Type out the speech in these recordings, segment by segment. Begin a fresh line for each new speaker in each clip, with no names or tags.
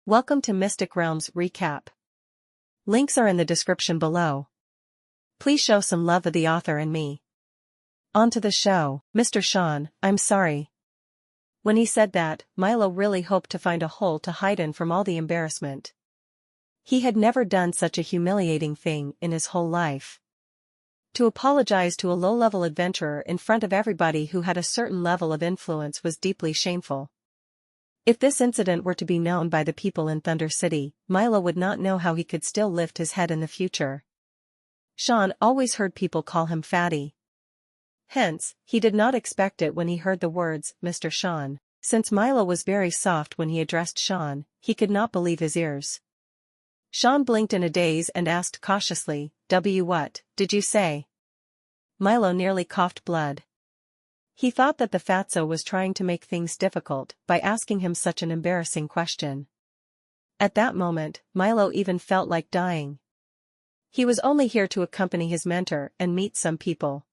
Welcome to Mystic Realms Recap. Links are in the description below. Please show some love of the author and me. On to the show. Mr. Sean, I'm sorry. When he said that, Milo really hoped to find a hole to hide in from all the embarrassment. He had never done such a humiliating thing in his whole life. To apologize to a low-level adventurer in front of everybody who had a certain level of influence was deeply shameful. If this incident were to be known by the people in Thunder City, Milo would not know how he could still lift his head in the future. Sean always heard people call him Fatty. Hence, he did not expect it when he heard the words, Mr. Sean. Since Milo was very soft when he addressed Sean, he could not believe his ears. Sean blinked in a daze and asked cautiously, What did you say? Milo nearly coughed blood. He thought that the fatso was trying to make things difficult by asking him such an embarrassing question. At that moment, Milo even felt like dying. He was only here to accompany his mentor and meet some people.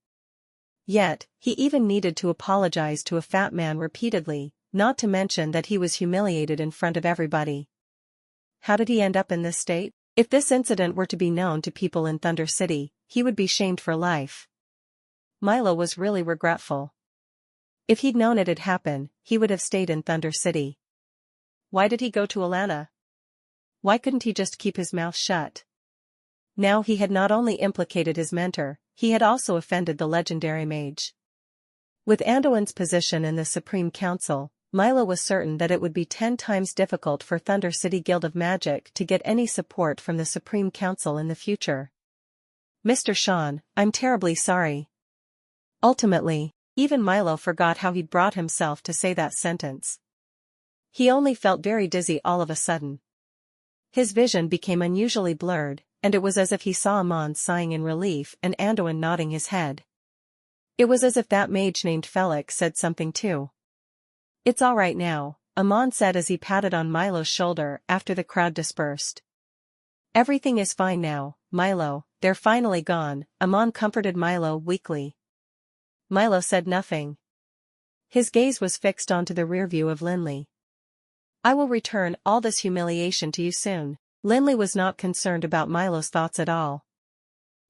Yet, he even needed to apologize to a fat man repeatedly, not to mention that he was humiliated in front of everybody. How did he end up in this state? If this incident were to be known to people in Thunder City, he would be shamed for life. Milo was really regretful. If he'd known it'd happen, he would have stayed in Thunder City. Why did he go to Alana? Why couldn't he just keep his mouth shut? Now he had not only implicated his mentor, he had also offended the legendary mage. With Anduin's position in the Supreme Council, Milo was certain that it would be 10 times difficult for Thunder City Guild of Magic to get any support from the Supreme Council in the future. Mr. Sean, I'm terribly sorry. Ultimately, even Milo forgot how he'd brought himself to say that sentence. He only felt very dizzy all of a sudden. His vision became unusually blurred, and it was as if he saw Amon sighing in relief and Anduin nodding his head. It was as if that mage named Felix said something too. It's all right now, Amon said as he patted on Milo's shoulder after the crowd dispersed. Everything is fine now, Milo, they're finally gone, Amon comforted Milo weakly. Milo said nothing. His gaze was fixed onto the rear view of Lin Li. I will return all this humiliation to you soon. Lin Li was not concerned about Milo's thoughts at all.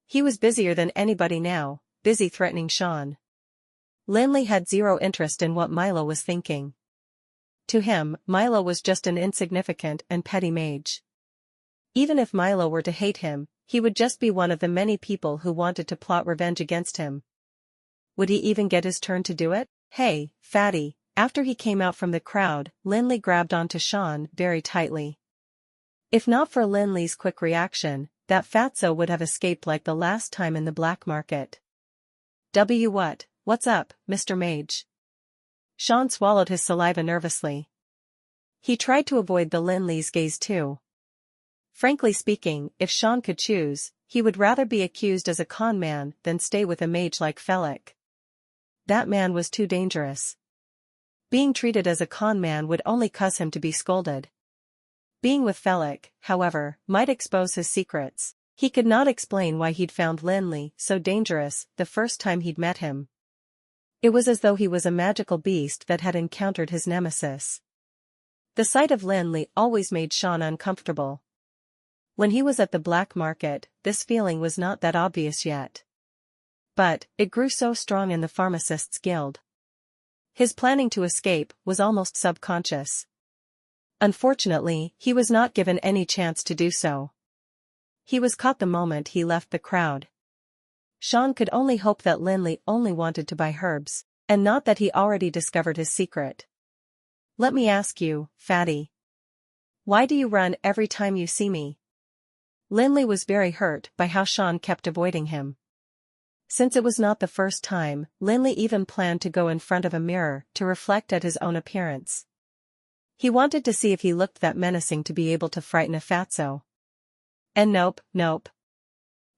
He was busier than anybody now, busy threatening Sean. Lin Li had zero interest in what Milo was thinking. To him, Milo was just an insignificant and petty mage. Even if Milo were to hate him, he would just be one of the many people who wanted to plot revenge against him. Would he even get his turn to do it? Hey, Fatty, after he came out from the crowd, Lin Li grabbed onto Sean very tightly. If not for Lin Li's quick reaction, that fatso would have escaped like the last time in the black market. What's up, Mr. Mage? Sean swallowed his saliva nervously. He tried to avoid the Lin Li's gaze too. Frankly speaking, if Sean could choose, he would rather be accused as a con man than stay with a mage like Felix. That man was too dangerous. Being treated as a con man would only cause him to be scolded. Being with Felix, however, might expose his secrets. He could not explain why he'd found Lin Li so dangerous the first time he'd met him. It was as though he was a magical beast that had encountered his nemesis. The sight of Lin Li always made Sean uncomfortable. When he was at the black market, this feeling was not that obvious yet. But, it grew so strong in the Pharmacists' Guild. His planning to escape was almost subconscious. Unfortunately, he was not given any chance to do so. He was caught the moment he left the crowd. Sean could only hope that Lin Li only wanted to buy herbs, and not that he already discovered his secret. Let me ask you, Fatty. Why do you run every time you see me? Lin Li was very hurt by how Sean kept avoiding him. Since it was not the first time, Lin Li even planned to go in front of a mirror to reflect at his own appearance. He wanted to see if he looked that menacing to be able to frighten a fatso. And nope.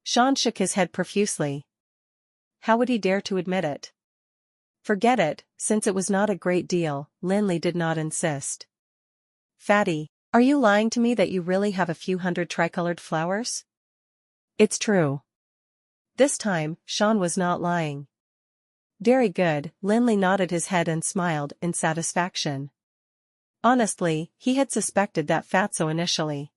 Sean shook his head profusely. How would he dare to admit it? Forget it, since it was not a great deal, Lin Li did not insist. Fatty, are you lying to me that you really have a few hundred tricolored flowers? It's true. This time, Sean was not lying. Very good, Lin Li nodded his head and smiled in satisfaction. Honestly, he had suspected that fatso initially.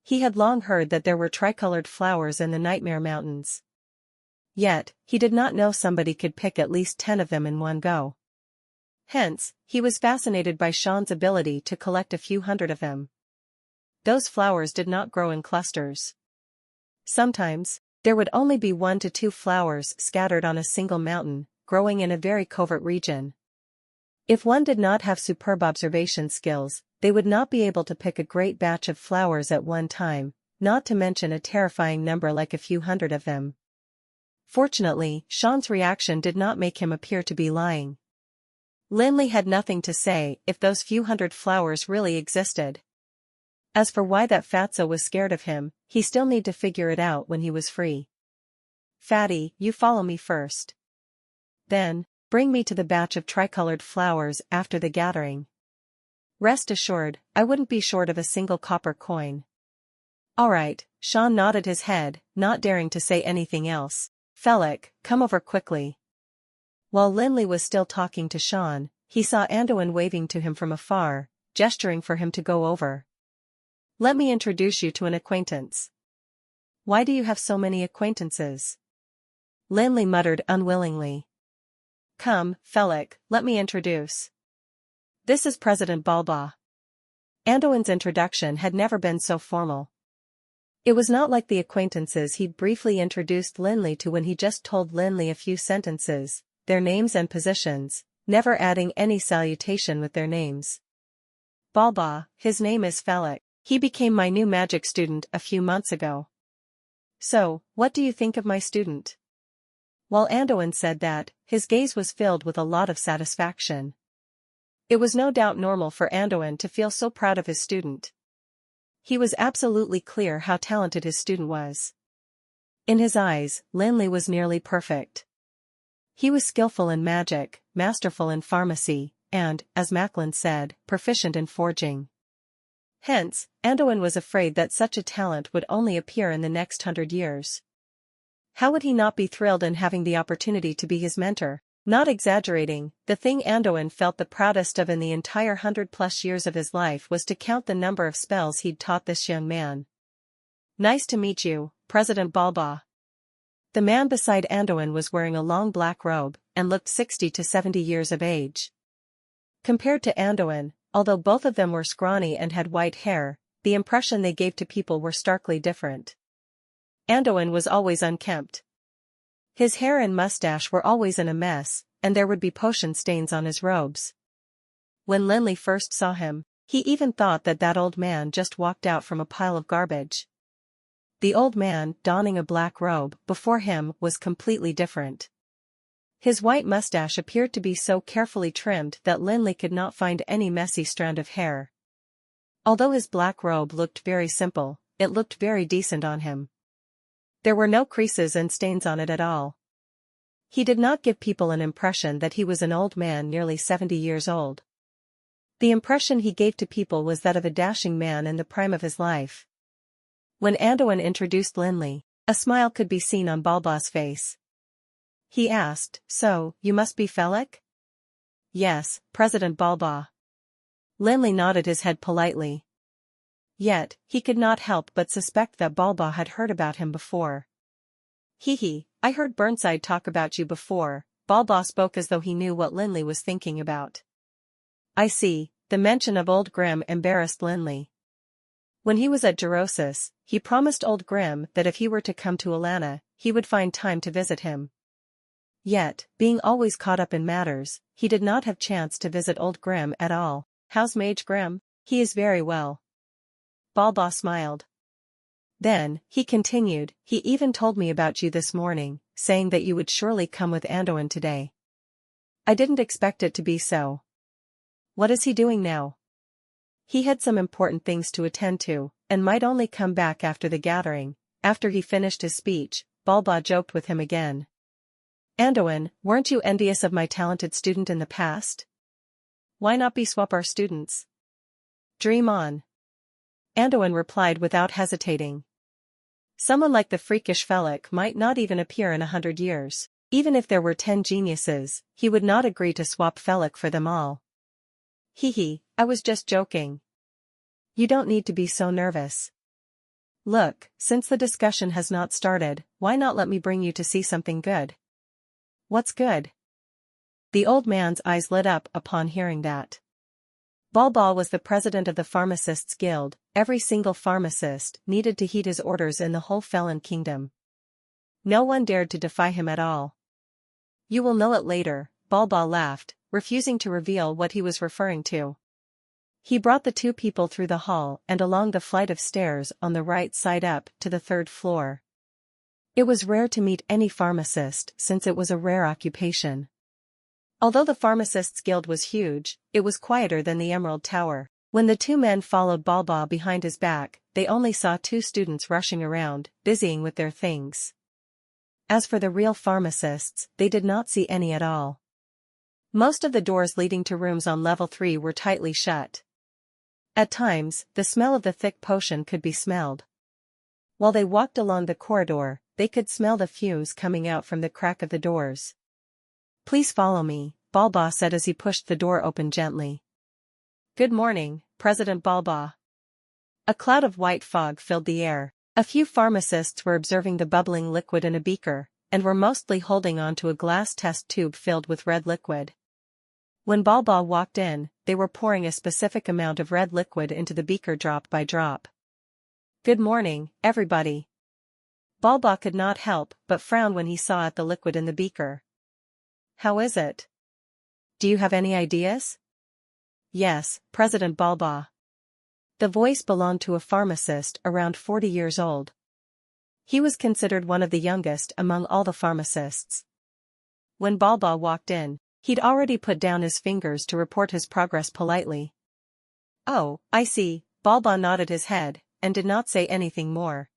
He had long heard that there were tricolored flowers in the Nightmare Mountains. Yet, he did not know somebody could pick at least 10 of them in one go. Hence, he was fascinated by Sean's ability to collect a few hundred of them. Those flowers did not grow in clusters. Sometimes, there would only be 1 to 2 flowers scattered on a single mountain, growing in a very covert region. If one did not have superb observation skills, they would not be able to pick a great batch of flowers at one time, not to mention a terrifying number like a few hundred of them. Fortunately, Sean's reaction did not make him appear to be lying. Lin Li had nothing to say if those few hundred flowers really existed. As for why that fatso was scared of him, he still need to figure it out when he was free. Fatty, you follow me first. Then, bring me to the batch of tricolored flowers after the gathering. Rest assured, I wouldn't be short of a single copper coin. Alright, Sean nodded his head, not daring to say anything else. Felix, come over quickly. While Lin Li was still talking to Sean, he saw Anduin waving to him from afar, gesturing for him to go over. Let me introduce you to an acquaintance. Why do you have so many acquaintances? Lin Li muttered unwillingly. Come, Felix, let me introduce. This is President Balba. Anduin's introduction had never been so formal. It was not like the acquaintances he'd briefly introduced Lin Li to when he just told Lin Li a few sentences, their names and positions, never adding any salutation with their names. Balba, his name is Felix. He became my new magic student a few months ago. So, what do you think of my student? While Anduin said that, his gaze was filled with a lot of satisfaction. It was no doubt normal for Anduin to feel so proud of his student. He was absolutely clear how talented his student was. In his eyes, Lin Li was nearly perfect. He was skillful in magic, masterful in pharmacy, and, as Macklin said, proficient in forging. Hence, Anduin was afraid that such a talent would only appear in the next 100 years. How would he not be thrilled in having the opportunity to be his mentor? Not exaggerating, the thing Anduin felt the proudest of in the entire 100+ years of his life was to count the number of spells he'd taught this young man. Nice to meet you, President Balba. The man beside Anduin was wearing a long black robe, and looked 60 to 70 years of age. Compared to Anduin, although both of them were scrawny and had white hair, the impression they gave to people were starkly different. Anduin was always unkempt. His hair and mustache were always in a mess, and there would be potion stains on his robes. When Lin Li first saw him, he even thought that old man just walked out from a pile of garbage. The old man, donning a black robe before him, was completely different. His white mustache appeared to be so carefully trimmed that Lin Li could not find any messy strand of hair. Although his black robe looked very simple, it looked very decent on him. There were no creases and stains on it at all. He did not give people an impression that he was an old man nearly 70 years old. The impression he gave to people was that of a dashing man in the prime of his life. When Anduin introduced Lin Li, a smile could be seen on Balba's face. He asked, So, you must be Felix? Yes, President Balba. Lin Li nodded his head politely. Yet, he could not help but suspect that Balba had heard about him before. Hee, I heard Burnside talk about you before. Balba spoke as though he knew what Lin Li was thinking about. I see, the mention of Old Grim embarrassed Lin Li. When he was at Gerosis, he promised Old Grim that if he were to come to Alana, he would find time to visit him. Yet, being always caught up in matters, he did not have chance to visit Old Grim at all. How's Mage Grim? He is very well. Balba smiled. Then, he continued, he even told me about you this morning, saying that you would surely come with Anduin today. I didn't expect it to be so. What is he doing now? He had some important things to attend to, and might only come back after the gathering. After he finished his speech, Balba joked with him again. Anduin, weren't you envious of my talented student in the past? Why not swap our students? Dream on. Anduin replied without hesitating. Someone like the freakish Felix might not even appear in 100 years. Even if there were 10 geniuses, he would not agree to swap Felix for them all. Hee, I was just joking. You don't need to be so nervous. Look, since the discussion has not started, why not let me bring you to see something good? What's good? The old man's eyes lit up upon hearing that. Balba was the president of the Pharmacists' Guild. Every single pharmacist needed to heed his orders in the whole Felon Kingdom. No one dared to defy him at all. You will know it later, Balba laughed, refusing to reveal what he was referring to. He brought the two people through the hall and along the flight of stairs on the right side up to the third floor. It was rare to meet any pharmacist since it was a rare occupation. Although the Pharmacists' Guild was huge, it was quieter than the Emerald Tower. When the two men followed Balba behind his back, they only saw two students rushing around, busying with their things. As for the real pharmacists, they did not see any at all. Most of the doors leading to rooms on level 3 were tightly shut. At times, the smell of the thick potion could be smelled. While they walked along the corridor, they could smell the fumes coming out from the crack of the doors. Please follow me, Balba said as he pushed the door open gently. Good morning, President Balba. A cloud of white fog filled the air. A few pharmacists were observing the bubbling liquid in a beaker, and were mostly holding on to a glass test tube filled with red liquid. When Balba walked in, they were pouring a specific amount of red liquid into the beaker drop by drop. Good morning, everybody. Balba could not help but frown when he saw the liquid in the beaker. How is it? Do you have any ideas? Yes, President Balba. The voice belonged to a pharmacist around 40 years old. He was considered one of the youngest among all the pharmacists. When Balba walked in, he'd already put down his fingers to report his progress politely. Oh, I see, Balba nodded his head, and did not say anything more.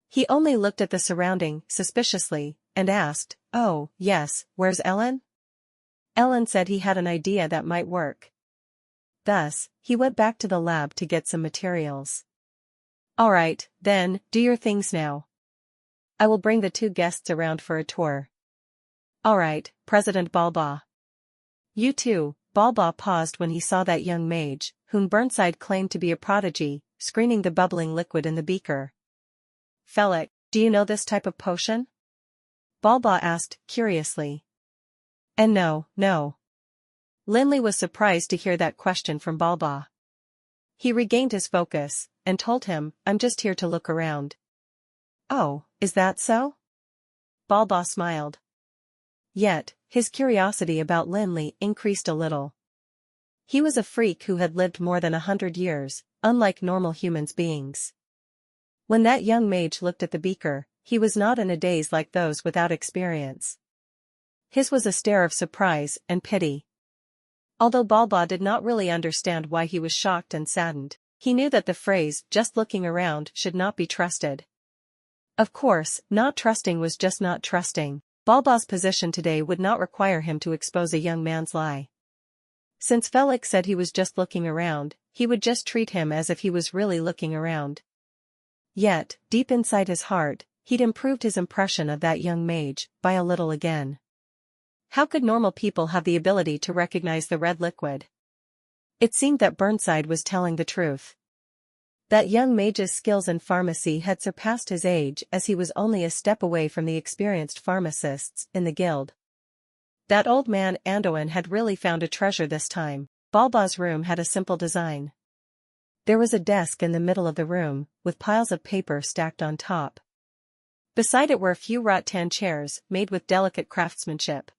He only looked at the surrounding suspiciously, and asked, oh, yes, where's Ellen? Ellen said he had an idea that might work. Thus, he went back to the lab to get some materials. All right, then, do your things now. I will bring the two guests around for a tour. All right, President Balba. You too, Balba paused when he saw that young mage, whom Burnside claimed to be a prodigy, screening the bubbling liquid in the beaker. Felix, do you know this type of potion? Balba asked, curiously. And no. Lin Li was surprised to hear that question from Balba. He regained his focus, and told him, I'm just here to look around. Oh, is that so? Balba smiled. Yet, his curiosity about Lin Li increased a little. He was a freak who had lived more than 100 years, unlike normal humans beings. When that young mage looked at the beaker, he was not in a daze like those without experience. His was a stare of surprise and pity. Although Balba did not really understand why he was shocked and saddened, he knew that the phrase, just looking around, should not be trusted. Of course, not trusting was just not trusting. Balba's position today would not require him to expose a young man's lie. Since Felix said he was just looking around, he would just treat him as if he was really looking around. Yet, deep inside his heart, he'd improved his impression of that young mage, by a little again. How could normal people have the ability to recognize the red liquid? It seemed that Burnside was telling the truth. That young mage's skills in pharmacy had surpassed his age, as he was only a step away from the experienced pharmacists in the guild. That old man Andoin had really found a treasure this time. Balba's room had a simple design. There was a desk in the middle of the room, with piles of paper stacked on top. Beside it were a few rattan chairs, made with delicate craftsmanship.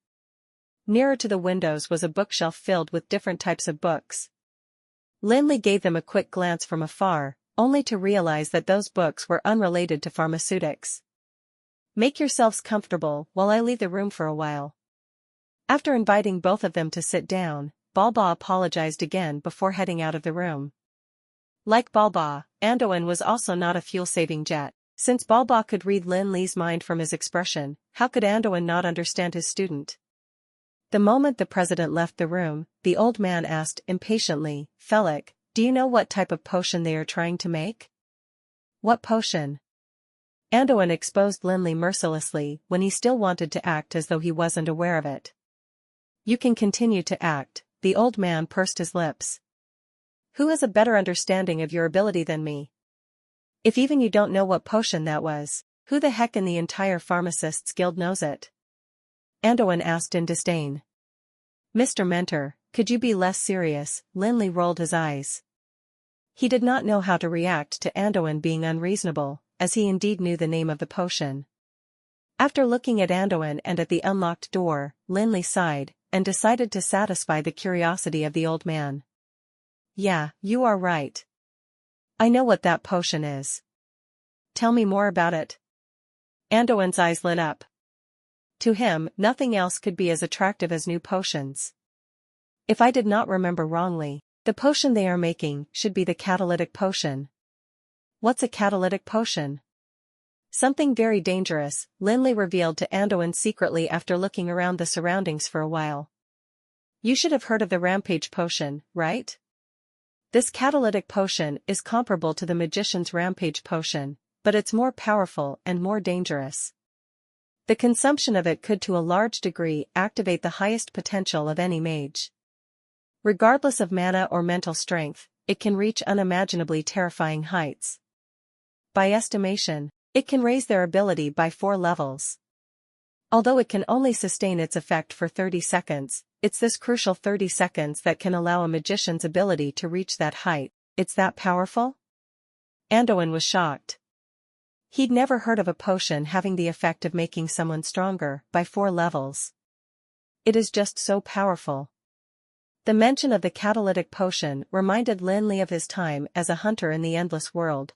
Nearer to the windows was a bookshelf filled with different types of books. Lin Li gave them a quick glance from afar, only to realize that those books were unrelated to pharmaceutics. Make yourselves comfortable while I leave the room for a while. After inviting both of them to sit down, Balba apologized again before heading out of the room. Like Balba, Andoin was also not a fuel-saving jet. Since Balba could read Lin Li's mind from his expression, how could Andoin not understand his student? The moment the president left the room, the old man asked impatiently, Felix, do you know what type of potion they are trying to make? What potion? Andoin exposed Lin Li mercilessly when he still wanted to act as though he wasn't aware of it. You can continue to act, the old man pursed his lips. Who has a better understanding of your ability than me? If even you don't know what potion that was, who the heck in the entire Pharmacists Guild knows it? Anduin asked in disdain. Mr. Mentor, could you be less serious? Lin Li rolled his eyes. He did not know how to react to Anduin being unreasonable, as he indeed knew the name of the potion. After looking at Anduin and at the unlocked door, Lin Li sighed, and decided to satisfy the curiosity of the old man. Yeah, you are right. I know what that potion is. Tell me more about it. Anduin's eyes lit up. To him, nothing else could be as attractive as new potions. If I did not remember wrongly, the potion they are making should be the catalytic potion. What's a catalytic potion? Something very dangerous, Lin Li revealed to Anduin secretly after looking around the surroundings for a while. You should have heard of the rampage potion, right? This catalytic potion is comparable to the magician's rampage potion, but it's more powerful and more dangerous. The consumption of it could to a large degree activate the highest potential of any mage. Regardless of mana or mental strength, it can reach unimaginably terrifying heights. By estimation, it can raise their ability by 4 levels. Although it can only sustain its effect for 30 seconds, it's this crucial 30 seconds that can allow a magician's ability to reach that height. It's that powerful? Anduin was shocked. He'd never heard of a potion having the effect of making someone stronger by 4 levels. It is just so powerful. The mention of the catalytic potion reminded Lin Li of his time as a hunter in the Endless World.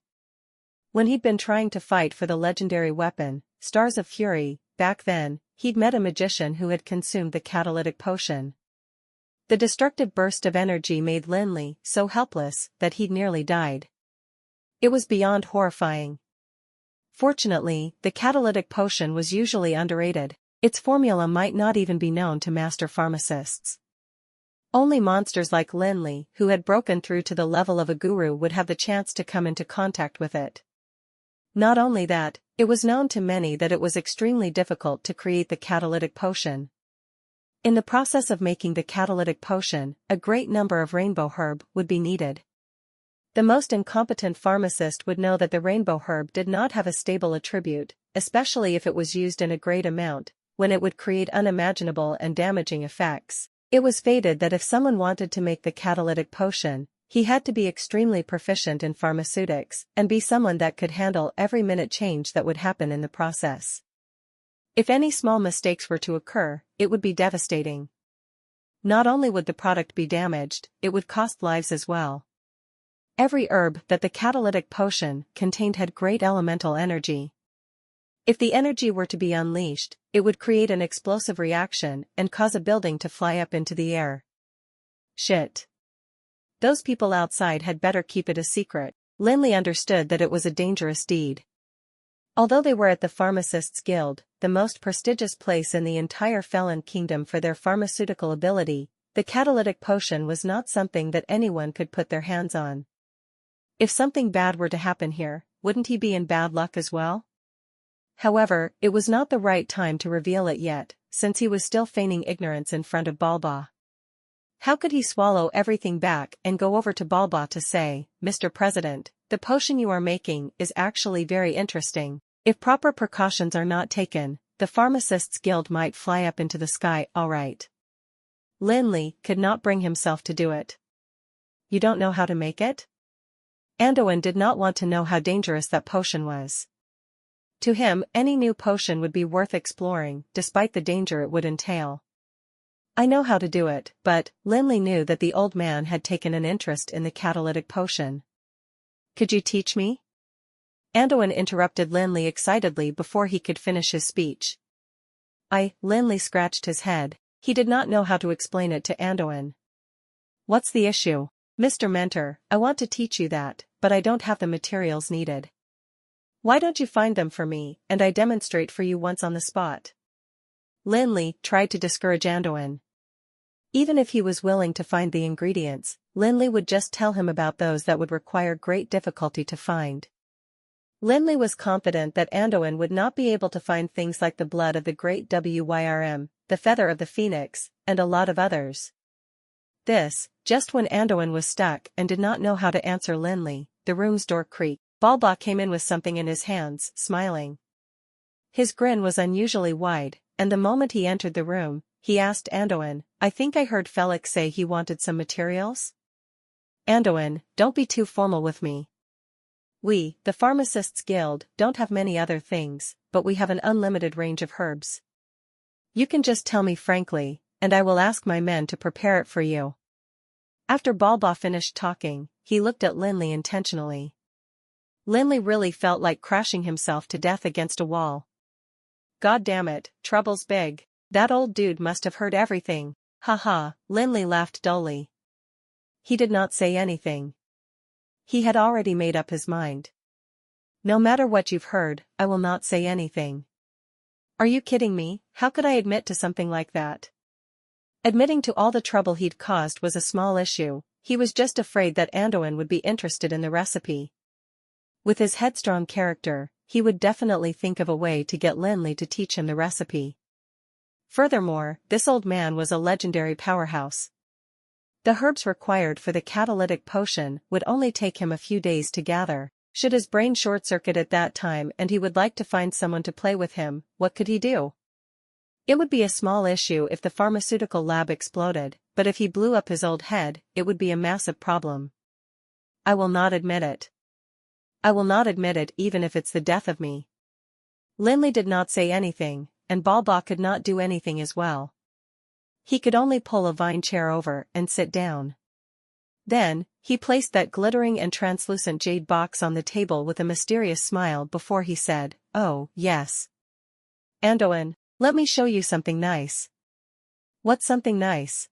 When he'd been trying to fight for the legendary weapon, Stars of Fury, back then, he'd met a magician who had consumed the catalytic potion. The destructive burst of energy made Lin Li so helpless that he'd nearly died. It was beyond horrifying. Fortunately, the catalytic potion was usually underrated. Its formula might not even be known to master pharmacists. Only monsters like Lin Li, who had broken through to the level of a guru, would have the chance to come into contact with it. Not only that, it was known to many that it was extremely difficult to create the catalytic potion. In the process of making the catalytic potion, a great number of rainbow herb would be needed. The most incompetent pharmacist would know that the rainbow herb did not have a stable attribute, especially if it was used in a great amount, when it would create unimaginable and damaging effects. It was fated that if someone wanted to make the catalytic potion, he had to be extremely proficient in pharmaceutics and be someone that could handle every minute change that would happen in the process. If any small mistakes were to occur, it would be devastating. Not only would the product be damaged, it would cost lives as well. Every herb that the catalytic potion contained had great elemental energy. If the energy were to be unleashed, it would create an explosive reaction and cause a building to fly up into the air. Shit. Those people outside had better keep it a secret. Lin Li understood that it was a dangerous deed. Although they were at the Pharmacists Guild, the most prestigious place in the entire Felon Kingdom for their pharmaceutical ability, the catalytic potion was not something that anyone could put their hands on. If something bad were to happen here, wouldn't he be in bad luck as well? However, it was not the right time to reveal it yet, since he was still feigning ignorance in front of Balba. How could he swallow everything back and go over to Balba to say, "Mr. President, the potion you are making is actually very interesting. If proper precautions are not taken, the Pharmacists Guild might fly up into the sky, alright." Lin Li could not bring himself to do it. You don't know how to make it? Anduin did not want to know how dangerous that potion was. To him, any new potion would be worth exploring, despite the danger it would entail. I know how to do it, but Lin Li knew that the old man had taken an interest in the catalytic potion. Could you teach me? Anduin interrupted Lin Li excitedly before he could finish his speech. Lin Li scratched his head. He did not know how to explain it to Anduin. What's the issue? Mr. Mentor, I want to teach you that, but I don't have the materials needed. Why don't you find them for me, and I demonstrate for you once on the spot? Lin Li tried to discourage Anduin. Even if he was willing to find the ingredients, Lin Li would just tell him about those that would require great difficulty to find. Lin Li was confident that Anduin would not be able to find things like the blood of the great Wyrm, the feather of the phoenix, and a lot of others. Just when Andoin was stuck and did not know how to answer Lin Li, the room's door creaked. Balba came in with something in his hands, smiling. His grin was unusually wide, and the moment he entered the room, he asked Andoin, "I think I heard Felix say he wanted some materials?" "Andoin, don't be too formal with me. We, the Pharmacists Guild, don't have many other things, but we have an unlimited range of herbs. You can just tell me frankly, and I will ask my men to prepare it for you." After Balba finished talking, he looked at Lin Li intentionally. Lin Li really felt like crashing himself to death against a wall. God damn it, trouble's big. That old dude must have heard everything. Haha, Lin Li laughed dully. He did not say anything. He had already made up his mind. No matter what you've heard, I will not say anything. Are you kidding me? How could I admit to something like that? Admitting to all the trouble he'd caused was a small issue, he was just afraid that Andoin would be interested in the recipe. With his headstrong character, he would definitely think of a way to get Lin Li to teach him the recipe. Furthermore, this old man was a legendary powerhouse. The herbs required for the catalytic potion would only take him a few days to gather. Should his brain short-circuit at that time and he would like to find someone to play with him, what could he do? It would be a small issue if the pharmaceutical lab exploded, but if he blew up his old head, it would be a massive problem. I will not admit it. I will not admit it even if it's the death of me. Lin Li did not say anything, and Balba could not do anything as well. He could only pull a vine chair over and sit down. Then, he placed that glittering and translucent jade box on the table with a mysterious smile before he said, "Oh, yes. Andoin, let me show you something nice." "What's something nice?"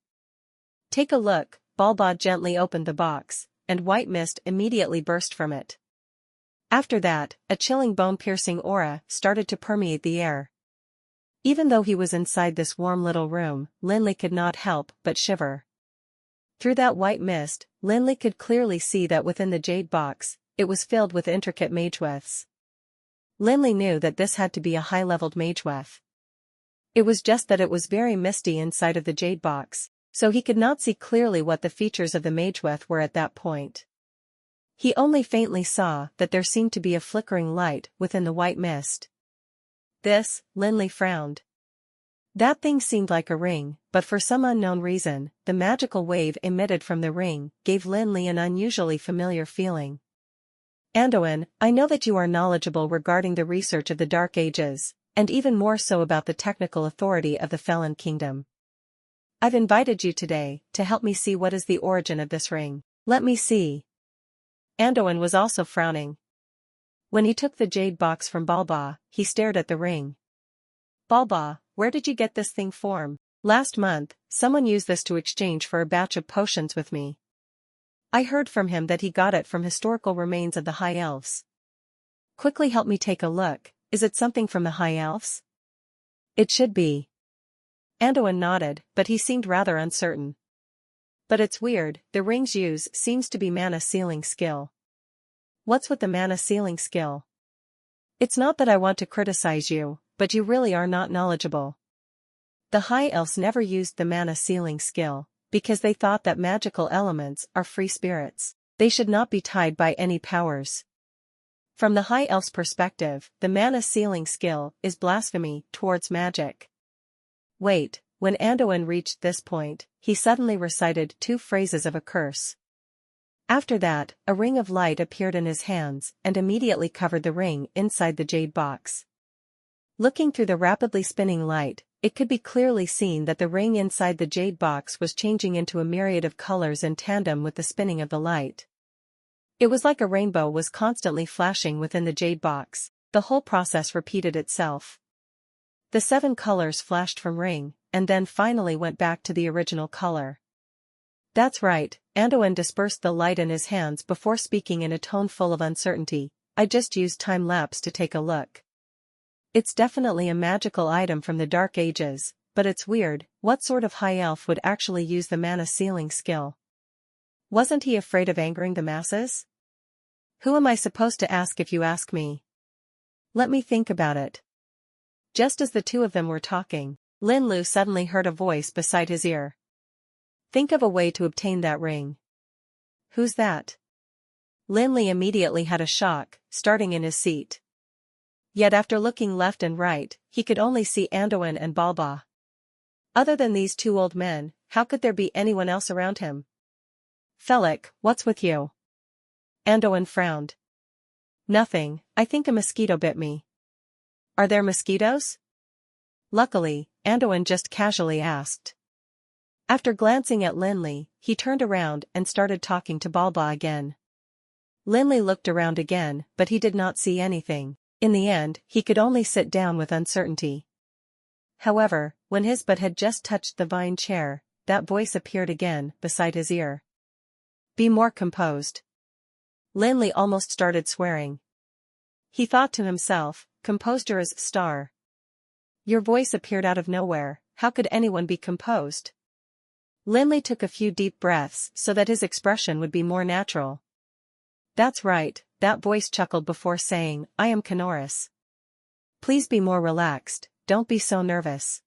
"Take a look." Balba gently opened the box, and white mist immediately burst from it. After that, a chilling bone-piercing aura started to permeate the air. Even though he was inside this warm little room, Lin Li could not help but shiver. Through that white mist, Lin Li could clearly see that within the jade box, it was filled with intricate magewefts. Lin Li knew that this had to be a high-leveled magewef. It was just that it was very misty inside of the jade box, so he could not see clearly what the features of the magewef were at that point. He only faintly saw that there seemed to be a flickering light within the white mist. This, Lin Li frowned. That thing seemed like a ring, but for some unknown reason, the magical wave emitted from the ring gave Lin Li an unusually familiar feeling. "Andoin, I know that you are knowledgeable regarding the research of the Dark Ages, and even more so about the technical authority of the Felon Kingdom. I've invited you today to help me see what is the origin of this ring." "Let me see." Andoin was also frowning. When he took the jade box from Balba, he stared at the ring. "Balba, where did you get this thing from?" "Last month, someone used this to exchange for a batch of potions with me. I heard from him that he got it from historical remains of the High Elves." "Quickly help me take a look. Is it something from the High Elves?" "It should be." Andoin nodded, but he seemed rather uncertain. "But it's weird, the ring's use seems to be mana sealing skill." "What's with the mana sealing skill?" "It's not that I want to criticize you, but you really are not knowledgeable. The High Elves never used the mana sealing skill, because they thought that magical elements are free spirits. They should not be tied by any powers. From the High Elves' perspective, the mana sealing skill is blasphemy towards magic." Wait, when Andoin reached this point, he suddenly recited 2 phrases of a curse. After that, a ring of light appeared in his hands and immediately covered the ring inside the jade box. Looking through the rapidly spinning light, it could be clearly seen that the ring inside the jade box was changing into a myriad of colors in tandem with the spinning of the light. It was like a rainbow was constantly flashing within the jade box. The whole process repeated itself. The 7 colors flashed from ring, and then finally went back to the original color. "That's right." Andoin dispersed the light in his hands before speaking in a tone full of uncertainty. "I just used time-lapse to take a look. It's definitely a magical item from the Dark Ages, but it's weird, what sort of high elf would actually use the mana sealing skill? Wasn't he afraid of angering the masses? Who am I supposed to ask if you ask me? Let me think about it." Just as the two of them were talking, Lin Li suddenly heard a voice beside his ear. Think of a way to obtain that ring. Who's that? Lin Li immediately had a shock, starting in his seat. Yet after looking left and right, he could only see Anduin and Balba. Other than these two old men, how could there be anyone else around him? Felik, what's with you? Anduin frowned. Nothing, I think a mosquito bit me. Are there mosquitoes? Luckily, Anduin just casually asked. After glancing at Lin Li, he turned around and started talking to Balba again. Lin Li looked around again, but he did not see anything. In the end, he could only sit down with uncertainty. However, when his butt had just touched the vine chair, that voice appeared again, beside his ear. Be more composed. Lin Li almost started swearing. He thought to himself, composure is star. Your voice appeared out of nowhere, how could anyone be composed? Lin Li took a few deep breaths so that his expression would be more natural. That's right, that voice chuckled before saying, I am Kanoris. Please be more relaxed, don't be so nervous.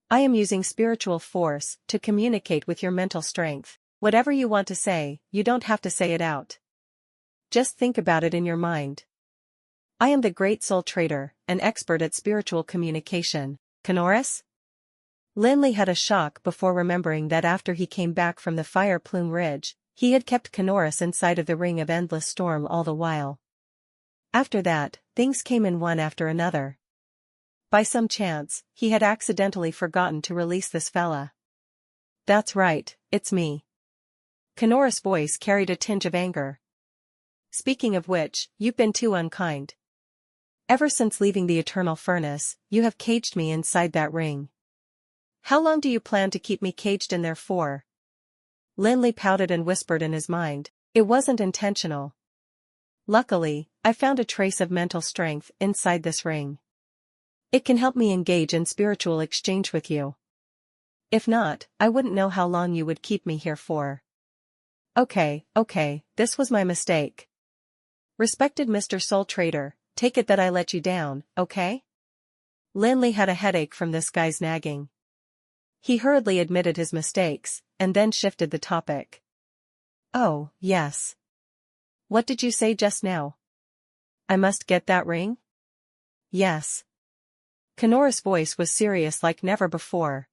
I am using spiritual force to communicate with your mental strength. Whatever you want to say, you don't have to say it out. Just think about it in your mind. I am the great soul trader, an expert at spiritual communication. Kanoris? Lin Li had a shock before remembering that after he came back from the Fire Plume Ridge, he had kept Kanoris inside of the Ring of Endless Storm all the while. After that, things came in one after another. By some chance, he had accidentally forgotten to release this fella. That's right, it's me. Kanoris' voice carried a tinge of anger. Speaking of which, you've been too unkind. Ever since leaving the Eternal Furnace, you have caged me inside that ring. How long do you plan to keep me caged in there for? Lin Li pouted and whispered in his mind, it wasn't intentional. Luckily, I found a trace of mental strength inside this ring. It can help me engage in spiritual exchange with you. If not, I wouldn't know how long you would keep me here for. Okay, this was my mistake. Respected Mr. Soul Trader, take it that I let you down, okay? Lin Li had a headache from this guy's nagging. He hurriedly admitted his mistakes, and then shifted the topic. Oh, yes. What did you say just now? I must get that ring? Yes. Kanoris' voice was serious like never before.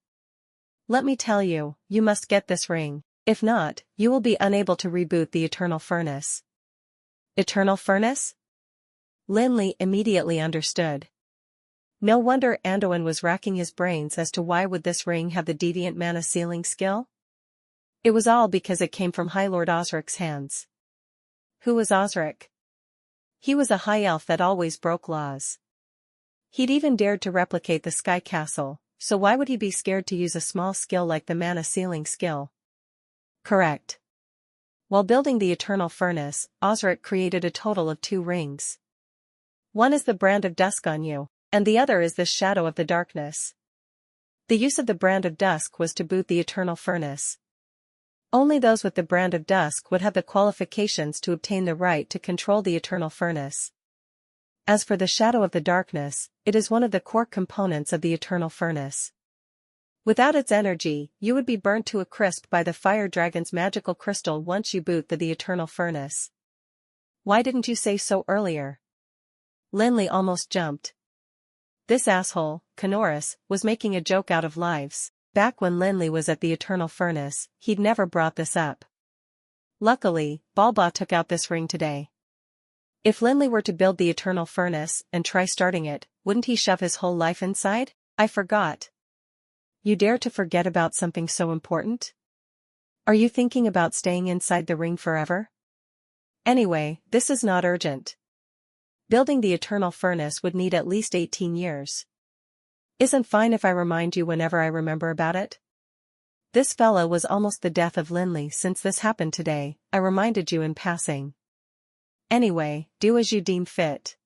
Let me tell you, you must get this ring. If not, you will be unable to reboot the Eternal Furnace. Eternal Furnace? Lin Li immediately understood. No wonder Anduin was racking his brains as to why would this ring have the deviant mana sealing skill? It was all because it came from High Lord Osric's hands. Who was Osric? He was a high elf that always broke laws. He'd even dared to replicate the Sky Castle, so why would he be scared to use a small skill like the mana sealing skill? Correct. While building the Eternal Furnace, Osric created a total of 2 rings. One is the Brand of Dusk on you, and the other is the Shadow of the Darkness. The use of the Brand of Dusk was to boot the Eternal Furnace. Only those with the Brand of Dusk would have the qualifications to obtain the right to control the Eternal Furnace. As for the Shadow of the Darkness, it is one of the core components of the Eternal Furnace. Without its energy, you would be burnt to a crisp by the Fire Dragon's magical crystal once you boot the Eternal Furnace. Why didn't you say so earlier? Lin Li almost jumped. This asshole, Kanoris, was making a joke out of lives. Back when Lin Li was at the Eternal Furnace, he'd never brought this up. Luckily, Balba took out this ring today. If Lin Li were to build the Eternal Furnace and try starting it, wouldn't he shove his whole life inside? I forgot. You dare to forget about something so important? Are you thinking about staying inside the ring forever? Anyway, this is not urgent. Building the Eternal Furnace would need at least 18 years. Isn't fine if I remind you whenever I remember about it? This fella was almost the death of Lin Li since this happened today, I reminded you in passing. Anyway, do as you deem fit.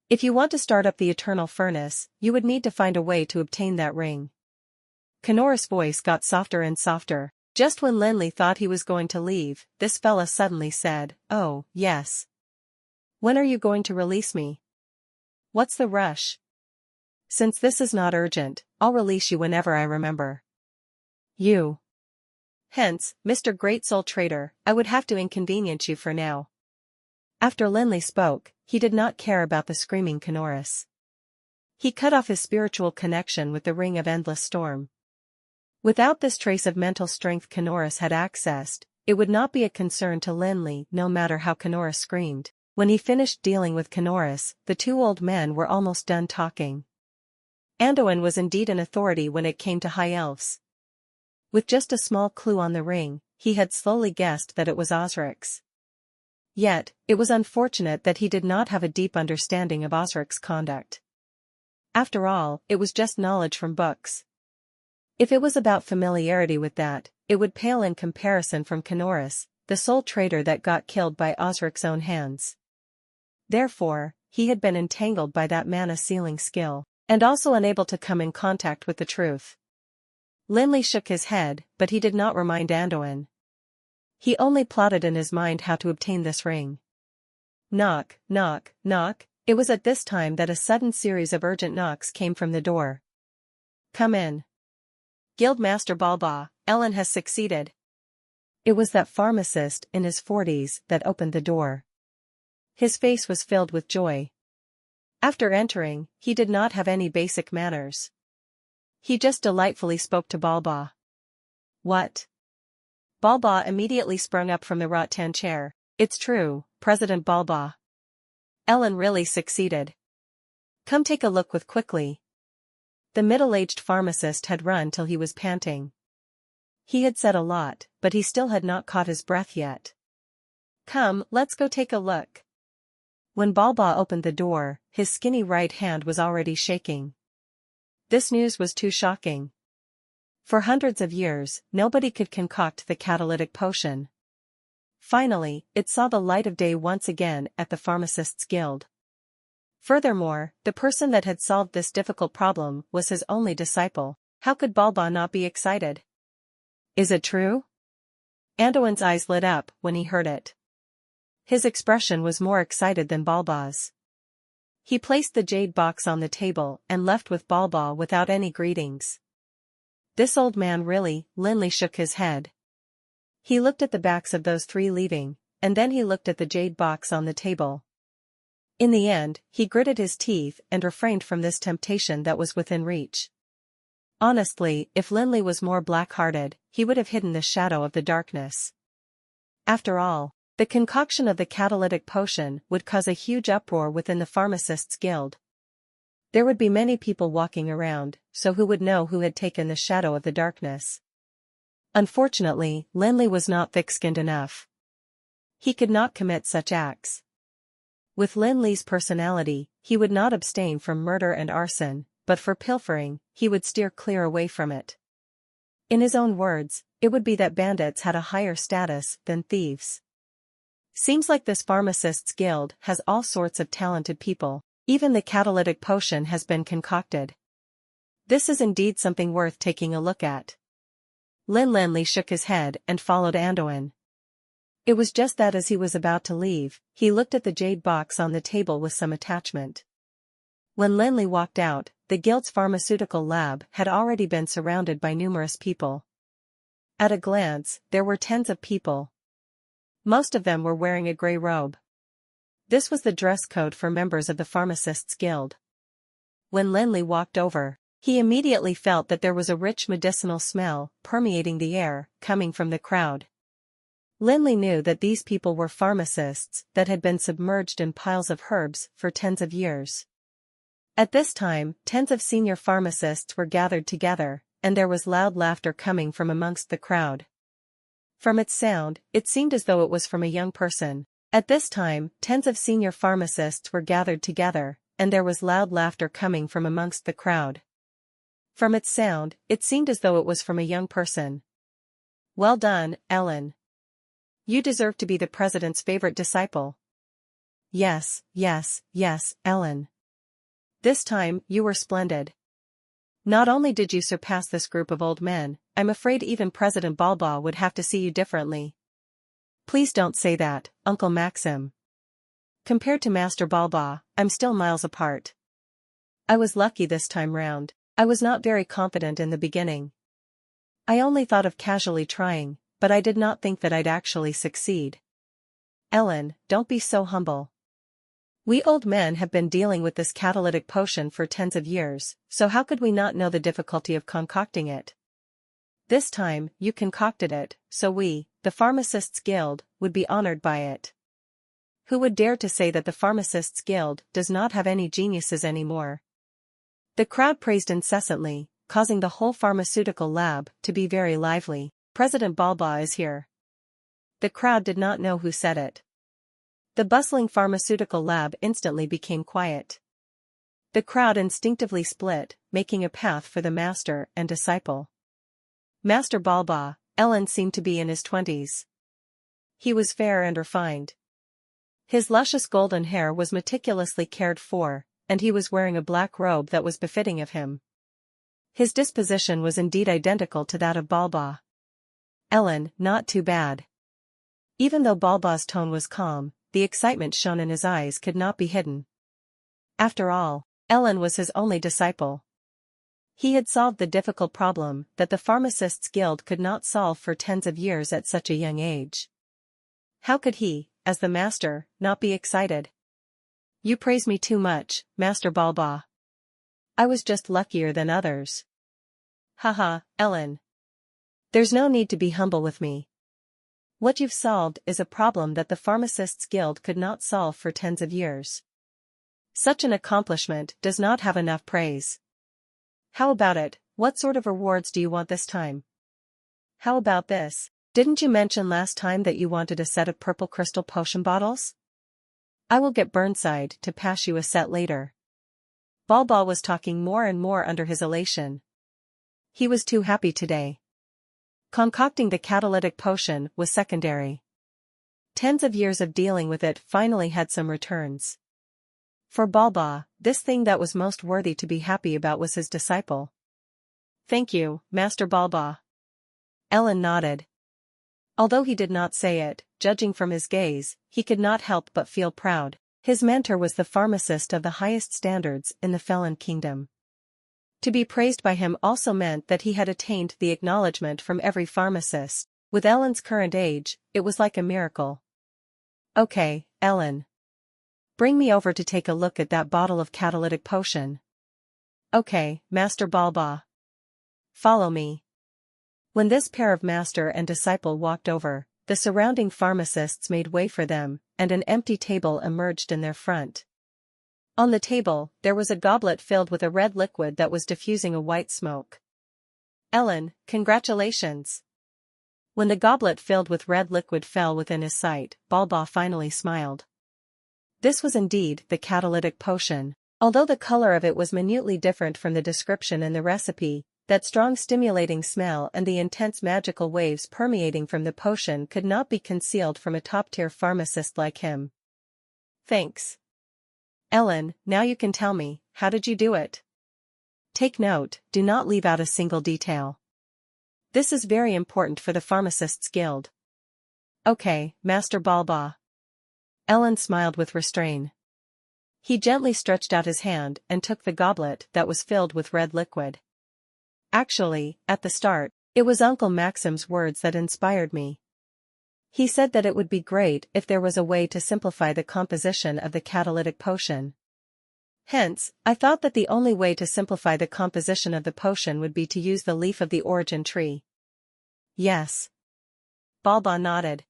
If you want to start up the Eternal Furnace, you would need to find a way to obtain that ring. Kanoris' voice got softer and softer. Just when Lin Li thought he was going to leave, this fella suddenly said, "Oh, yes. When are you going to release me? What's the rush? Since this is not urgent, I'll release you whenever I remember." You. Hence, Mr. Great Soul Trader, I would have to inconvenience you for now. After Lin Li spoke, he did not care about the screaming Kenoris. He cut off his spiritual connection with the Ring of Endless Storm. Without this trace of mental strength Kenoris had accessed, it would not be a concern to Lin Li no matter how Kenoris screamed. When he finished dealing with Kenoris, the two old men were almost done talking. Anduin was indeed an authority when it came to high elves. With just a small clue on the ring, he had slowly guessed that it was Osric's. Yet, it was unfortunate that he did not have a deep understanding of Osric's conduct. After all, it was just knowledge from books. If it was about familiarity with that, it would pale in comparison from Kenoris, the sole traitor that got killed by Osric's own hands. Therefore, he had been entangled by that mana-sealing skill, and also unable to come in contact with the truth. Lin Li shook his head, but he did not remind Anduin. He only plotted in his mind how to obtain this ring. Knock, knock, knock. It was at this time that a sudden series of urgent knocks came from the door. Come in. Guildmaster Balba, Ellen has succeeded. It was that pharmacist in his 40s that opened the door. His face was filled with joy. After entering, he did not have any basic manners. He just delightfully spoke to Balba. What? Balba immediately sprung up from the rattan chair. It's true, President Balba. Ellen really succeeded. Come take a look with quickly. The middle-aged pharmacist had run till he was panting. He had said a lot, but he still had not caught his breath yet. Come, let's go take a look. When Balba opened the door, his skinny right hand was already shaking. This news was too shocking. For hundreds of years, nobody could concoct the catalytic potion. Finally, it saw the light of day once again at the Pharmacists' Guild. Furthermore, the person that had solved this difficult problem was his only disciple. How could Balba not be excited? Is it true? Anduin's eyes lit up when he heard it. His expression was more excited than Balba's. He placed the jade box on the table and left with Balba without any greetings. This old man really, Lin Li shook his head. He looked at the backs of those three leaving, and then he looked at the jade box on the table. In the end, he gritted his teeth and refrained from this temptation that was within reach. Honestly, if Lin Li was more black-hearted, he would have hidden the shadow of the darkness. After all, the concoction of the catalytic potion would cause a huge uproar within the Pharmacists' Guild. There would be many people walking around, so who would know who had taken the shadow of the darkness? Unfortunately, Lin Li was not thick-skinned enough. He could not commit such acts. With Lin Li's personality, he would not abstain from murder and arson, but for pilfering, he would steer clear away from it. In his own words, it would be that bandits had a higher status than thieves. Seems like this Pharmacists' Guild has all sorts of talented people. Even the catalytic potion has been concocted. This is indeed something worth taking a look at. Lin Li shook his head and followed Anduin. It was just that as he was about to leave, he looked at the jade box on the table with some attachment. When Lin Li walked out, the guild's pharmaceutical lab had already been surrounded by numerous people. At a glance, there were tens of people. Most of them were wearing a gray robe. This was the dress code for members of the Pharmacists' Guild. When Lin Li walked over, he immediately felt that there was a rich medicinal smell permeating the air, coming from the crowd. Lin Li knew that these people were pharmacists that had been submerged in piles of herbs for tens of years. At this time, tens of senior pharmacists were gathered together, and there was loud laughter coming from amongst the crowd. From its sound, it seemed as though it was from a young person. At this time, tens of senior pharmacists were gathered together, and there was loud laughter coming from amongst the crowd. From its sound, it seemed as though it was from a young person. Well done, Ellen. You deserve to be the president's favorite disciple. Yes, yes, yes, Ellen. This time, you were splendid. Not only did you surpass this group of old men, I'm afraid even President Balba would have to see you differently. Please don't say that, Uncle Maxim. Compared to Master Balba, I'm still miles apart. I was lucky this time round. I was not very confident in the beginning. I only thought of casually trying, but I did not think that I'd actually succeed. Ellen, don't be so humble. We old men have been dealing with this catalytic potion for tens of years, so how could we not know the difficulty of concocting it? This time, you concocted it, so we, the Pharmacists' Guild, would be honored by it. Who would dare to say that the Pharmacists' Guild does not have any geniuses anymore? The crowd praised incessantly, causing the whole pharmaceutical lab to be very lively. President Balba is here. The crowd did not know who said it. The bustling pharmaceutical lab instantly became quiet. The crowd instinctively split, making a path for the master and disciple. Master Balba, Ellen seemed to be in his 20s. He was fair and refined. His luscious golden hair was meticulously cared for, and he was wearing a black robe that was befitting of him. His disposition was indeed identical to that of Balba. Ellen, not too bad. Even though Balba's tone was calm, the excitement shown in his eyes could not be hidden. After all, Ellen was his only disciple. He had solved the difficult problem that the Pharmacists' Guild could not solve for tens of years at such a young age. How could he, as the master, not be excited? You praise me too much, Master Balba. I was just luckier than others. Haha, Ellen. There's no need to be humble with me. What you've solved is a problem that the Pharmacists' Guild could not solve for tens of years. Such an accomplishment does not have enough praise. How about it? What sort of rewards do you want this time? How about this? Didn't you mention last time that you wanted a set of purple crystal potion bottles? I will get Burnside to pass you a set later. Balba was talking more and more under his elation. He was too happy today. Concocting the catalytic potion was secondary. Tens of years of dealing with it finally had some returns. For Balba, this thing that was most worthy to be happy about was his disciple. Thank you, Master Balba. Ellen nodded. Although he did not say it, judging from his gaze, he could not help but feel proud. His mentor was the pharmacist of the highest standards in the Felon Kingdom. To be praised by him also meant that he had attained the acknowledgement from every pharmacist. With Ellen's current age, it was like a miracle. Okay, Ellen. Bring me over to take a look at that bottle of catalytic potion. Okay, Master Balba. Follow me. When this pair of master and disciple walked over, the surrounding pharmacists made way for them, and an empty table emerged in their front. On the table, there was a goblet filled with a red liquid that was diffusing a white smoke. Ellen, congratulations. When the goblet filled with red liquid fell within his sight, Balba finally smiled. This was indeed the catalytic potion. Although the color of it was minutely different from the description in the recipe, that strong stimulating smell and the intense magical waves permeating from the potion could not be concealed from a top-tier pharmacist like him. Thanks. Ellen, now you can tell me, how did you do it? Take note, do not leave out a single detail. This is very important for the Pharmacists' Guild. Okay, Master Balba. Ellen smiled with restraint. He gently stretched out his hand and took the goblet that was filled with red liquid. Actually, at the start, it was Uncle Maxim's words that inspired me. He said that it would be great if there was a way to simplify the composition of the catalytic potion. Hence, I thought that the only way to simplify the composition of the potion would be to use the leaf of the origin tree. Yes. Balba nodded.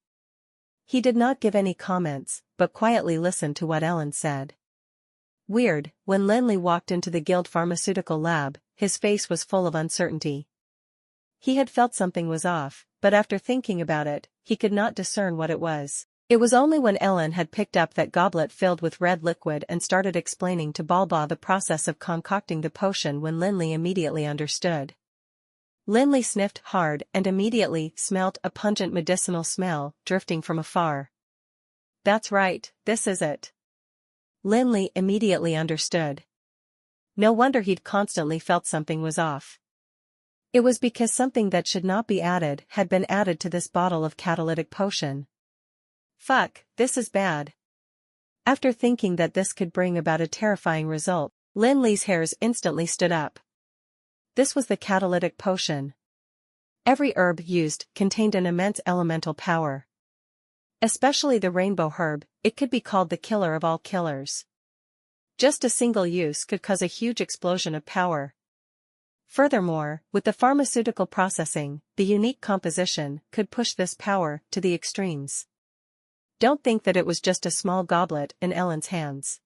He did not give any comments, but quietly listened to what Ellen said. Weird, when Lin Li walked into the guild pharmaceutical lab, his face was full of uncertainty. He had felt something was off, but after thinking about it, he could not discern what it was. It was only when Ellen had picked up that goblet filled with red liquid and started explaining to Balba the process of concocting the potion when Lin Li immediately understood. Lin Li sniffed hard and immediately smelt a pungent medicinal smell drifting from afar. That's right, this is it. Lin Li immediately understood. No wonder he'd constantly felt something was off. It was because something that should not be added had been added to this bottle of catalytic potion. Fuck, this is bad. After thinking that this could bring about a terrifying result, Lin Li's hairs instantly stood up. This was the catalytic potion. Every herb used contained an immense elemental power. Especially the rainbow herb, it could be called the killer of all killers. Just a single use could cause a huge explosion of power. Furthermore, with the pharmaceutical processing, the unique composition could push this power to the extremes. Don't think that it was just a small goblet in Ellen's hands.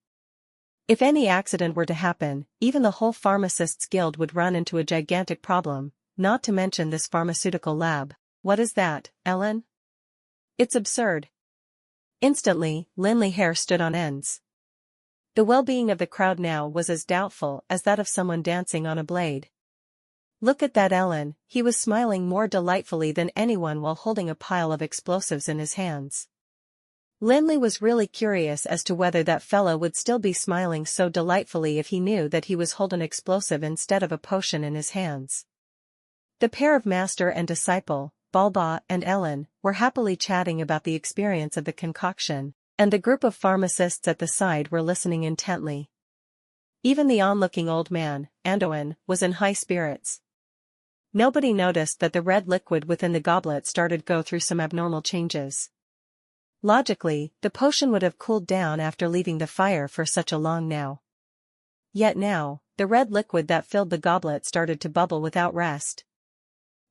If any accident were to happen, even the whole pharmacists' guild would run into a gigantic problem, not to mention this pharmaceutical lab. What is that, Ellen? It's absurd. Instantly, Lin Li hair stood on ends. The well-being of the crowd now was as doubtful as that of someone dancing on a blade. Look at that Ellen, he was smiling more delightfully than anyone while holding a pile of explosives in his hands. Lin Li was really curious as to whether that fella would still be smiling so delightfully if he knew that he was holding an explosive instead of a potion in his hands. The pair of master and disciple, Balba and Ellen, were happily chatting about the experience of the concoction, and the group of pharmacists at the side were listening intently. Even the onlooking old man, Andoin, was in high spirits. Nobody noticed that the red liquid within the goblet started go through some abnormal changes. Logically, the potion would have cooled down after leaving the fire for such a long now. Yet now, the red liquid that filled the goblet started to bubble without rest.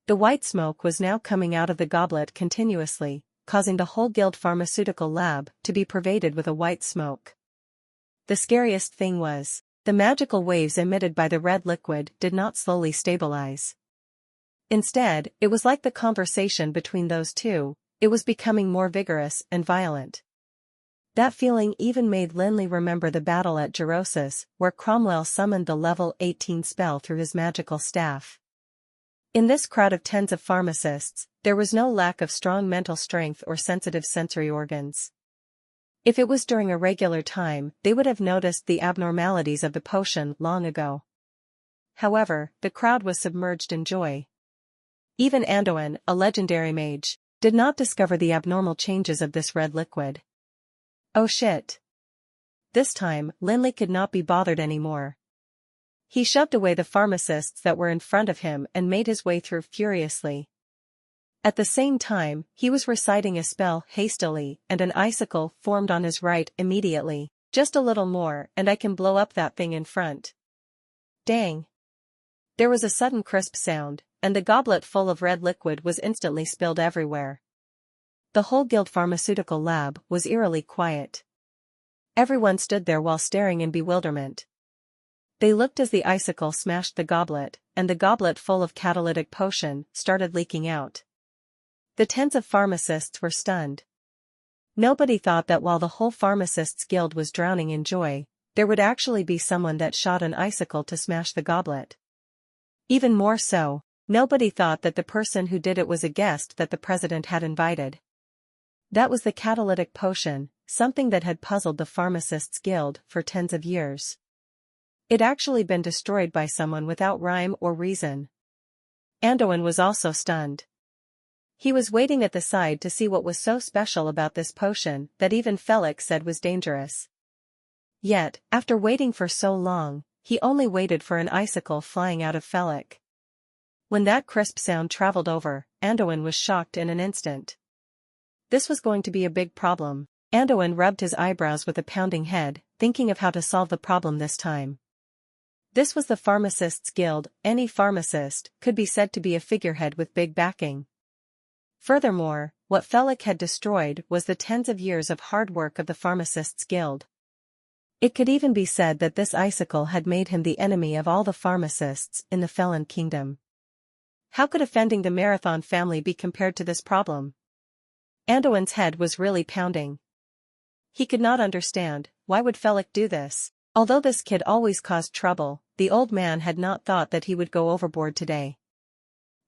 The white smoke was now coming out of the goblet continuously, causing the whole guild pharmaceutical lab to be pervaded with a white smoke. The scariest thing was, the magical waves emitted by the red liquid did not slowly stabilize. Instead, it was like the conversation between those two. It was becoming more vigorous and violent. That feeling even made Lin Li remember the battle at Gerosis, where Cromwell summoned the level 18 spell through his magical staff. In this crowd of tens of pharmacists, there was no lack of strong mental strength or sensitive sensory organs. If it was during a regular time, they would have noticed the abnormalities of the potion long ago. However, the crowd was submerged in joy. Even Andoin, a legendary mage, did not discover the abnormal changes of this red liquid. Oh shit. This time, Lin Li could not be bothered anymore. He shoved away the pharmacists that were in front of him and made his way through furiously. At the same time, he was reciting a spell hastily, and an icicle formed on his right immediately. Just a little more and I can blow up that thing in front. Dang. There was a sudden crisp sound, and the goblet full of red liquid was instantly spilled everywhere. The whole guild pharmaceutical lab was eerily quiet. Everyone stood there while staring in bewilderment. They looked as the icicle smashed the goblet, and the goblet full of catalytic potion started leaking out. The tens of pharmacists were stunned. Nobody thought that while the whole pharmacists' guild was drowning in joy, there would actually be someone that shot an icicle to smash the goblet. Even more so, nobody thought that the person who did it was a guest that the president had invited. That was the catalytic potion, something that had puzzled the pharmacists' guild for tens of years. It actually been destroyed by someone without rhyme or reason. Andoin was also stunned. He was waiting at the side to see what was so special about this potion that even Felix said was dangerous. Yet, after waiting for so long, he only waited for an icicle flying out of Felix. When that crisp sound traveled over, Andoin was shocked in an instant. This was going to be a big problem. Andoin rubbed his eyebrows with a pounding head, thinking of how to solve the problem this time. This was the Pharmacists' Guild. Any pharmacist could be said to be a figurehead with big backing. Furthermore, what Felix had destroyed was the tens of years of hard work of the Pharmacists' Guild. It could even be said that this icicle had made him the enemy of all the pharmacists in the Felon Kingdom. How could offending the Marathon family be compared to this problem? Andoin's head was really pounding. He could not understand, why would Felix do this? Although this kid always caused trouble, the old man had not thought that he would go overboard today.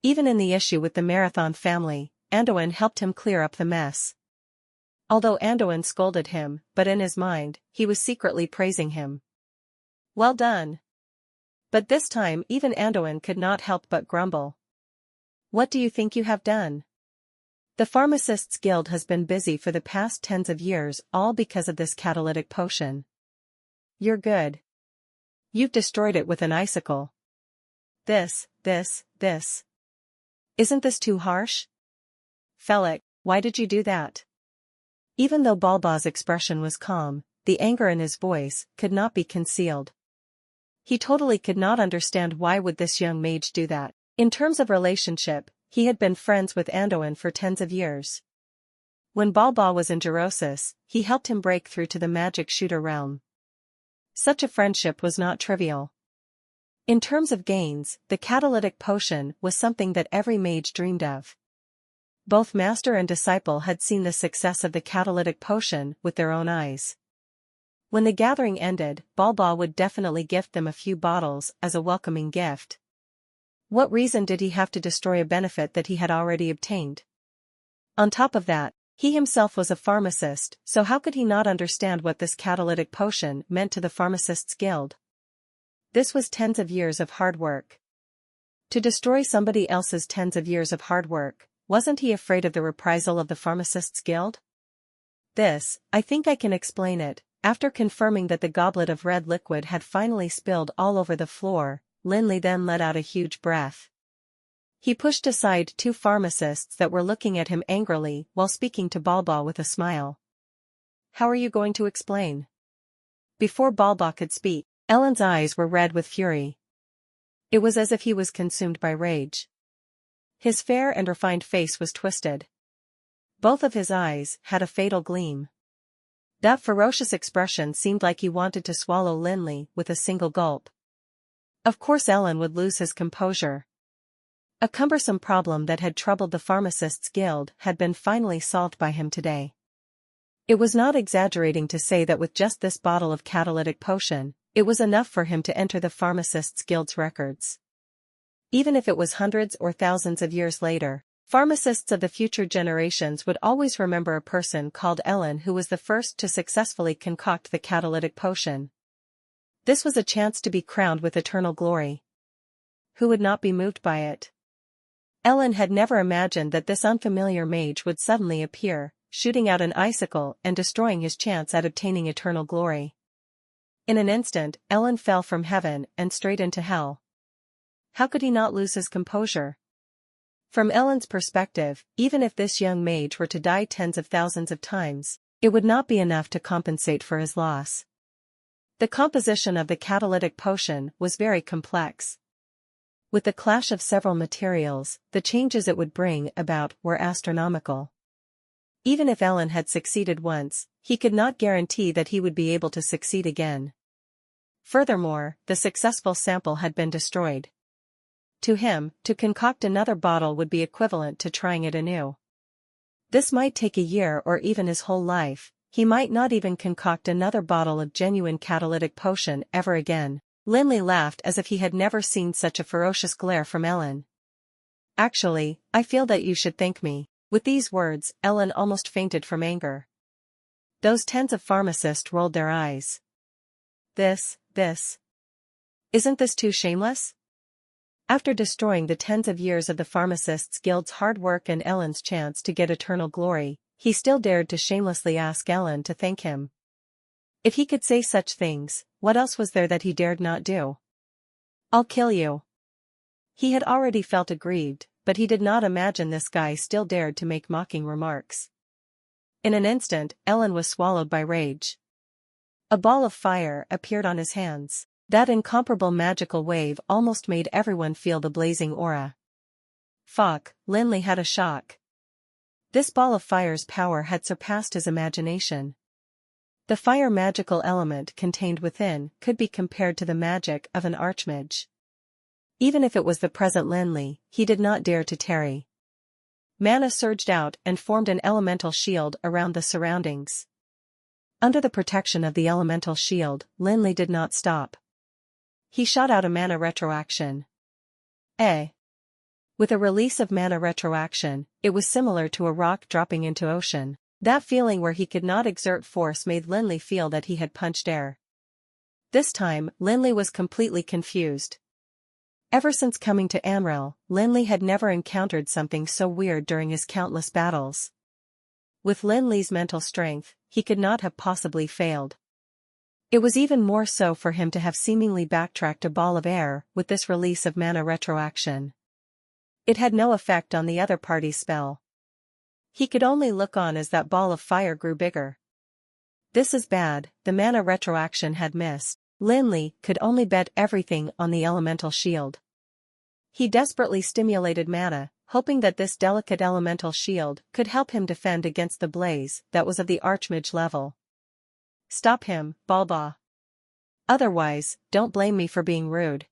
Even in the issue with the Marathon family, Andoin helped him clear up the mess. Although Andoin scolded him, but in his mind, he was secretly praising him. Well done. But this time even Andoin could not help but grumble. What do you think you have done? The Pharmacists' Guild has been busy for the past tens of years, all because of this catalytic potion. You're good. You've destroyed it with an icicle. This. Isn't this too harsh? Felix, why did you do that? Even though Balba's expression was calm, the anger in his voice could not be concealed. He totally could not understand why would this young mage do that. In terms of relationship, he had been friends with Andoin for tens of years. When Balba was in Gerosis, he helped him break through to the magic shooter realm. Such a friendship was not trivial. In terms of gains, the catalytic potion was something that every mage dreamed of. Both master and disciple had seen the success of the catalytic potion with their own eyes. When the gathering ended, Balba would definitely gift them a few bottles as a welcoming gift. What reason did he have to destroy a benefit that he had already obtained? On top of that, he himself was a pharmacist, so how could he not understand what this catalytic potion meant to the pharmacists' guild? This was tens of years of hard work. To destroy somebody else's tens of years of hard work, wasn't he afraid of the reprisal of the pharmacists' guild? This, I think I can explain it. After confirming that the goblet of red liquid had finally spilled all over the floor, Lin Li then let out a huge breath. He pushed aside two pharmacists that were looking at him angrily while speaking to Balba with a smile. How are you going to explain? Before Balba could speak, Ellen's eyes were red with fury. It was as if he was consumed by rage. His fair and refined face was twisted. Both of his eyes had a fatal gleam. That ferocious expression seemed like he wanted to swallow Lin Li with a single gulp. Of course Ellen would lose his composure. A cumbersome problem that had troubled the pharmacists' guild had been finally solved by him today. It was not exaggerating to say that with just this bottle of catalytic potion, it was enough for him to enter the pharmacists' guild's records. Even if it was hundreds or thousands of years later, pharmacists of the future generations would always remember a person called Ellen who was the first to successfully concoct the catalytic potion. This was a chance to be crowned with eternal glory. Who would not be moved by it? Ellen had never imagined that this unfamiliar mage would suddenly appear, shooting out an icicle and destroying his chance at obtaining eternal glory. In an instant, Ellen fell from heaven and straight into hell. How could he not lose his composure? From Ellen's perspective, even if this young mage were to die tens of thousands of times, it would not be enough to compensate for his loss. The composition of the catalytic potion was very complex. With the clash of several materials, the changes it would bring about were astronomical. Even if Ellen had succeeded once, he could not guarantee that he would be able to succeed again. Furthermore, the successful sample had been destroyed. To him, to concoct another bottle would be equivalent to trying it anew. This might take a year or even his whole life. He might not even concoct another bottle of genuine catalytic potion ever again. Lin Li laughed as if he had never seen such a ferocious glare from Ellen. Actually, I feel that you should thank me. With these words, Ellen almost fainted from anger. Those tens of pharmacists rolled their eyes. This. Isn't this too shameless? After destroying the tens of years of the pharmacists' guild's hard work and Ellen's chance to get eternal glory, he still dared to shamelessly ask Ellen to thank him. If he could say such things, what else was there that he dared not do? I'll kill you. He had already felt aggrieved, but he did not imagine this guy still dared to make mocking remarks. In an instant, Ellen was swallowed by rage. A ball of fire appeared on his hands. That incomparable magical wave almost made everyone feel the blazing aura. Fuck, Lin Li had a shock. This ball of fire's power had surpassed his imagination. The fire magical element contained within could be compared to the magic of an archmage. Even if it was the present Lin Li, he did not dare to tarry. Mana surged out and formed an elemental shield around the surroundings. Under the protection of the elemental shield, Lin Li did not stop. He shot out a mana retroaction. With a release of mana retroaction, it was similar to a rock dropping into ocean. That feeling where he could not exert force made Lin Li feel that he had punched air. This time, Lin Li was completely confused. Ever since coming to Amrel, Lin Li had never encountered something so weird during his countless battles. With Lin Li's mental strength, he could not have possibly failed. It was even more so for him to have seemingly backtracked a ball of air with this release of mana retroaction. It had no effect on the other party's spell. He could only look on as that ball of fire grew bigger. This is bad, the mana retroaction had missed. Lin Li could only bet everything on the elemental shield. He desperately stimulated mana, hoping that this delicate elemental shield could help him defend against the blaze that was of the archmage level. Stop him, Balba. Otherwise, don't blame me for being rude.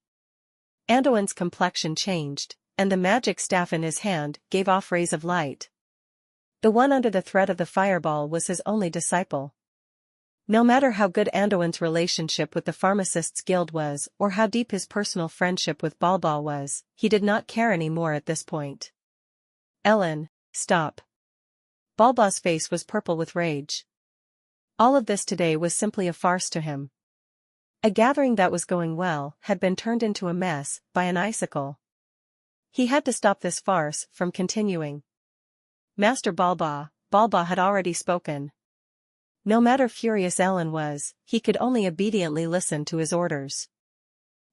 Anduin's complexion changed, and the magic staff in his hand gave off rays of light. The one under the threat of the fireball was his only disciple. No matter how good Anduin's relationship with the Pharmacists' Guild was or how deep his personal friendship with Balba was, he did not care any more at this point. Ellen, stop. Balba's face was purple with rage. All of this today was simply a farce to him. A gathering that was going well had been turned into a mess by an icicle. He had to stop this farce from continuing. Master Balba had already spoken. No matter furious Ellen was, he could only obediently listen to his orders.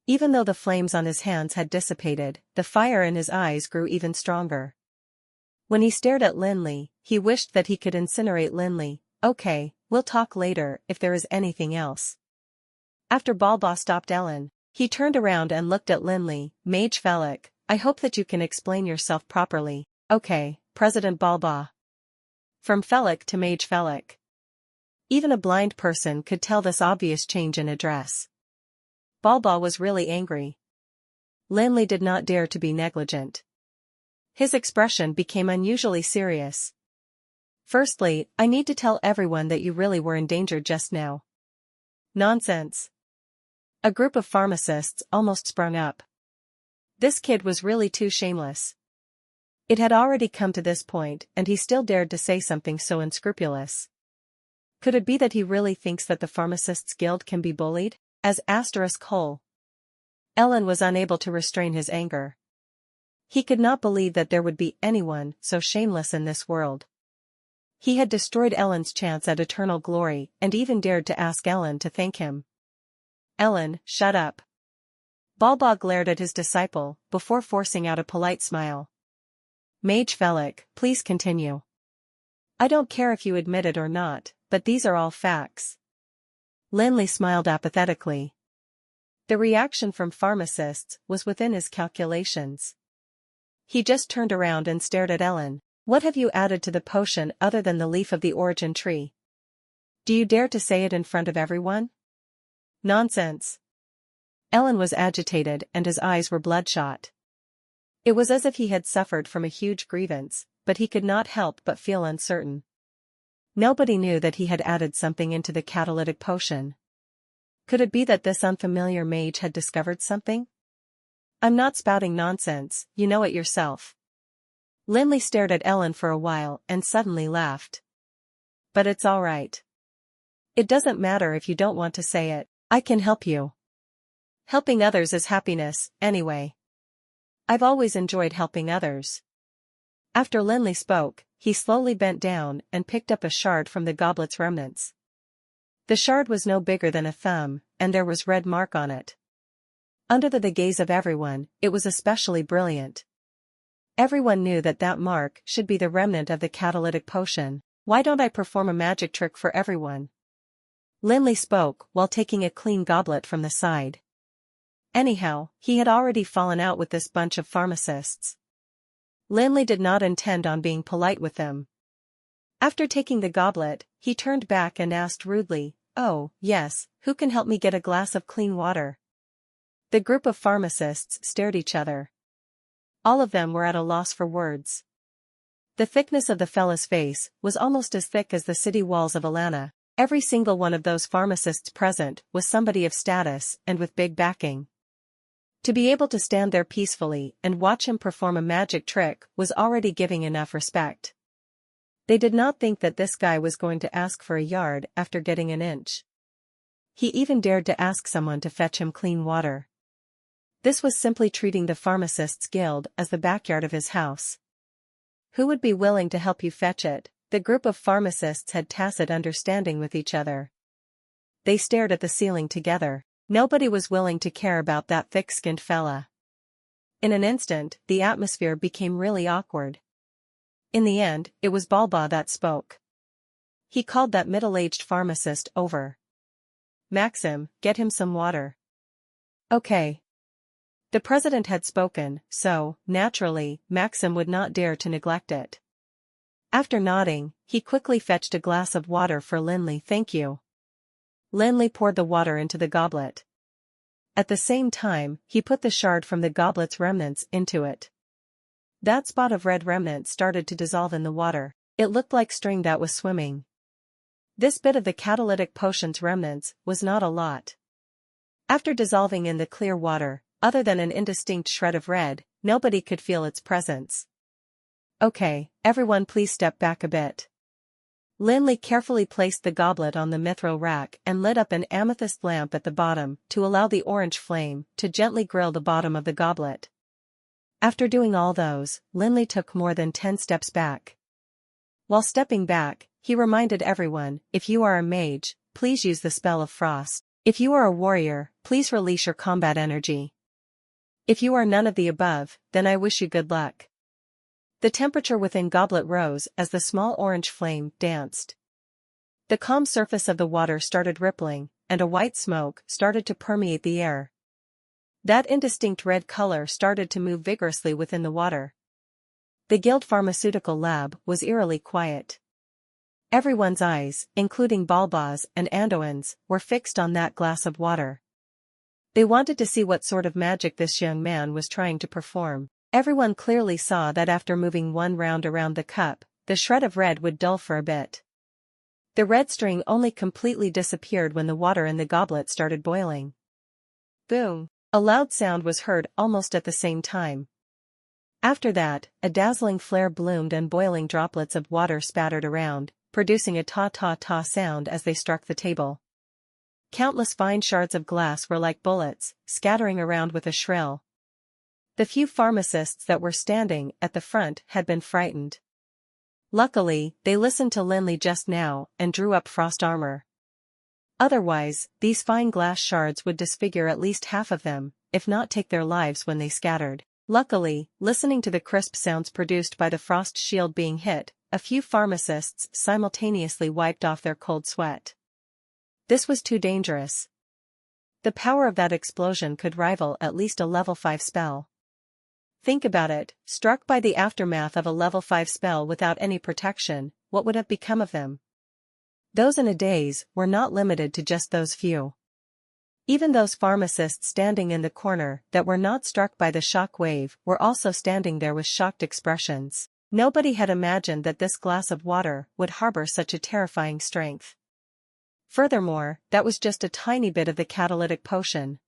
Even though the flames on his hands had dissipated, the fire in his eyes grew even stronger. When he stared at Lin Li, he wished that he could incinerate Lin Li. Okay, we'll talk later if there is anything else. After Balba stopped Ellen, he turned around and looked at Lin Li. Mage Felix, I hope that you can explain yourself properly. Okay, President Balba. From Felix to Mage Felix. Even a blind person could tell this obvious change in address. Balba was really angry. Lin Li did not dare to be negligent. His expression became unusually serious. Firstly, I need to tell everyone that you really were endangered just now. Nonsense. A group of pharmacists almost sprung up. This kid was really too shameless. It had already come to this point and he still dared to say something so unscrupulous. Could it be that he really thinks that the Pharmacists' Guild can be bullied? As ***. Ellen was unable to restrain his anger. He could not believe that there would be anyone so shameless in this world. He had destroyed Ellen's chance at eternal glory and even dared to ask Ellen to thank him. Ellen, shut up. Balba glared at his disciple before forcing out a polite smile. Mage Felix, please continue. I don't care if you admit it or not, but these are all facts. Lin Li smiled apathetically. The reaction from pharmacists was within his calculations. He just turned around and stared at Ellen. What have you added to the potion other than the leaf of the origin tree? Do you dare to say it in front of everyone? Nonsense. Ellen was agitated and his eyes were bloodshot. It was as if he had suffered from a huge grievance, but he could not help but feel uncertain. Nobody knew that he had added something into the catalytic potion. Could it be that this unfamiliar mage had discovered something? I'm not spouting nonsense, you know it yourself. Lin Li stared at Ellen for a while and suddenly laughed. But it's all right. It doesn't matter if you don't want to say it, I can help you. Helping others is happiness, anyway. I've always enjoyed helping others. After Lin Li spoke, he slowly bent down and picked up a shard from the goblet's remnants. The shard was no bigger than a thumb, and there was red mark on it. Under the gaze of everyone, it was especially brilliant. Everyone knew that that mark should be the remnant of the catalytic potion. Why don't I perform a magic trick for everyone? Lin Li spoke while taking a clean goblet from the side. Anyhow, he had already fallen out with this bunch of pharmacists. Lin Li did not intend on being polite with them. After taking the goblet, he turned back and asked rudely, "Oh, yes, who can help me get a glass of clean water?" The group of pharmacists stared each other. All of them were at a loss for words. The thickness of the fella's face was almost as thick as the city walls of Alana. Every single one of those pharmacists present was somebody of status and with big backing. To be able to stand there peacefully and watch him perform a magic trick was already giving enough respect. They did not think that this guy was going to ask for a yard after getting an inch. He even dared to ask someone to fetch him clean water. This was simply treating the Pharmacists' Guild as the backyard of his house. Who would be willing to help you fetch it? The group of pharmacists had tacit understanding with each other. They stared at the ceiling together. Nobody was willing to care about that thick-skinned fella. In an instant, the atmosphere became really awkward. In the end, it was Balba that spoke. He called that middle-aged pharmacist over. "Maxim, get him some water." "Okay." The president had spoken, so, naturally, Maxim would not dare to neglect it. After nodding, he quickly fetched a glass of water for Lin Li. "Thank you." Lin Li poured the water into the goblet. At the same time, he put the shard from the goblet's remnants into it. That spot of red remnant started to dissolve in the water. It looked like string that was swimming. This bit of the catalytic potion's remnants was not a lot. After dissolving in the clear water, other than an indistinct shred of red, nobody could feel its presence. "Okay, everyone please step back a bit." Lin Li carefully placed the goblet on the mithril rack and lit up an amethyst lamp at the bottom to allow the orange flame to gently grill the bottom of the goblet. After doing all those, Lin Li took more than 10 steps back. While stepping back, he reminded everyone, "If you are a mage, please use the spell of frost. If you are a warrior, please release your combat energy. If you are none of the above, then I wish you good luck." The temperature within goblet rose as the small orange flame danced. The calm surface of the water started rippling, and a white smoke started to permeate the air. That indistinct red color started to move vigorously within the water. The Guild Pharmaceutical Lab was eerily quiet. Everyone's eyes, including Balba's and Andoin's, were fixed on that glass of water. They wanted to see what sort of magic this young man was trying to perform. Everyone clearly saw that after moving one round around the cup, the shred of red would dull for a bit. The red string only completely disappeared when the water in the goblet started boiling. Boom! A loud sound was heard almost at the same time. After that, a dazzling flare bloomed and boiling droplets of water spattered around, producing a ta-ta-ta sound as they struck the table. Countless fine shards of glass were like bullets, scattering around with a shrill. The few pharmacists that were standing at the front had been frightened. Luckily, they listened to Lin Li just now and drew up frost armor. Otherwise, these fine glass shards would disfigure at least half of them, if not take their lives when they scattered. Luckily, listening to the crisp sounds produced by the frost shield being hit, a few pharmacists simultaneously wiped off their cold sweat. This was too dangerous. The power of that explosion could rival at least a level 5 spell. Think about it, struck by the aftermath of a level 5 spell without any protection, what would have become of them? Those in a daze were not limited to just those few. Even those pharmacists standing in the corner that were not struck by the shock wave were also standing there with shocked expressions. Nobody had imagined that this glass of water would harbor such a terrifying strength. Furthermore, that was just a tiny bit of the catalytic potion.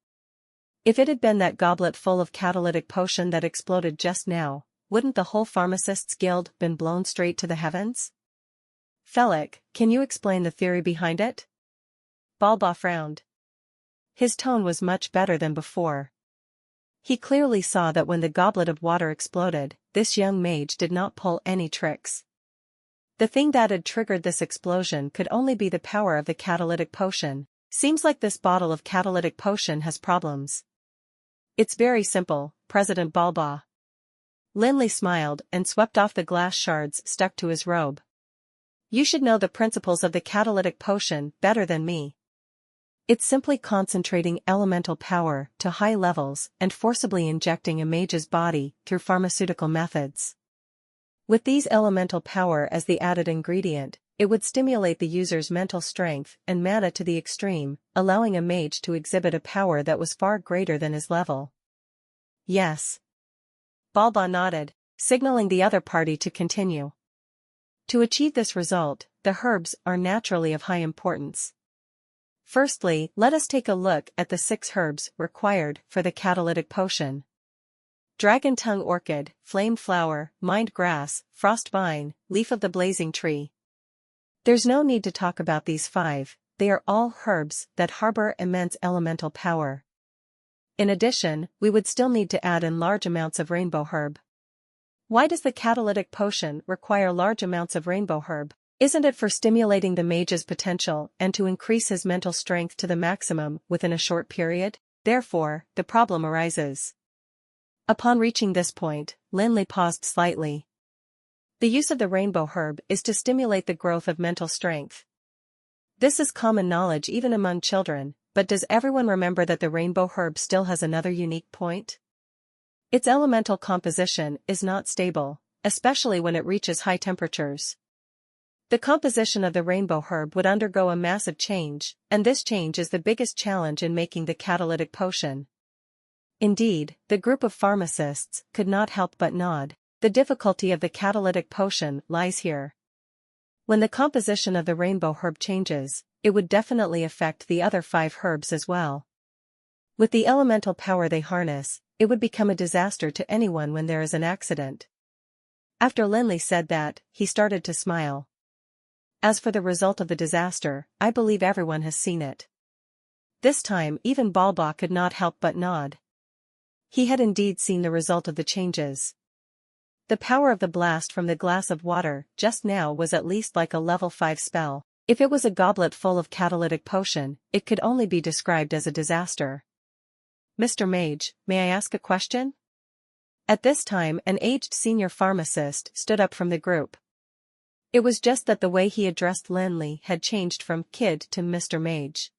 If it had been that goblet full of catalytic potion that exploded just now, wouldn't the whole Pharmacists' Guild been blown straight to the heavens? Felix, can you explain the theory behind it? Balba frowned. His tone was much better than before. He clearly saw that when the goblet of water exploded, this young mage did not pull any tricks. The thing that had triggered this explosion could only be the power of the catalytic potion. Seems like this bottle of catalytic potion has problems. It's very simple, President Balba. Lin Li smiled and swept off the glass shards stuck to his robe. You should know the principles of the catalytic potion better than me. It's simply concentrating elemental power to high levels and forcibly injecting a mage's body through pharmaceutical methods. With these elemental power as the added ingredient, it would stimulate the user's mental strength and mana to the extreme, allowing a mage to exhibit a power that was far greater than his level. Yes. Balba nodded, signaling the other party to continue. To achieve this result, the herbs are naturally of high importance. Firstly, let us take a look at the 6 herbs required for the catalytic potion. Dragon tongue orchid, flame flower, mind grass, frost vine, leaf of the blazing tree. There's no need to talk about these 5, they are all herbs that harbor immense elemental power. In addition, we would still need to add in large amounts of rainbow herb. Why does the catalytic potion require large amounts of rainbow herb? Isn't it for stimulating the mage's potential and to increase his mental strength to the maximum within a short period? Therefore, the problem arises. Upon reaching this point, Lin Li paused slightly. The use of the rainbow herb is to stimulate the growth of mental strength. This is common knowledge even among children, but does everyone remember that the rainbow herb still has another unique point? Its elemental composition is not stable, especially when it reaches high temperatures. The composition of the rainbow herb would undergo a massive change, and this change is the biggest challenge in making the catalytic potion. Indeed, the group of pharmacists could not help but nod. The difficulty of the catalytic potion lies here. When the composition of the rainbow herb changes, it would definitely affect the other 5 herbs as well. With the elemental power they harness, it would become a disaster to anyone when there is an accident. After Lin Li said that, he started to smile. As for the result of the disaster, I believe everyone has seen it. This time even Balba could not help but nod. He had indeed seen the result of the changes. The power of the blast from the glass of water just now was at least like a level 5 spell. If it was a goblet full of catalytic potion, it could only be described as a disaster. Mr. Mage, may I ask a question? At this time an aged senior pharmacist stood up from the group. It was just that the way he addressed Lin Li had changed from kid to Mr. Mage.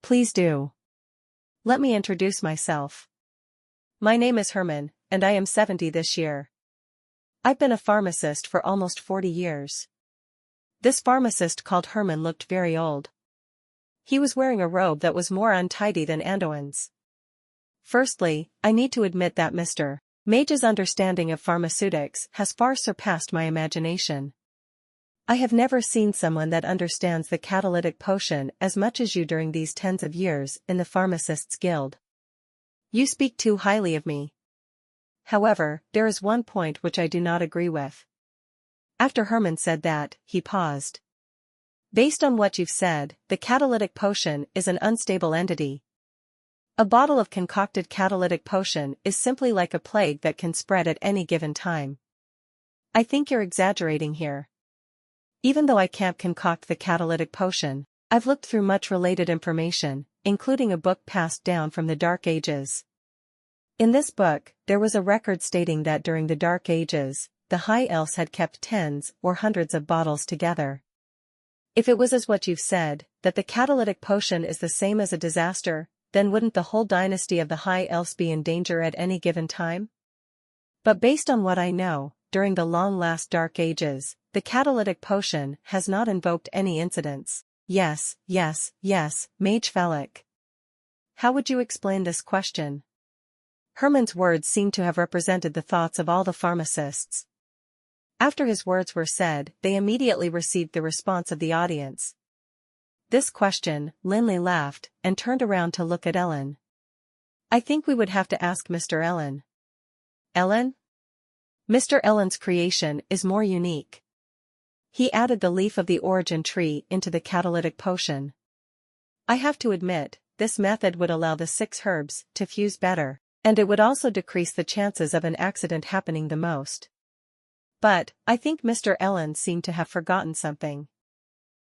Please do. Let me introduce myself. My name is Herman, and I am 70 this year. I've been a pharmacist for almost 40 years. This pharmacist called Herman looked very old. He was wearing a robe that was more untidy than Anduin's. Firstly, I need to admit that Mr. Mage's understanding of pharmaceutics has far surpassed my imagination. I have never seen someone that understands the catalytic potion as much as you during these tens of years in the Pharmacists' Guild. You speak too highly of me. However, there is one point which I do not agree with. After Herman said that, he paused. Based on what you've said, the catalytic potion is an unstable entity. A bottle of concocted catalytic potion is simply like a plague that can spread at any given time. I think you're exaggerating here. Even though I can't concoct the catalytic potion, I've looked through much related information, including a book passed down from the Dark Ages. In this book, there was a record stating that during the Dark Ages, the High Elves had kept tens or hundreds of bottles together. If it was as what you've said, that the catalytic potion is the same as a disaster, then wouldn't the whole dynasty of the High Elves be in danger at any given time? But based on what I know, during the long-last Dark Ages, the catalytic potion has not invoked any incidents. Yes, Mage Felix. How would you explain this question? Herman's words seemed to have represented the thoughts of all the pharmacists. After his words were said, they immediately received the response of the audience. This question, Lin Li laughed, and turned around to look at Ellen. I think we would have to ask Mr. Ellen. Ellen? Mr. Ellen's creation is more unique. He added the leaf of the origin tree into the catalytic potion. I have to admit, this method would allow the 6 herbs to fuse better, and it would also decrease the chances of an accident happening the most. But, I think Mr. Ellen seemed to have forgotten something.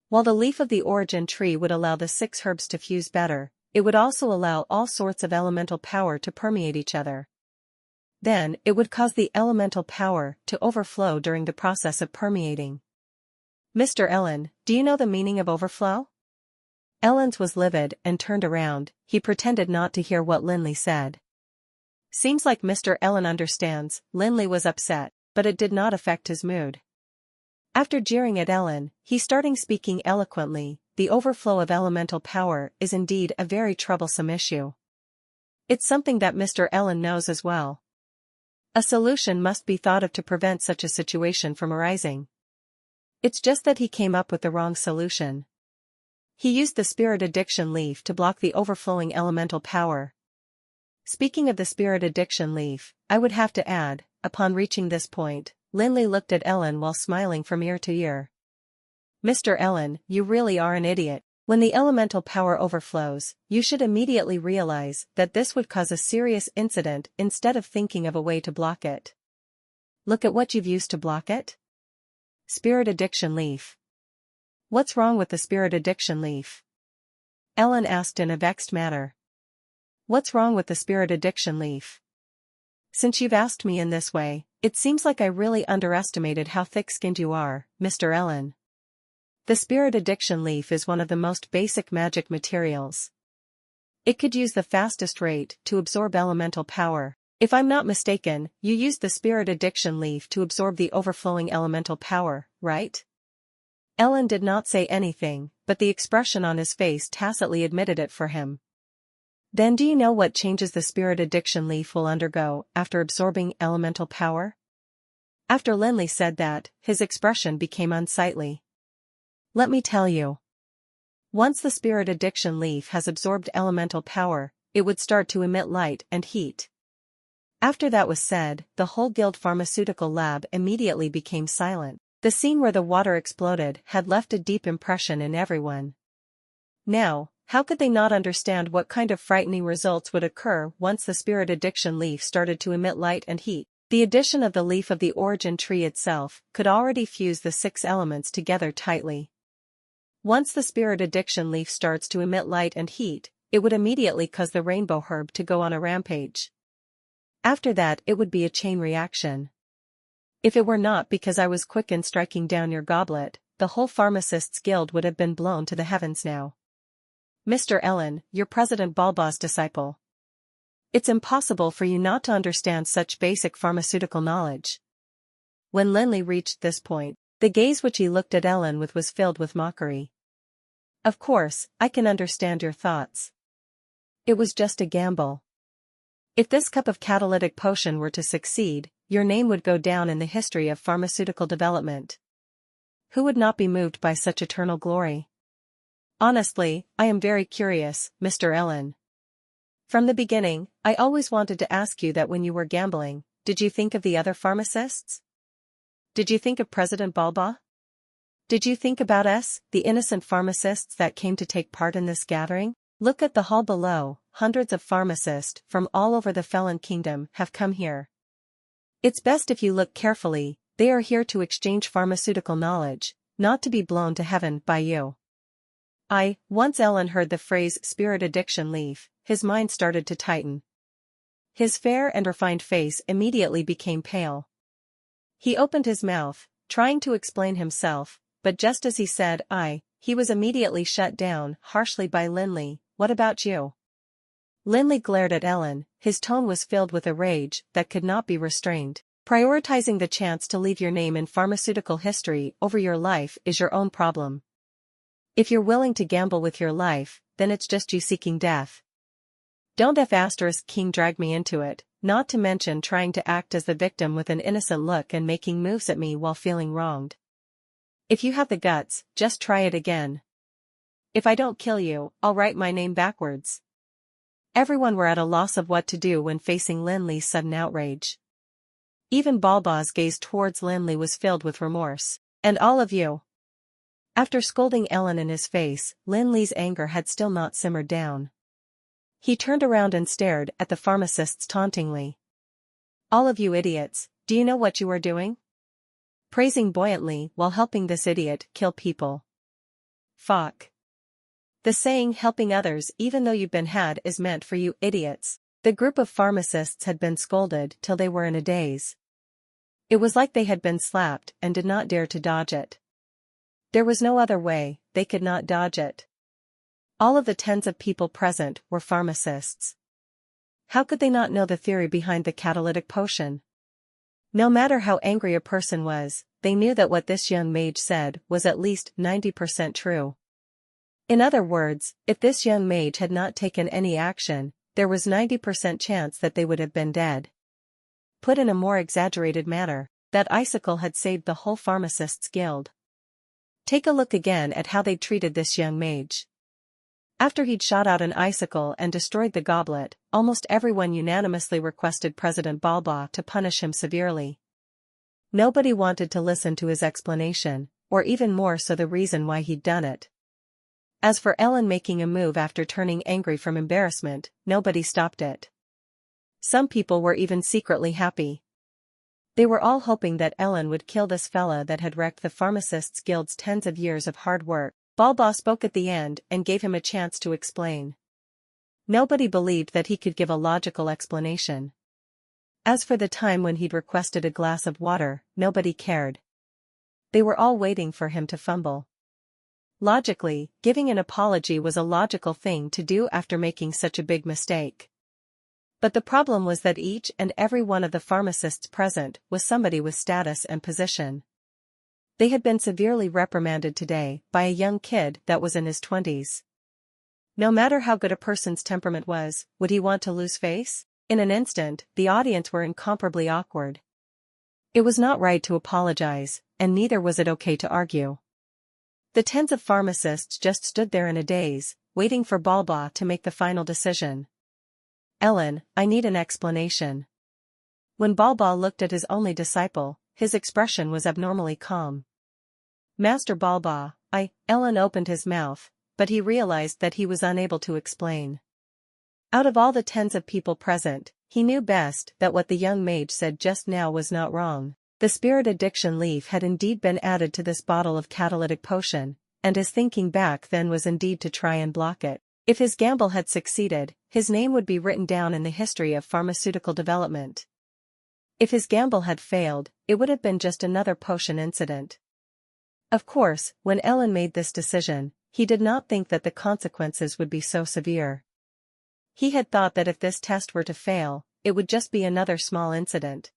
While the leaf of the origin tree would allow the 6 herbs to fuse better, it would also allow all sorts of elemental power to permeate each other. Then, it would cause the elemental power to overflow during the process of permeating. Mr. Ellen, do you know the meaning of overflow? Ellen's was livid and turned around. He pretended not to hear what Lin Li said. Seems like Mr. Ellen understands. Lin Li was upset, but it did not affect his mood. After jeering at Ellen, he started speaking eloquently. The overflow of elemental power is indeed a very troublesome issue. It's something that Mr. Ellen knows as well. A solution must be thought of to prevent such a situation from arising. It's just that he came up with the wrong solution. He used the spirit addiction leaf to block the overflowing elemental power. Speaking of the spirit addiction leaf, I would have to add, upon reaching this point, Lin Li looked at Ellen while smiling from ear to ear. Mr. Ellen, you really are an idiot. When the elemental power overflows, you should immediately realize that this would cause a serious incident instead of thinking of a way to block it. Look at what you've used to block it. Spirit addiction leaf. What's wrong with the spirit addiction leaf? Ellen asked in a vexed manner. What's wrong with the spirit addiction leaf? since you've asked me in this way, it seems like I really underestimated how thick-skinned you are, Mr. Ellen. The spirit addiction leaf is one of the most basic magic materials. It could use the fastest rate to absorb elemental power. If I'm not mistaken, you used the spirit addiction leaf to absorb the overflowing elemental power, right? Ellen did not say anything, but the expression on his face tacitly admitted it for him. Then do you know what changes the spirit addiction leaf will undergo after absorbing elemental power? After Lin Li said that, his expression became unsightly. Let me tell you. Once the spirit addiction leaf has absorbed elemental power, it would start to emit light and heat. After that was said, the whole guild pharmaceutical lab immediately became silent. The scene where the water exploded had left a deep impression in everyone. Now, how could they not understand what kind of frightening results would occur once the spirit addiction leaf started to emit light and heat? The addition of the leaf of the origin tree itself could already fuse the 6 elements together tightly. Once the spirit addiction leaf starts to emit light and heat, it would immediately cause the rainbow herb to go on a rampage. After that it would be a chain reaction. If it were not because I was quick in striking down your goblet, the whole pharmacists' guild would have been blown to the heavens now. Mr. Ellen, you're President Balba's disciple. It's impossible for you not to understand such basic pharmaceutical knowledge. When Lin Li reached this point, the gaze which he looked at Ellen with was filled with mockery. Of course, I can understand your thoughts. It was just a gamble. If this cup of catalytic potion were to succeed, your name would go down in the history of pharmaceutical development. Who would not be moved by such eternal glory? Honestly, I am very curious, Mr. Ellen. From the beginning, I always wanted to ask you that when you were gambling, did you think of the other pharmacists? Did you think of President Balba? Did you think about us, the innocent pharmacists that came to take part in this gathering? Look at the hall below, hundreds of pharmacists from all over the Felon Kingdom have come here. It's best if you look carefully, they are here to exchange pharmaceutical knowledge, not to be blown to heaven by you. Once Ellen heard the phrase spirit addiction leaf, his mind started to tighten. His fair and refined face immediately became pale. He opened his mouth, trying to explain himself, but just as he said he was immediately shut down harshly by Lin Li. What about you? Lin Li glared at Ellen, his tone was filled with a rage that could not be restrained. Prioritizing the chance to leave your name in pharmaceutical history over your life is your own problem. If you're willing to gamble with your life, then it's just you seeking death. Don't King drag me into it, not to mention trying to act as the victim with an innocent look and making moves at me while feeling wronged. If you have the guts, just try it again. If I don't kill you, I'll write my name backwards. Everyone were at a loss of what to do when facing Lin Li's sudden outrage. Even Balba's gaze towards Lin Li was filled with remorse. And all of you. After scolding Ellen in his face, Lin Li's anger had still not simmered down. He turned around and stared at the pharmacists tauntingly. All of you idiots, do you know what you are doing? Praising buoyantly while helping this idiot kill people. Fuck. The saying helping others even though you've been had is meant for you idiots. The group of pharmacists had been scolded till they were in a daze. It was like they had been slapped and did not dare to dodge it. There was no other way, they could not dodge it. All of the tens of people present were pharmacists. How could they not know the theory behind the catalytic potion? No matter how angry a person was, they knew that what this young mage said was at least 90% true. In other words, if this young mage had not taken any action, there was 90% chance that they would have been dead. Put in a more exaggerated manner, that icicle had saved the whole pharmacists' guild. Take a look again at how they treated this young mage. After he'd shot out an icicle and destroyed the goblet, almost everyone unanimously requested President Balba to punish him severely. Nobody wanted to listen to his explanation, or even more so the reason why he'd done it. As for Ellen making a move after turning angry from embarrassment, nobody stopped it. Some people were even secretly happy. They were all hoping that Ellen would kill this fella that had wrecked the Pharmacists Guild's tens of years of hard work. Balba spoke at the end and gave him a chance to explain. Nobody believed that he could give a logical explanation. As for the time when he'd requested a glass of water, nobody cared. They were all waiting for him to fumble. Logically, giving an apology was a logical thing to do after making such a big mistake. But the problem was that each and every one of the pharmacists present was somebody with status and position. They had been severely reprimanded today by a young kid that was in his 20s. No matter how good a person's temperament was, would he want to lose face? In an instant, the audience were incomparably awkward. It was not right to apologize, and neither was it okay to argue. The tens of pharmacists just stood there in a daze, waiting for Balba to make the final decision. Ellen, I need an explanation. When Balba looked at his only disciple, his expression was abnormally calm. Master Balba, Ellen opened his mouth, but he realized that he was unable to explain. Out of all the tens of people present, he knew best that what the young mage said just now was not wrong. The spirit addiction leaf had indeed been added to this bottle of catalytic potion, and his thinking back then was indeed to try and block it. If his gamble had succeeded, his name would be written down in the history of pharmaceutical development. If his gamble had failed, it would have been just another potion incident. Of course, when Ellen made this decision, he did not think that the consequences would be so severe. He had thought that if this test were to fail, it would just be another small incident.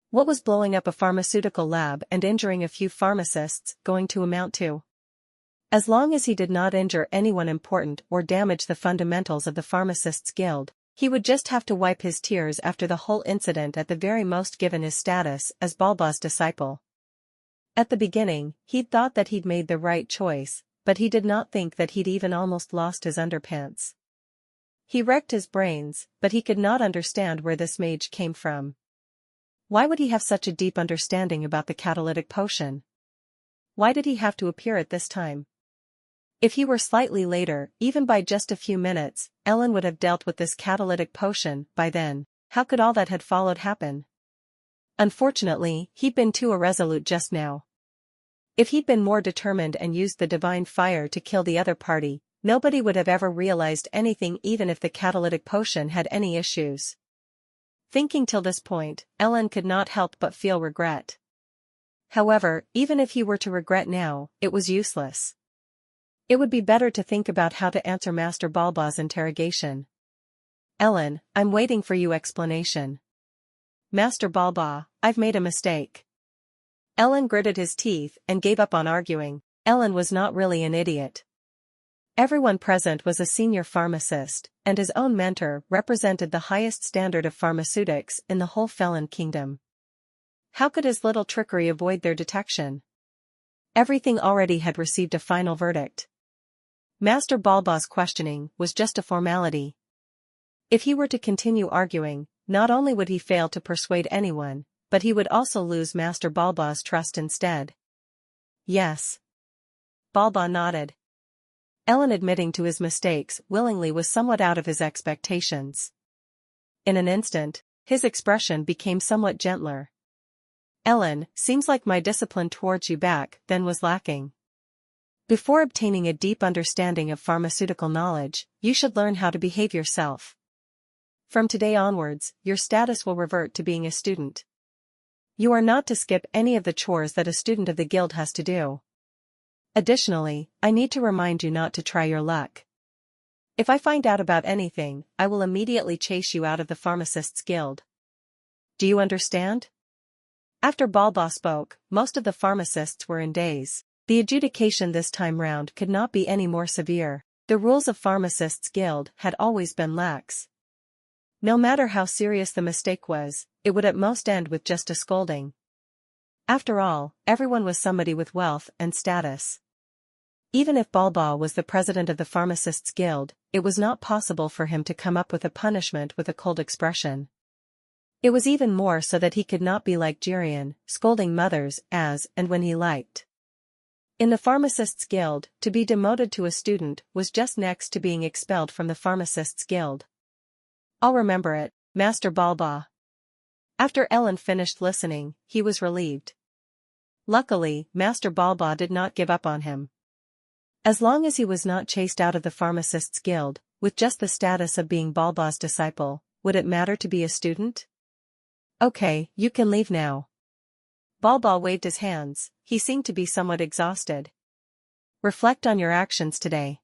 What was blowing up a pharmaceutical lab and injuring a few pharmacists going to amount to? As long as he did not injure anyone important or damage the fundamentals of the Pharmacists' Guild, he would just have to wipe his tears after the whole incident at the very most given his status as Balba's disciple. At the beginning, he'd thought that he'd made the right choice, but he did not think that he'd even almost lost his underpants. He racked his brains, but he could not understand where this mage came from. Why would he have such a deep understanding about the catalytic potion? Why did he have to appear at this time? If he were slightly later, even by just a few minutes, Ellen would have dealt with this catalytic potion by then. How could all that had followed happen? Unfortunately, he'd been too irresolute just now. If he'd been more determined and used the divine fire to kill the other party, nobody would have ever realized anything even if the catalytic potion had any issues. Thinking till this point, Ellen could not help but feel regret. However, even if he were to regret now, it was useless. It would be better to think about how to answer Master Balba's interrogation. Ellen, I'm waiting for you explanation. Master Balba, I've made a mistake. Ellen gritted his teeth and gave up on arguing. Ellen was not really an idiot. Everyone present was a senior pharmacist, and his own mentor represented the highest standard of pharmaceutics in the whole Felon Kingdom. How could his little trickery avoid their detection? Everything already had received a final verdict. Master Balba's questioning was just a formality. If he were to continue arguing, not only would he fail to persuade anyone, but he would also lose Master Balba's trust instead. Yes. Balba nodded. Ellen admitting to his mistakes willingly was somewhat out of his expectations. In an instant, his expression became somewhat gentler. Ellen, seems like my discipline towards you back then was lacking. Before obtaining a deep understanding of pharmaceutical knowledge, you should learn how to behave yourself. From today onwards, your status will revert to being a student. You are not to skip any of the chores that a student of the guild has to do. Additionally, I need to remind you not to try your luck. If I find out about anything, I will immediately chase you out of the Pharmacists' Guild. Do you understand? After Balba spoke, most of the pharmacists were in daze. The adjudication this time round could not be any more severe. The rules of Pharmacists' Guild had always been lax. No matter how serious the mistake was, it would at most end with just a scolding. After all, everyone was somebody with wealth and status. Even if Balba was the president of the Pharmacists' Guild, it was not possible for him to come up with a punishment with a cold expression. It was even more so that he could not be like Jirian, scolding mothers as and when he liked. In the Pharmacists' Guild, to be demoted to a student was just next to being expelled from the Pharmacists' Guild. I'll remember it, Master Balba. After Ellen finished listening, he was relieved. Luckily, Master Balba did not give up on him. As long as he was not chased out of the Pharmacists' Guild, with just the status of being Balba's disciple, would it matter to be a student? Okay, you can leave now. Balba waved his hands, he seemed to be somewhat exhausted. Reflect on your actions today.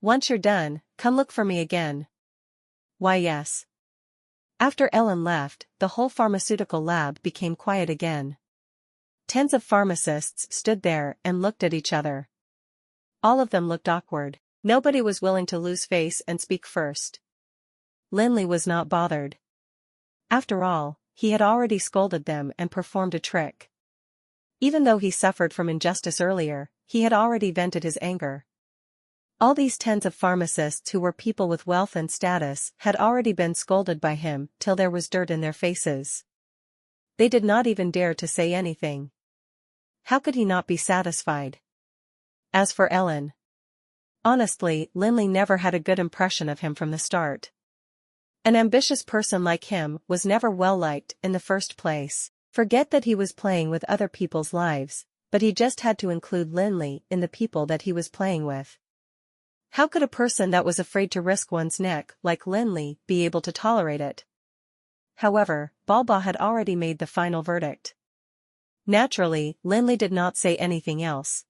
Once you're done, come look for me again. Why yes. After Ellen left, the whole pharmaceutical lab became quiet again. Tens of pharmacists stood there and looked at each other. All of them looked awkward. Nobody was willing to lose face and speak first. Lin Li was not bothered. After all, he had already scolded them and performed a trick. Even though he suffered from injustice earlier, he had already vented his anger. All these tens of pharmacists who were people with wealth and status had already been scolded by him till there was dirt in their faces. They did not even dare to say anything. How could he not be satisfied? As for Ellen. Honestly, Lin Li never had a good impression of him from the start. An ambitious person like him was never well liked in the first place. Forget that he was playing with other people's lives, but he just had to include Lin Li in the people that he was playing with. How could a person that was afraid to risk one's neck like Lin Li be able to tolerate it? However, Balba had already made the final verdict. Naturally, Lin Li did not say anything else.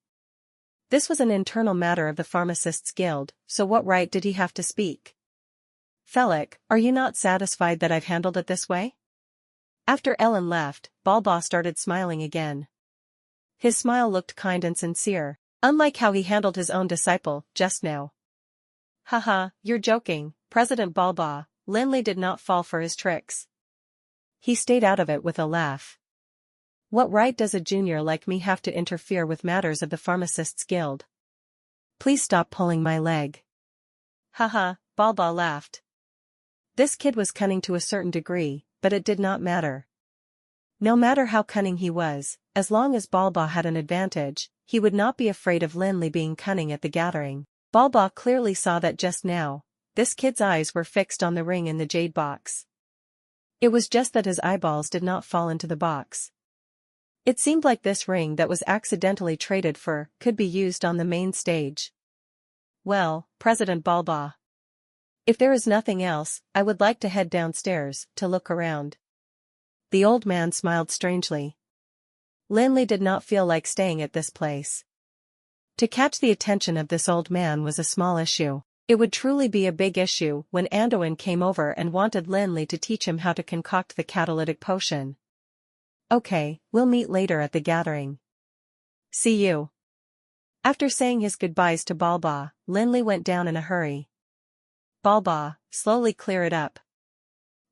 This was an internal matter of the Pharmacists' Guild, so what right did he have to speak? Felix, are you not satisfied that I've handled it this way? After Ellen left, Balba started smiling again. His smile looked kind and sincere, unlike how he handled his own disciple just now. Haha, you're joking, President Balba. Lin Li did not fall for his tricks. He stayed out of it with a laugh. What right does a junior like me have to interfere with matters of the Pharmacists' Guild? Please stop pulling my leg. Haha, Balba laughed. This kid was cunning to a certain degree, but it did not matter. No matter how cunning he was, as long as Balba had an advantage, he would not be afraid of Lin Li being cunning at the gathering. Balba clearly saw that just now. This kid's eyes were fixed on the ring in the jade box. It was just that his eyeballs did not fall into the box. It seemed like this ring that was accidentally traded for could be used on the main stage. Well, President Balba. If there is nothing else, I would like to head downstairs to look around. The old man smiled strangely. Lin Li did not feel like staying at this place. To catch the attention of this old man was a small issue. It would truly be a big issue when Anduin came over and wanted Lin Li to teach him how to concoct the catalytic potion. Okay, we'll meet later at the gathering. See you. After saying his goodbyes to Balba, Lin Li went down in a hurry. Balba, slowly clear it up.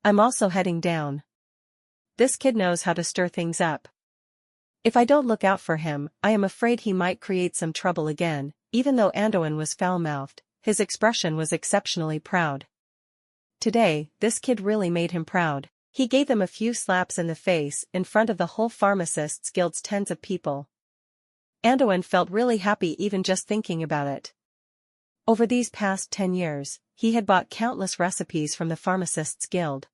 I'm also heading down. This kid knows how to stir things up. If I don't look out for him, I am afraid he might create some trouble again. Even though Anduin was foul-mouthed, his expression was exceptionally proud. Today, this kid really made him proud. He gave them a few slaps in the face in front of the whole Pharmacists' Guild's tens of people. Anduin felt really happy even just thinking about it. Over these past 10 years, he had bought countless recipes from the Pharmacists' Guild.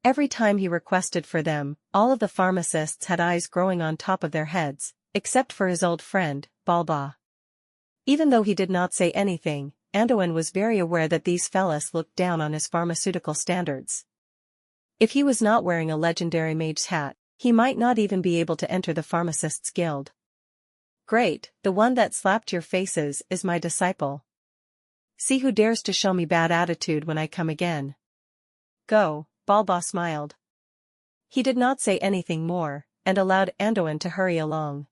Every time he requested for them, all of the pharmacists had eyes growing on top of their heads, except for his old friend, Balba. Even though he did not say anything, Anduin was very aware that these fellas looked down on his pharmaceutical standards. If he was not wearing a legendary mage's hat, he might not even be able to enter the Pharmacists' Guild. Great, the one that slapped your faces is my disciple. See who dares to show me bad attitude when I come again. Go, Balba smiled. He did not say anything more, and allowed Anduin to hurry along.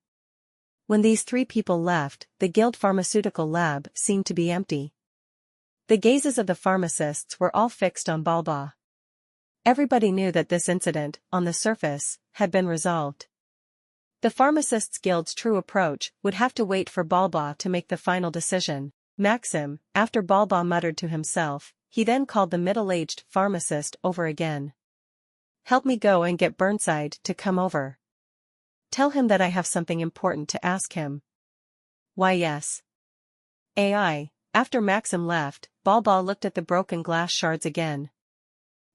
When these three people left, the guild pharmaceutical lab seemed to be empty. The gazes of the pharmacists were all fixed on Balba. Everybody knew that this incident, on the surface, had been resolved. The Pharmacists' Guild's true approach would have to wait for Balba to make the final decision. Maxim, after Balba muttered to himself, he then called the middle-aged pharmacist over again. Help me go and get Burnside to come over. Tell him that I have something important to ask him. Why yes. AI, after Maxim left, Balba looked at the broken glass shards again.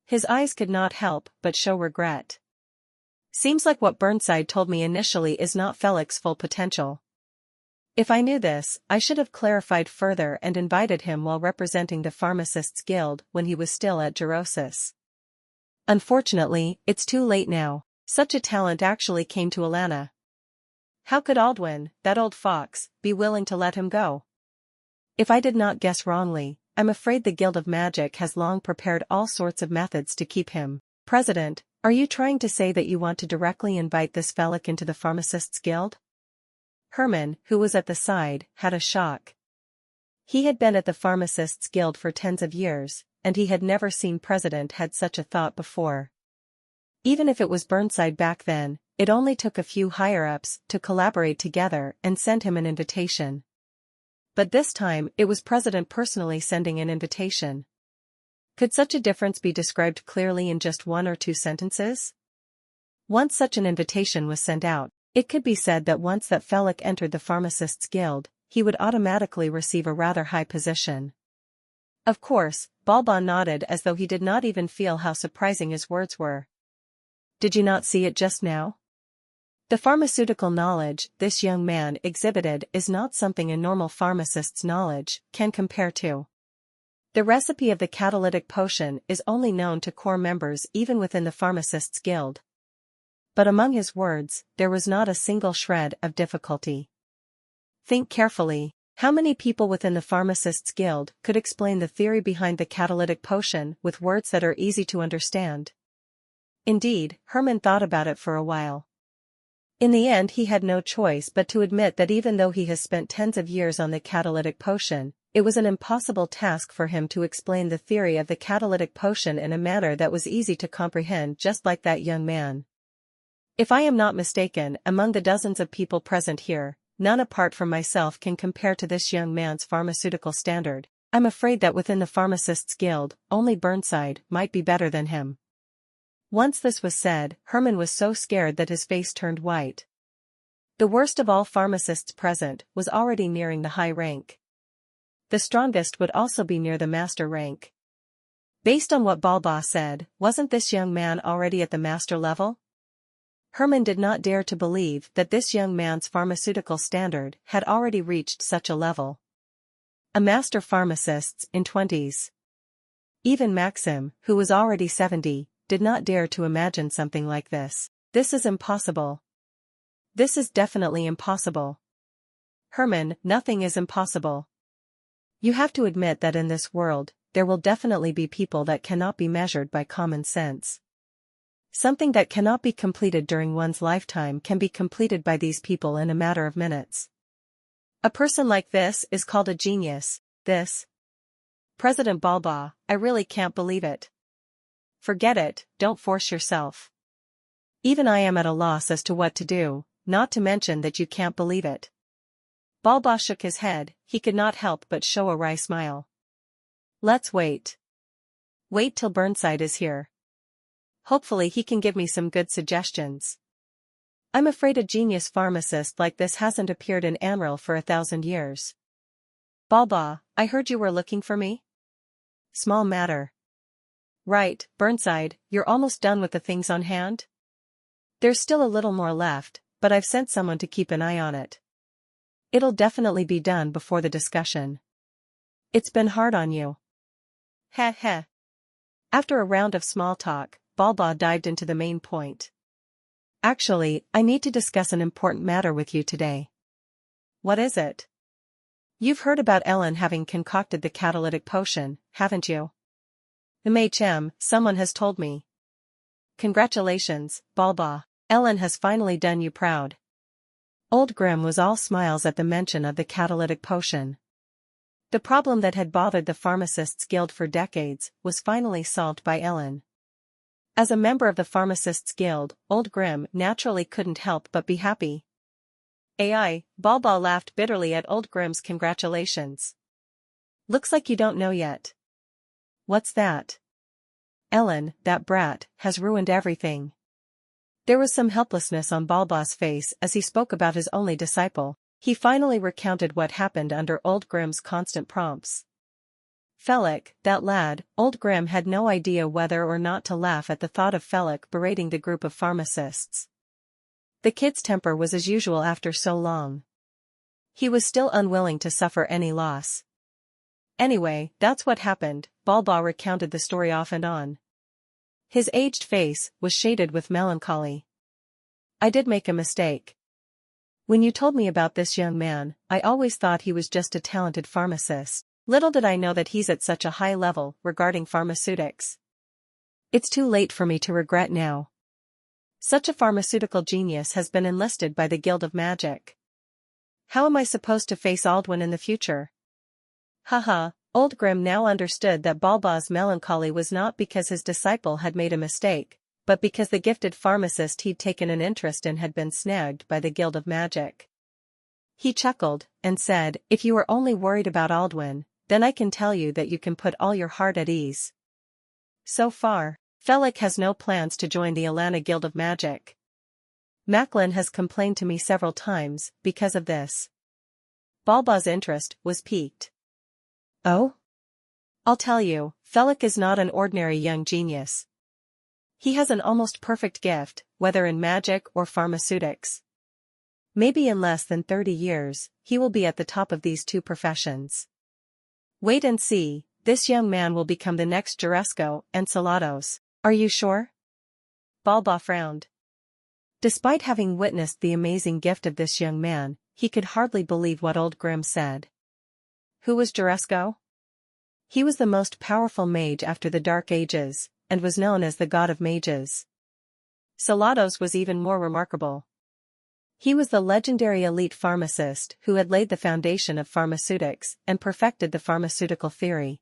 His eyes could not help but show regret. Seems like what Burnside told me initially is not Felix's full potential. If I knew this, I should have clarified further and invited him while representing the Pharmacists' Guild when he was still at Gerosis. Unfortunately, it's too late now. Such a talent actually came to Alana. How could Aldwin, that old fox, be willing to let him go? If I did not guess wrongly, I'm afraid the Guild of Magic has long prepared all sorts of methods to keep him. President, are you trying to say that you want to directly invite this Felix into the Pharmacists Guild? Herman, who was at the side, had a shock. He had been at the Pharmacists Guild for tens of years, and he had never seen President had such a thought before. Even if it was Burnside back then, it only took a few higher-ups to collaborate together and send him an invitation. But this time it was President personally sending an invitation. Could such a difference be described clearly in just one or two sentences? Once such an invitation was sent out, it could be said that once that Felix entered the Pharmacists Guild, he would automatically receive a rather high position. Of course, Balba nodded as though he did not even feel how surprising his words were. Did you not see it just now? The pharmaceutical knowledge this young man exhibited is not something a normal pharmacist's knowledge can compare to. The recipe of the catalytic potion is only known to core members even within the Pharmacists Guild. But among his words, there was not a single shred of difficulty. Think carefully, how many people within the Pharmacists Guild could explain the theory behind the catalytic potion with words that are easy to understand? Indeed, Herman thought about it for a while. In the end he had no choice but to admit that even though he has spent tens of years on the catalytic potion, it was an impossible task for him to explain the theory of the catalytic potion in a manner that was easy to comprehend, just like that young man. If I am not mistaken, among the dozens of people present here, none apart from myself can compare to this young man's pharmaceutical standard. I'm afraid that within the Pharmacists Guild, only Burnside might be better than him. Once this was said, Herman was so scared that his face turned white. The worst of all pharmacists present was already nearing the high rank. The strongest would also be near the master rank. Based on what Balba said, wasn't this young man already at the master level? Herman did not dare to believe that this young man's pharmaceutical standard had already reached such a level. A master pharmacist in 20s. Even Maxim, who was already 70, did not dare to imagine something like this. This is impossible. This is definitely impossible. Herman, nothing is impossible. You have to admit that in this world, there will definitely be people that cannot be measured by common sense. Something that cannot be completed during one's lifetime can be completed by these people in a matter of minutes. A person like this is called a genius. This. President Balba, I really can't believe it. Forget it, don't force yourself. Even I am at a loss as to what to do, not to mention that you can't believe it. Balba shook his head, he could not help but show a wry smile. Let's wait. Wait till Burnside is here. Hopefully he can give me some good suggestions. I'm afraid a genius pharmacist like this hasn't appeared in Amril for 1,000 years. Balba, I heard you were looking for me? Small matter. Right, Burnside, you're almost done with the things on hand? There's still a little more left, but I've sent someone to keep an eye on it. It'll definitely be done before the discussion. It's been hard on you. Heh heh. After a round of small talk, Balba dived into the main point. Actually, I need to discuss an important matter with you today. What is it? You've heard about Ellen having concocted the catalytic potion, haven't you? Someone has told me. Congratulations, Balba. Ellen has finally done you proud. Old Grim was all smiles at the mention of the catalytic potion. The problem that had bothered the Pharmacists Guild for decades was finally solved by Ellen. As a member of the Pharmacists Guild, Old Grim naturally couldn't help but be happy. Balba laughed bitterly at Old Grim's congratulations. Looks like you don't know yet. What's that? Ellen, that brat, has ruined everything. There was some helplessness on Balba's face as he spoke about his only disciple. He finally recounted what happened under Old Grim's constant prompts. Felix, that lad. Old Grim had no idea whether or not to laugh at the thought of Felix berating the group of pharmacists. The kid's temper was as usual after so long. He was still unwilling to suffer any loss. Anyway, that's what happened. Balba recounted the story off and on. His aged face was shaded with melancholy. I did make a mistake. When you told me about this young man, I always thought he was just a talented pharmacist. Little did I know that he's at such a high level regarding pharmaceutics. It's too late for me to regret now. Such a pharmaceutical genius has been enlisted by the Guild of Magic. How am I supposed to face Aldwin in the future? Haha, Old Grim now understood that Balba's melancholy was not because his disciple had made a mistake, but because the gifted pharmacist he'd taken an interest in had been snagged by the Guild of Magic. He chuckled, and said, if you were only worried about Aldwin, then I can tell you that you can put all your heart at ease. So far, Felik has no plans to join the Alana Guild of Magic. Macklin has complained to me several times because of this. Balba's interest was piqued. Oh? I'll tell you, Felik is not an ordinary young genius. He has an almost perfect gift, whether in magic or pharmaceutics. Maybe in less than 30 years, he will be at the top of these two professions. Wait and see, this young man will become the next Juresco and Salados. Are you sure? Balba frowned. Despite having witnessed the amazing gift of this young man, he could hardly believe what Old Grim said. Who was Juresco? He was the most powerful mage after the Dark Ages, and was known as the god of mages. Salados was even more remarkable. He was the legendary elite pharmacist who had laid the foundation of pharmaceutics and perfected the pharmaceutical theory.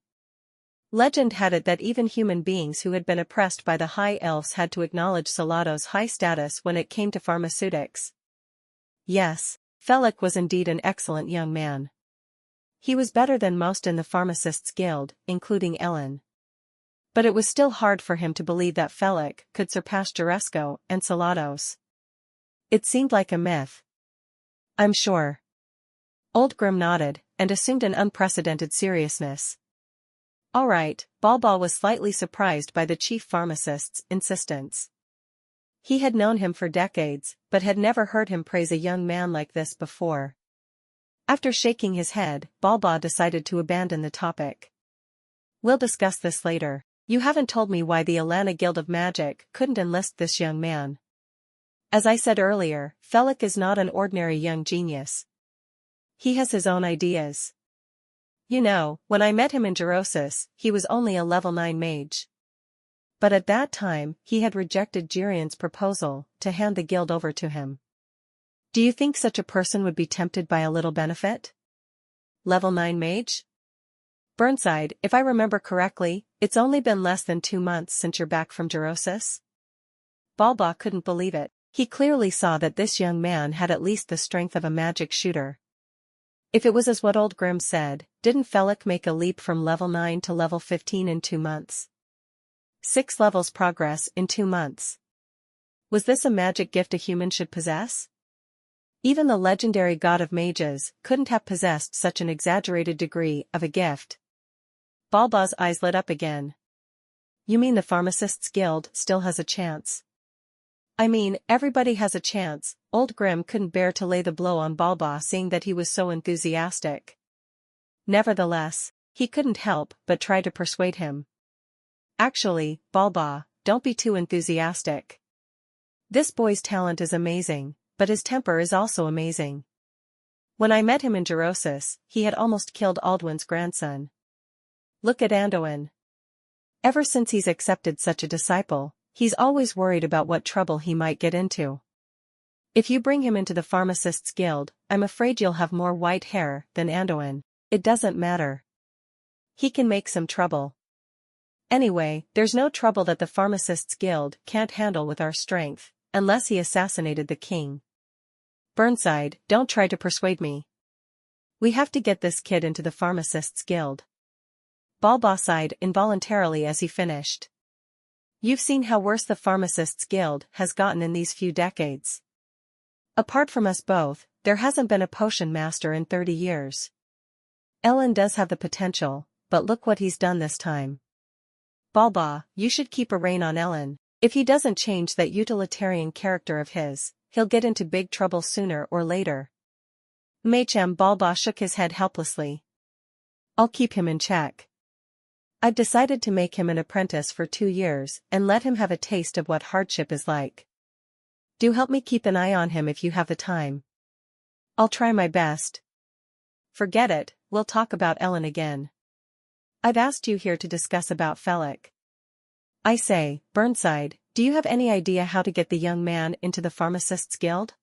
Legend had it that even human beings who had been oppressed by the High Elves had to acknowledge Salados' high status when it came to pharmaceutics. Yes, Felik was indeed an excellent young man. He was better than most in the Pharmacists' Guild, including Ellen. But it was still hard for him to believe that Felik could surpass Juresco and Salados. It seemed like a myth. I'm sure. Old Grim nodded, and assumed an unprecedented seriousness. All right, Balba was slightly surprised by the chief pharmacist's insistence. He had known him for decades, but had never heard him praise a young man like this before. After shaking his head, Balba decided to abandon the topic. We'll discuss this later. You haven't told me why the Alana Guild of Magic couldn't enlist this young man. As I said earlier, Felik is not an ordinary young genius. He has his own ideas. You know, when I met him in Jurosis, he was only a level 9 mage. But at that time, he had rejected Jirian's proposal to hand the guild over to him. Do you think such a person would be tempted by a little benefit? Level 9 mage? Burnside, if I remember correctly, it's only been less than 2 months since you're back from Jurosis? Balba couldn't believe it. He clearly saw that this young man had at least the strength of a magic shooter. If it was as what Old Grim said, didn't Felik make a leap from level 9 to level 15 in 2 months? 6 levels progress in 2 months. Was this a magic gift a human should possess? Even the legendary god of mages couldn't have possessed such an exaggerated degree of a gift. Balba's eyes lit up again. You mean the Pharmacists' Guild still has a chance? I mean, everybody has a chance. Old Grim couldn't bear to lay the blow on Balba, seeing that he was so enthusiastic. Nevertheless, he couldn't help but try to persuade him. Actually, Balba, don't be too enthusiastic. This boy's talent is amazing, but his temper is also amazing. When I met him in Jurosis, he had almost killed Aldwin's grandson. Look at Anduin. Ever since he's accepted such a disciple, he's always worried about what trouble he might get into. If you bring him into the Pharmacists' Guild, I'm afraid you'll have more white hair than Anduin. It doesn't matter. He can make some trouble. Anyway, there's no trouble that the Pharmacists' Guild can't handle with our strength, unless he assassinated the king. Burnside, don't try to persuade me. We have to get this kid into the Pharmacists' Guild. Balba sighed involuntarily as he finished. You've seen how worse the Pharmacists' Guild has gotten in these few decades. Apart from us both, there hasn't been a potion master in 30 years. Ellen does have the potential, but look what he's done this time. Balba, you should keep a rein on Ellen. If he doesn't change that utilitarian character of his, he'll get into big trouble sooner or later. Machem Balba shook his head helplessly. I'll keep him in check. I've decided to make him an apprentice for 2 years and let him have a taste of what hardship is like. Do help me keep an eye on him if you have the time. I'll try my best. Forget it, we'll talk about Ellen again. I've asked you here to discuss about Felix. I say, Burnside, do you have any idea how to get the young man into the Pharmacists Guild?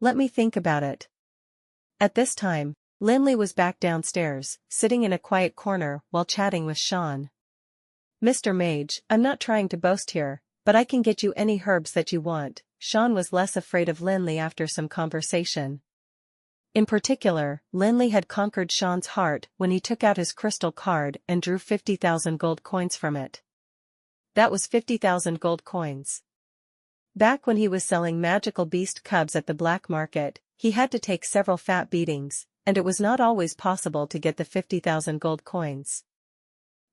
Let me think about it. At this time, Lin Li was back downstairs, sitting in a quiet corner while chatting with Sean. Mr. Mage, I'm not trying to boast here, but I can get you any herbs that you want. Sean was less afraid of Lin Li after some conversation. In particular, Lin Li had conquered Sean's heart when he took out his crystal card and drew 50,000 gold coins from it. That was 50,000 gold coins. Back when he was selling magical beast cubs at the black market, he had to take several fat beatings, and it was not always possible to get the 50,000 gold coins.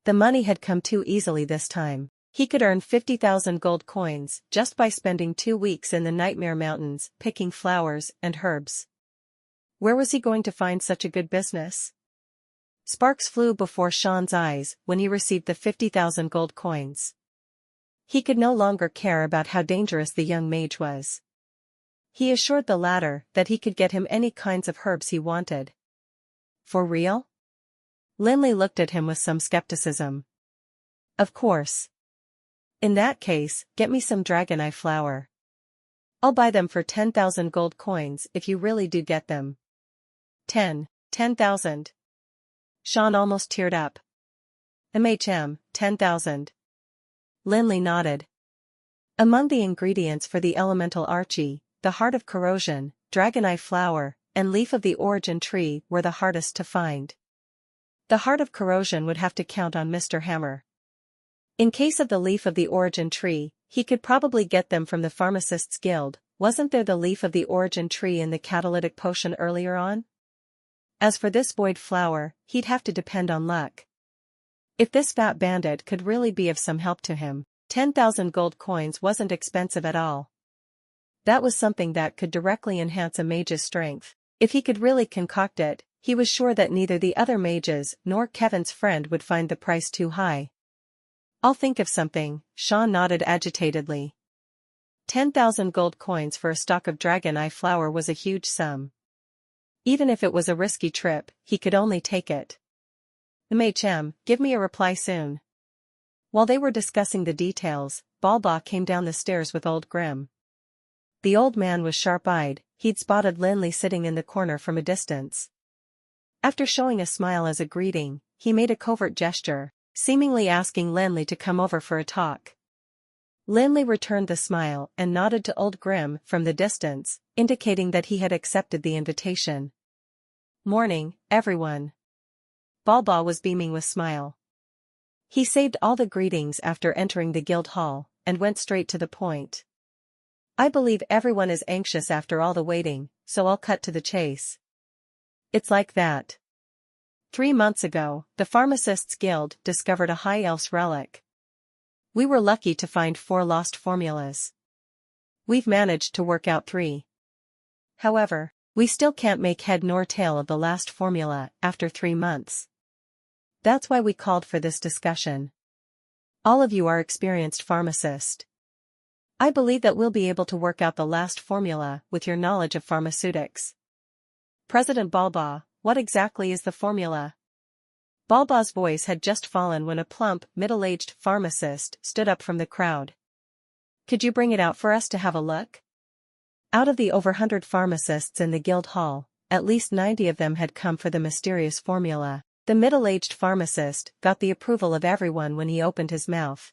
The money had come too easily this time. He could earn 50,000 gold coins just by spending 2 weeks in the Nightmare Mountains picking flowers and herbs. Where was he going to find such a good business? Sparks flew before Sean's eyes when he received the 50,000 gold coins. He could no longer care about how dangerous the young mage was. He assured the latter that he could get him any kinds of herbs he wanted. For real? Lin Li looked at him with some skepticism. Of course. In that case, get me some dragon eye flower. I'll buy them for 10,000 gold coins if you really do get them. 10,000. Sean almost teared up. 10,000. Lin Li nodded. Among the ingredients for the elemental archie, the heart of corrosion, dragon eye flower, and leaf of the origin tree were the hardest to find. The heart of corrosion would have to count on Mr. Hammer. In case of the leaf of the origin tree, he could probably get them from the Pharmacists Guild. Wasn't there the leaf of the origin tree in the catalytic potion earlier on? As for this void flower, he'd have to depend on luck. If this fat bandit could really be of some help to him, 10,000 gold coins wasn't expensive at all. That was something that could directly enhance a mage's strength. If he could really concoct it, he was sure that neither the other mages nor Kevin's friend would find the price too high. I'll think of something, Sean nodded agitatedly. 10,000 gold coins for a stalk of dragon eye flower was a huge sum. Even if it was a risky trip, he could only take it. MHM, give me a reply soon. While they were discussing the details, Balba came down the stairs with Old Grim. The old man was sharp-eyed. He'd spotted Lin Li sitting in the corner from a distance. After showing a smile as a greeting, he made a covert gesture, seemingly asking Lin Li to come over for a talk. Lin Li returned the smile and nodded to Old Grim from the distance, indicating that he had accepted the invitation. Morning, everyone. Balba was beaming with smile. He saved all the greetings after entering the guild hall, and went straight to the point. I believe everyone is anxious after all the waiting, so I'll cut to the chase. It's like that. 3 months ago, the Pharmacists Guild discovered a high elf's relic. We were lucky to find 4 lost formulas. We've managed to work out 3. However, we still can't make head nor tail of the last formula after 3 months. That's why we called for this discussion. All of you are experienced pharmacists. I believe that we'll be able to work out the last formula with your knowledge of pharmaceutics. President Balba, what exactly is the formula? Balba's voice had just fallen when a plump, middle-aged pharmacist stood up from the crowd. Could you bring it out for us to have a look? Out of the over 100 pharmacists in the guild hall, at least 90 of them had come for the mysterious formula. The middle-aged pharmacist got the approval of everyone when he opened his mouth.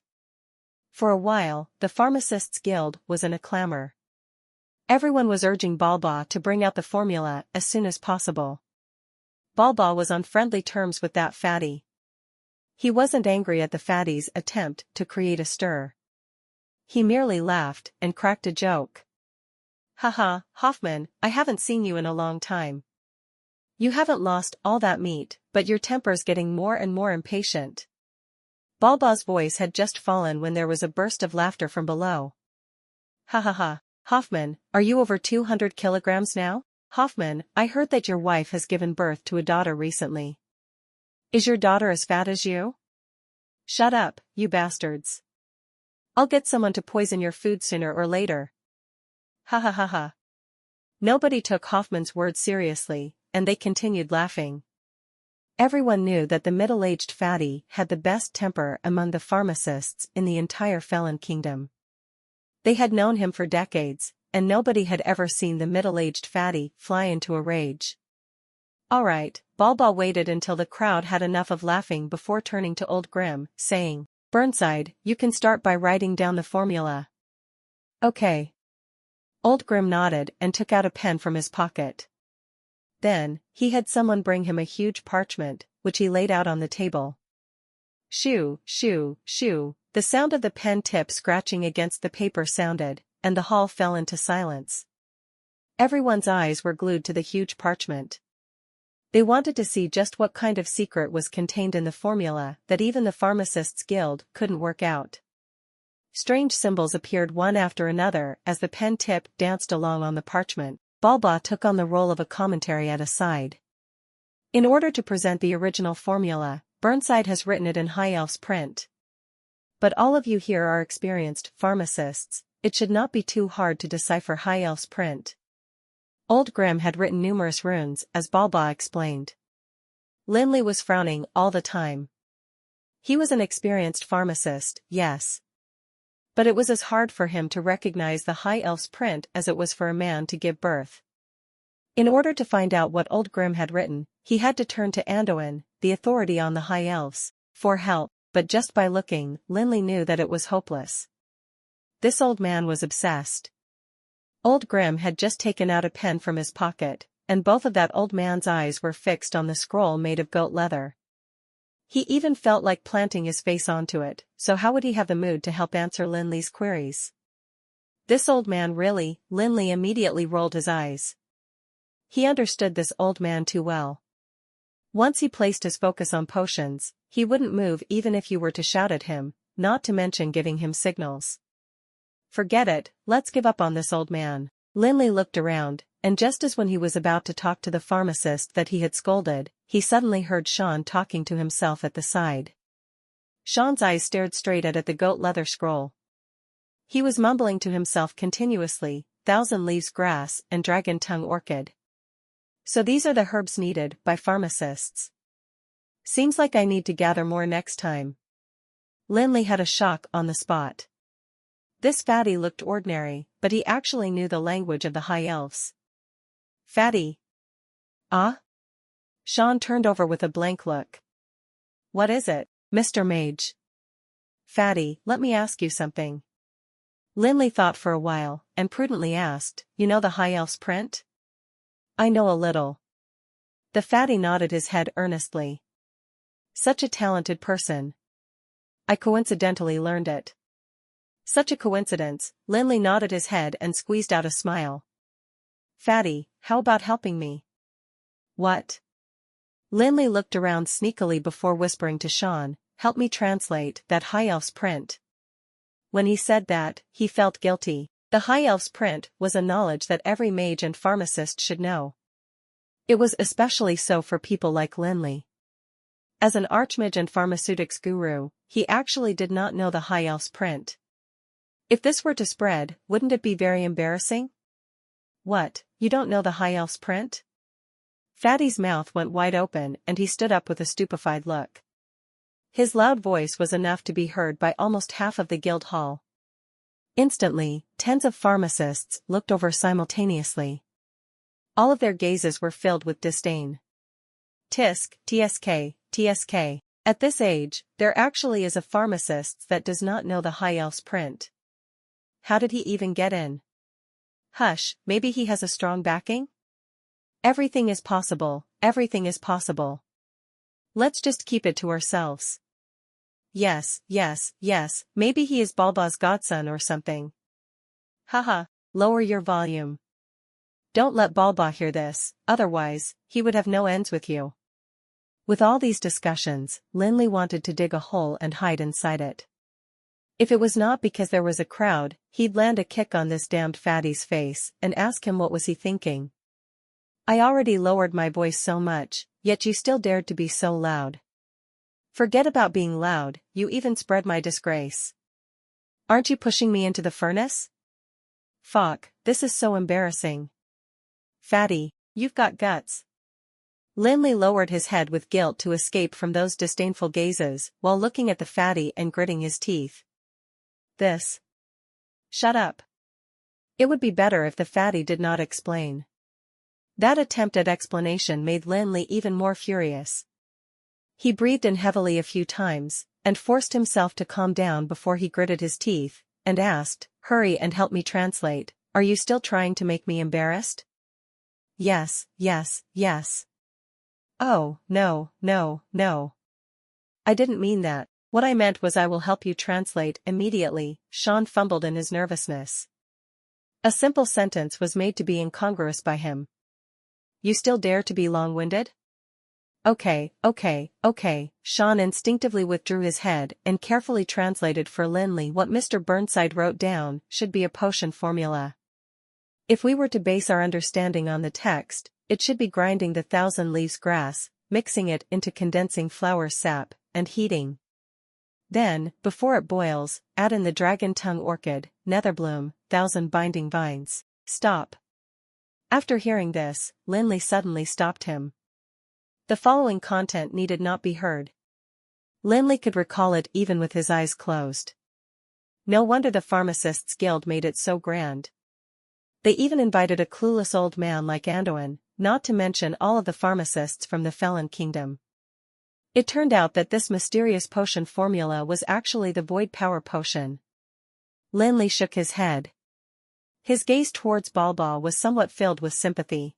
For a while, the Pharmacists Guild was in a clamor. Everyone was urging Balba to bring out the formula as soon as possible. Balba was on friendly terms with that fatty. He wasn't angry at the fatty's attempt to create a stir. He merely laughed and cracked a joke. Haha, Hoffman, I haven't seen you in a long time. You haven't lost all that meat, but your temper's getting more and more impatient. Balba's voice had just fallen when there was a burst of laughter from below. Ha ha ha, Hoffman, are you over 200 kilograms now? Hoffman, I heard that your wife has given birth to a daughter recently. Is your daughter as fat as you? Shut up, you bastards. I'll get someone to poison your food sooner or later. Ha ha ha ha. Nobody took Hoffman's words seriously, and they continued laughing. Everyone knew that the middle-aged fatty had the best temper among the pharmacists in the entire Felon Kingdom. They had known him for decades, and nobody had ever seen the middle-aged fatty fly into a rage. All right, Balba waited until the crowd had enough of laughing before turning to Old Grim, saying, "Burnside, you can start by writing down the formula." "Okay." Old Grim nodded and took out a pen from his pocket. Then, he had someone bring him a huge parchment, which he laid out on the table. Shoo, shoo, shoo, the sound of the pen tip scratching against the paper sounded, and the hall fell into silence. Everyone's eyes were glued to the huge parchment. They wanted to see just what kind of secret was contained in the formula that even the Pharmacists' Guild couldn't work out. Strange symbols appeared one after another as the pen tip danced along on the parchment. Balba took on the role of a commentary at a side. In order to present the original formula, Burnside has written it in High Elf's print. But all of you here are experienced pharmacists, it should not be too hard to decipher High Elf's print. Old Grim had written numerous runes, as Balba explained. Lin Li was frowning all the time. He was an experienced pharmacist, yes. But it was as hard for him to recognize the High Elf's print as it was for a man to give birth. In order to find out what Old Grim had written, he had to turn to Anduin, the authority on the High Elves, for help, but just by looking, Lin Li knew that it was hopeless. This old man was obsessed. Old Grim had just taken out a pen from his pocket, and both of that old man's eyes were fixed on the scroll made of goat leather. He even felt like planting his face onto it, so how would he have the mood to help answer Lin Li's queries? This old man really, Lin Li immediately rolled his eyes. He understood this old man too well. Once he placed his focus on potions, he wouldn't move even if you were to shout at him, not to mention giving him signals. Forget it, let's give up on this old man. Lin Li looked around, and just as when he was about to talk to the pharmacist that he had scolded, he suddenly heard Sean talking to himself at the side. Sean's eyes stared straight at the goat leather scroll. He was mumbling to himself continuously, "Thousand leaves grass and dragon tongue orchid. So these are the herbs needed by pharmacists. Seems like I need to gather more next time." Lin Li had a shock on the spot. This fatty looked ordinary, but he actually knew the language of the High Elves. "Fatty." "Ah?" Sean turned over with a blank look. "What is it, Mr. Mage?" "Fatty, let me ask you something." Lin Li thought for a while, and prudently asked, "You know the High Elf's print?" "I know a little." The fatty nodded his head earnestly. "Such a talented person. I coincidentally learned it." Such a coincidence, Lin Li nodded his head and squeezed out a smile. "Fatty, how about helping me?" "What?" Lin Li looked around sneakily before whispering to Sean, "Help me translate that High Elf's print." When he said that, he felt guilty. The High Elf's print was a knowledge that every mage and pharmacist should know. It was especially so for people like Lin Li. As an archmage and pharmaceutics guru, he actually did not know the High Elf's print. If this were to spread, wouldn't it be very embarrassing? "What, you don't know the High Elf's print?" Fatty's mouth went wide open and he stood up with a stupefied look. His loud voice was enough to be heard by almost half of the guild hall. Instantly, tens of pharmacists looked over simultaneously. All of their gazes were filled with disdain. Tisk, tsk, tsk. At this age, there actually is a pharmacist that does not know the High Elf's print. How did he even get in? Hush, maybe he has a strong backing? Everything is possible, everything is possible. Let's just keep it to ourselves. Yes, yes, yes, maybe he is Balba's godson or something. Haha, lower your volume. Don't let Balba hear this, otherwise, he would have no ends with you. With all these discussions, Lin Li wanted to dig a hole and hide inside it. If it was not because there was a crowd, he'd land a kick on this damned fatty's face and ask him what was he thinking. "I already lowered my voice so much, yet you still dared to be so loud." Forget about being loud, you even spread my disgrace. Aren't you pushing me into the furnace? Fuck, this is so embarrassing. Fatty, you've got guts. Lin Li lowered his head with guilt to escape from those disdainful gazes, while looking at the fatty and gritting his teeth. This. Shut up. It would be better if the fatty did not explain. That attempt at explanation made Lin Li even more furious. He breathed in heavily a few times, and forced himself to calm down before he gritted his teeth, and asked, "Hurry and help me translate, are you still trying to make me embarrassed?" Yes, yes, yes. Oh, no, no, no. I didn't mean that. What I meant was I will help you translate immediately. Sean fumbled in his nervousness. A simple sentence was made to be incongruous by him. You still dare to be long-winded? Okay, okay, okay. Sean instinctively withdrew his head and carefully translated for Lin Li what Mr. Burnside wrote down should be a potion formula. If we were to base our understanding on the text, it should be grinding the 1,000 leaves grass, mixing it into condensing flower sap, and heating. Then, before it boils, add in the dragon tongue orchid, netherbloom, 1,000 binding vines. Stop. After hearing this, Lin Li suddenly stopped him. The following content needed not be heard. Lin Li could recall it even with his eyes closed. No wonder the Pharmacists' Guild made it so grand. They even invited a clueless old man like Anduin, not to mention all of the pharmacists from the Felon Kingdom. It turned out that this mysterious potion formula was actually the Void Power Potion. Lin Li shook his head. His gaze towards Balbal was somewhat filled with sympathy.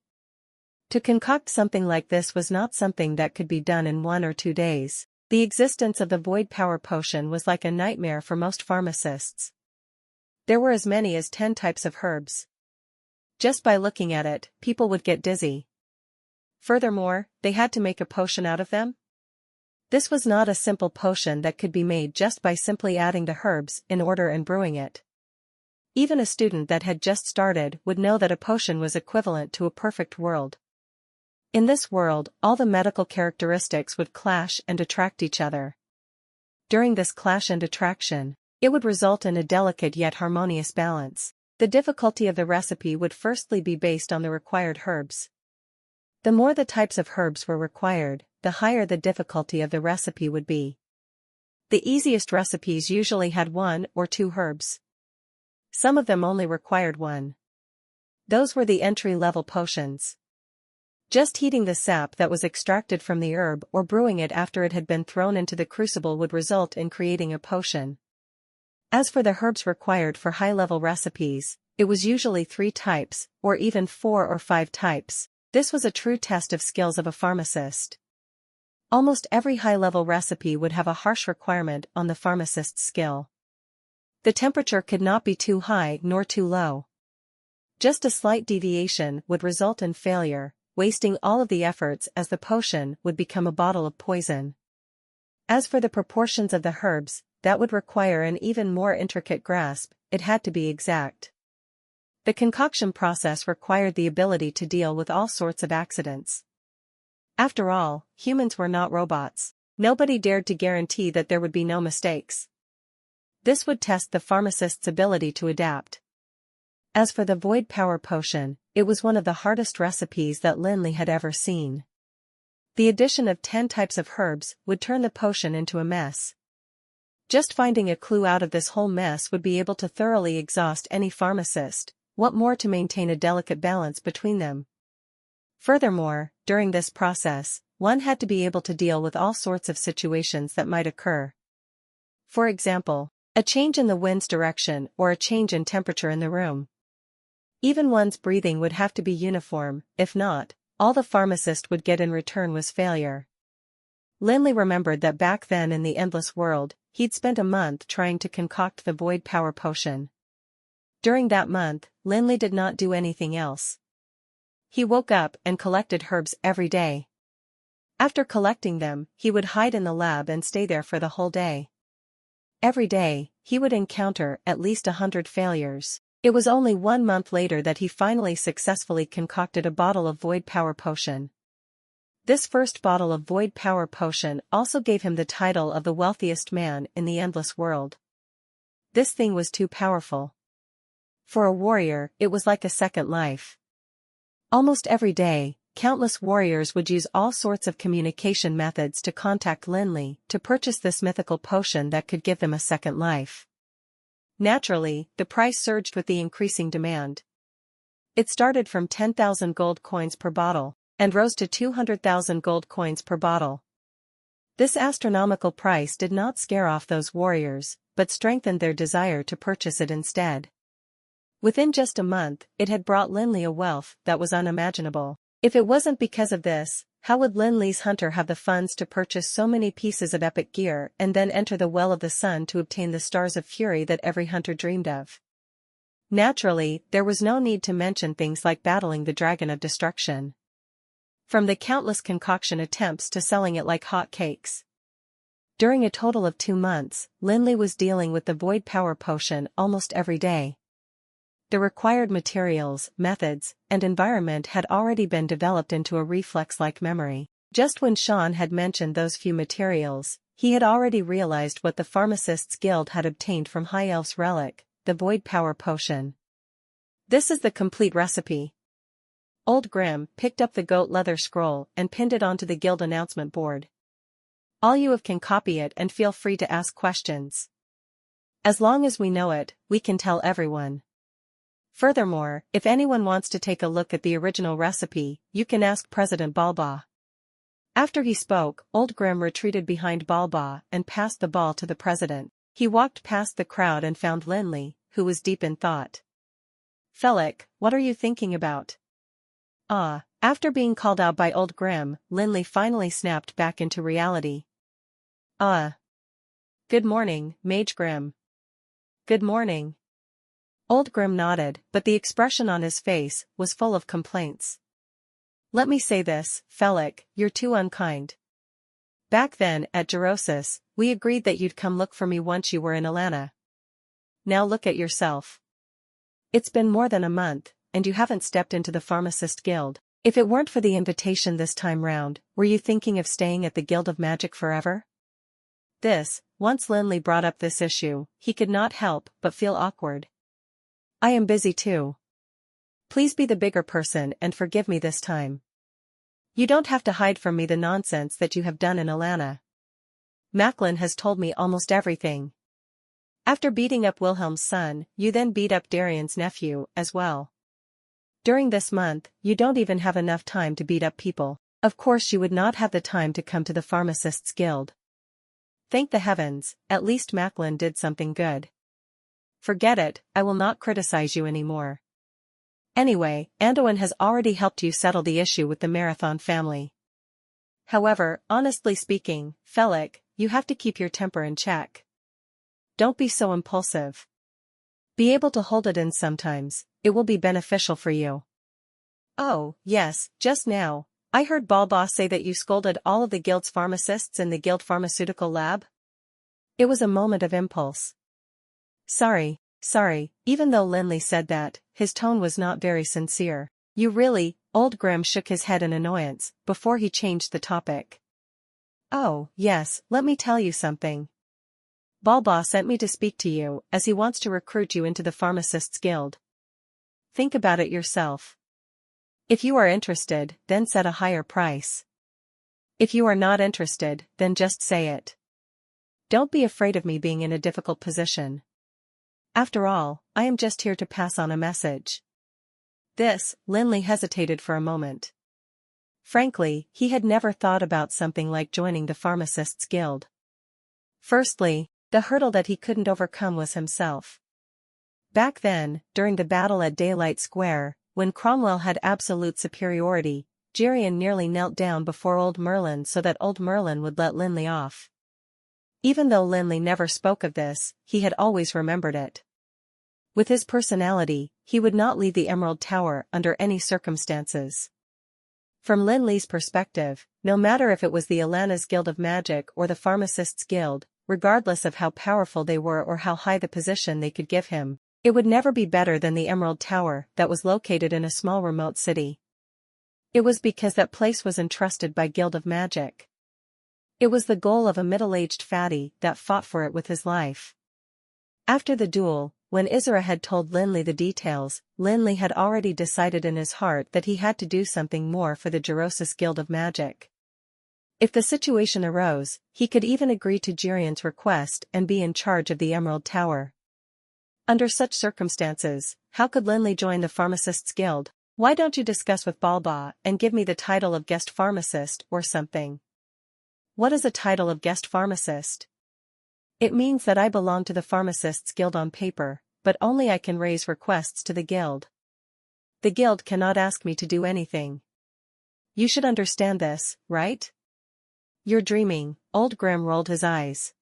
To concoct something like this was not something that could be done in 1 or 2 days. The existence of the Void Power Potion was like a nightmare for most pharmacists. There were as many as 10 types of herbs. Just by looking at it, people would get dizzy. Furthermore, they had to make a potion out of them. This was not a simple potion that could be made just by simply adding the herbs in order and brewing it. Even a student that had just started would know that a potion was equivalent to a perfect world. In this world, all the medical characteristics would clash and attract each other. During this clash and attraction, it would result in a delicate yet harmonious balance. The difficulty of the recipe would firstly be based on the required herbs. The more the types of herbs were required, the higher the difficulty of the recipe would be. The easiest recipes usually had 1 or 2 herbs. Some of them only required 1. Those were the entry-level potions. Just heating the sap that was extracted from the herb or brewing it after it had been thrown into the crucible would result in creating a potion. As for the herbs required for high-level recipes, it was usually 3 types, or even 4 or 5 types. This was a true test of skills of a pharmacist. Almost every high-level recipe would have a harsh requirement on the pharmacist's skill. The temperature could not be too high nor too low. Just a slight deviation would result in failure, wasting all of the efforts as the potion would become a bottle of poison. As for the proportions of the herbs, that would require an even more intricate grasp. It had to be exact. The concoction process required the ability to deal with all sorts of accidents. After all, humans were not robots. Nobody dared to guarantee that there would be no mistakes. This would test the pharmacist's ability to adapt. As for the Void Power Potion, it was one of the hardest recipes that Lin Li had ever seen. The addition of 10 types of herbs would turn the potion into a mess. Just finding a clue out of this whole mess would be able to thoroughly exhaust any pharmacist. What more to maintain a delicate balance between them? Furthermore, during this process, one had to be able to deal with all sorts of situations that might occur. For example, a change in the wind's direction or a change in temperature in the room. Even one's breathing would have to be uniform. If not, all the pharmacist would get in return was failure. Lin Li remembered that back then in the Endless World, he'd spent a month trying to concoct the Void Power Potion. During that month, Lin Li did not do anything else. He woke up and collected herbs every day. After collecting them, he would hide in the lab and stay there for the whole day. Every day, he would encounter at least 100 failures. It was only 1 month later that he finally successfully concocted a bottle of Void Power Potion. This first bottle of void power potion also gave him the title of the wealthiest man in the endless world. This thing was too powerful. For a warrior, it was like a second life. Almost every day, countless warriors would use all sorts of communication methods to contact Lin Li to purchase this mythical potion that could give them a second life. Naturally, the price surged with the increasing demand. It started from 10,000 gold coins per bottle, and rose to 200,000 gold coins per bottle. This astronomical price did not scare off those warriors, but strengthened their desire to purchase it instead. Within just a month, it had brought Lin Li a wealth that was unimaginable. If it wasn't because of this, how would Lin Li's hunter have the funds to purchase so many pieces of epic gear and then enter the Well of the Sun to obtain the Stars of Fury that every hunter dreamed of? Naturally, there was no need to mention things like battling the Dragon of Destruction. From the countless concoction attempts to selling it like hot cakes. During a total of 2 months, Lin Li was dealing with the void power potion almost every day. The required materials, methods, and environment had already been developed into a reflex-like memory. Just when Sean had mentioned those few materials, he had already realized what the Pharmacists Guild had obtained from High Elf's relic, the void power potion. This is the complete recipe. Old Grim picked up the goat leather scroll and pinned it onto the guild announcement board. All you have can copy it and feel free to ask questions. As long as we know it, we can tell everyone. Furthermore, if anyone wants to take a look at the original recipe, you can ask President Balba. After he spoke, Old Grim retreated behind Balba and passed the ball to the president. He walked past the crowd and found Lin Li, who was deep in thought. Felix, what are you thinking about? After being called out by Old Grim, Lin Li finally snapped back into reality. Good morning, Mage Grim. Good morning. Old Grim nodded, but the expression on his face was full of complaints. Let me say this, Felix, you're too unkind. Back then, at Gerosis, we agreed that you'd come look for me once you were in Alana. Now look at yourself. It's been more than a month, and you haven't stepped into the Pharmacist Guild. If it weren't for the invitation this time round, were you thinking of staying at the Guild of Magic forever? Once Lin Li brought up this issue, he could not help but feel awkward. I am busy too. Please be the bigger person and forgive me this time. You don't have to hide from me the nonsense that you have done in Alana. Macklin has told me almost everything. After beating up Wilhelm's son, you then beat up Darian's nephew, as well. During this month, you don't even have enough time to beat up people. Of course you would not have the time to come to the Pharmacists Guild. Thank the heavens, at least Macklin did something good. Forget it, I will not criticize you anymore. Anyway, Anduin has already helped you settle the issue with the Marathon family. However, honestly speaking, Felix, you have to keep your temper in check. Don't be so impulsive. Be able to hold it in sometimes, it will be beneficial for you. Oh, yes, just now, I heard Balba say that you scolded all of the guild's pharmacists in the guild pharmaceutical lab. It was a moment of impulse. Sorry, even though Lin Li said that, his tone was not very sincere. You really, Old Grim shook his head in annoyance, before he changed the topic. Oh, yes, let me tell you something. Balba sent me to speak to you, as he wants to recruit you into the Pharmacists Guild. Think about it yourself. If you are interested, then set a higher price. If you are not interested, then just say it. Don't be afraid of me being in a difficult position. After all, I am just here to pass on a message. Lin Li hesitated for a moment. Frankly, he had never thought about something like joining the Pharmacists Guild. Firstly, the hurdle that he couldn't overcome was himself. Back then, during the battle at Daylight Square, when Cromwell had absolute superiority, Jirian nearly knelt down before Old Merlin so that Old Merlin would let Lin Li off. Even though Lin Li never spoke of this, he had always remembered it. With his personality, he would not leave the Emerald Tower under any circumstances. From Lin Li's perspective, no matter if it was the Alana's Guild of Magic or the Pharmacists Guild, regardless of how powerful they were or how high the position they could give him, it would never be better than the Emerald Tower that was located in a small remote city. It was because that place was entrusted by Guild of Magic. It was the goal of a middle-aged fatty that fought for it with his life. After the duel, when Isra had told Lin Li the details, Lin Li had already decided in his heart that he had to do something more for the Jirosis Guild of Magic. If the situation arose, he could even agree to Jirian's request and be in charge of the Emerald Tower. Under such circumstances, how could Lin Li join the Pharmacists Guild? Why don't you discuss with Balba and give me the title of guest pharmacist or something? What is a title of guest pharmacist? It means that I belong to the Pharmacists Guild on paper, but only I can raise requests to the guild. The guild cannot ask me to do anything. You should understand this, right? You're dreaming. Old Grim rolled his eyes.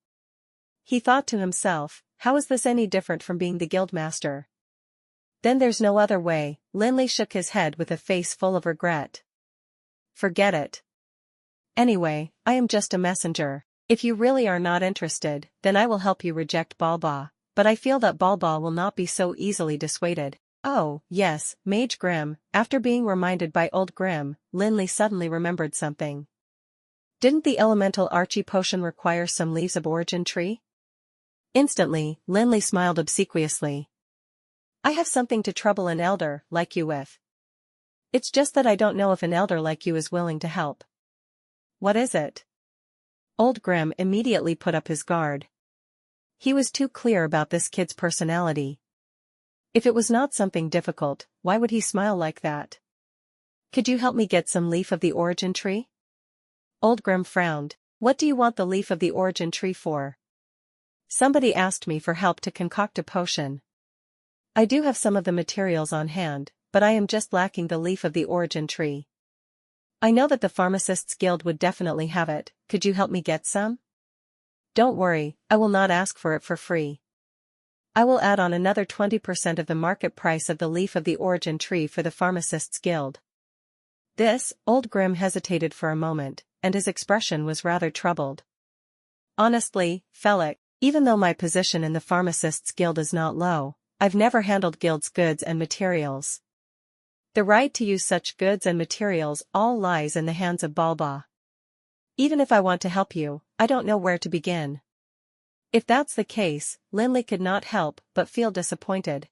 He thought to himself, how is this any different from being the guildmaster? Then there's no other way. Lin Li shook his head with a face full of regret. Forget it. Anyway, I am just a messenger. If you really are not interested, then I will help you reject Balba, but I feel that Balba will not be so easily dissuaded. Oh, yes, Mage Grim. After being reminded by Old Grim, Lin Li suddenly remembered something. Didn't the elemental Archie potion require some leaves of origin tree? Instantly, Lin Li smiled obsequiously. I have something to trouble an elder like you with. It's just that I don't know if an elder like you is willing to help. What is it? Old Grim immediately put up his guard. He was too clear about this kid's personality. If it was not something difficult, why would he smile like that? Could you help me get some leaf of the origin tree? Old Grim frowned. What do you want the leaf of the origin tree for? Somebody asked me for help to concoct a potion. I do have some of the materials on hand, but I am just lacking the leaf of the origin tree. I know that the Pharmacists Guild would definitely have it. Could you help me get some? Don't worry, I will not ask for it for free. I will add on another 20% of the market price of the leaf of the origin tree for the Pharmacists Guild. This, Old Grim hesitated for a moment, and his expression was rather troubled. Honestly, Felix, even though my position in the Pharmacists Guild is not low, I've never handled guild's goods and materials. The right to use such goods and materials all lies in the hands of Balba. Even if I want to help you, I don't know where to begin. If that's the case, Lin Li could not help but feel disappointed.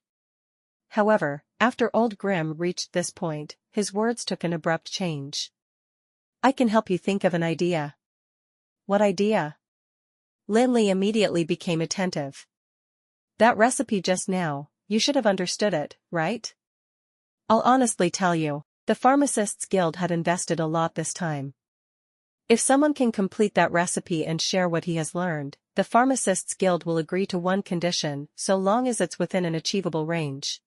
However, after Old Grim reached this point, his words took an abrupt change. I can help you think of an idea. What idea? Lin Li immediately became attentive. That recipe just now, you should have understood it, right? I'll honestly tell you, the Pharmacists Guild had invested a lot this time. If someone can complete that recipe and share what he has learned, the Pharmacists Guild will agree to one condition, so long as it's within an achievable range.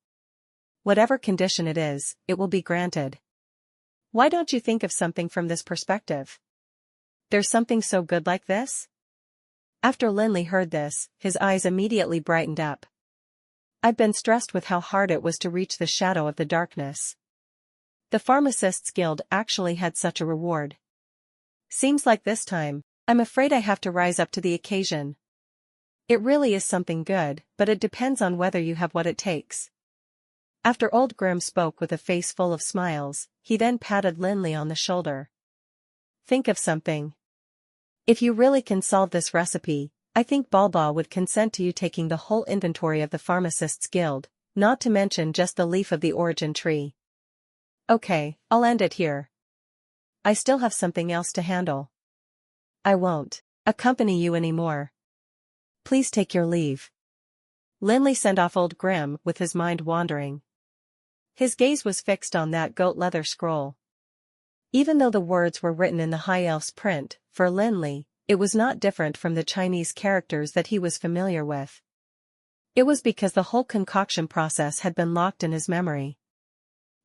Whatever condition it is, it will be granted. Why don't you think of something from this perspective? There's something so good like this? After Lin Li heard this, his eyes immediately brightened up. I've been stressed with how hard it was to reach the shadow of the darkness. The Pharmacists Guild actually had such a reward. Seems like this time, I'm afraid I have to rise up to the occasion. It really is something good, but it depends on whether you have what it takes. After Old Grim spoke with a face full of smiles, he then patted Lin Li on the shoulder. Think of something. If you really can solve this recipe, I think Balba would consent to you taking the whole inventory of the Pharmacists Guild, not to mention just the leaf of the origin tree. Okay, I'll end it here. I still have something else to handle. I won't accompany you anymore. Please take your leave. Lin Li sent off Old Grim with his mind wandering. His gaze was fixed on that goat leather scroll. Even though the words were written in the High Elf's print, for Lin Li, it was not different from the Chinese characters that he was familiar with. It was because the whole concoction process had been locked in his memory.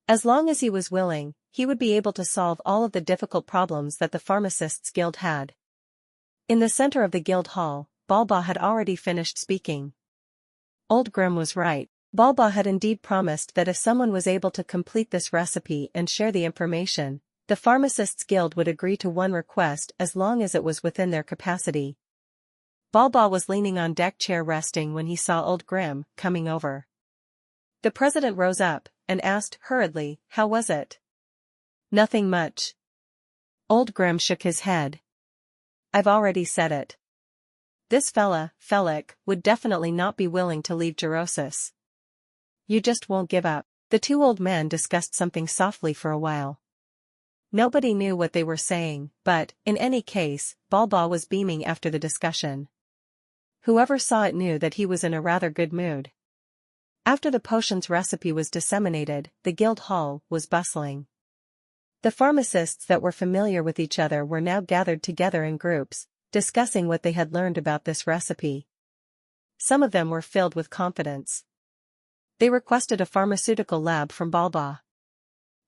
As long as he was willing, he would be able to solve all of the difficult problems that the Pharmacists Guild had. In the center of the guild hall, Balba had already finished speaking. Old Grim was right. Balba had indeed promised that if someone was able to complete this recipe and share the information, the Pharmacists Guild would agree to one request as long as it was within their capacity. Balba was leaning on deck chair resting when he saw Old Grim coming over. The president rose up and asked hurriedly, "How was it?" Nothing much. Old Grim shook his head. I've already said it. This fella, Felik, would definitely not be willing to leave Gerosis. You just won't give up. The two old men discussed something softly for a while. Nobody knew what they were saying, but, in any case, Balba was beaming after the discussion. Whoever saw it knew that he was in a rather good mood. After the potion's recipe was disseminated, the guild hall was bustling. The pharmacists that were familiar with each other were now gathered together in groups, discussing what they had learned about this recipe. Some of them were filled with confidence. They requested a pharmaceutical lab from Balba.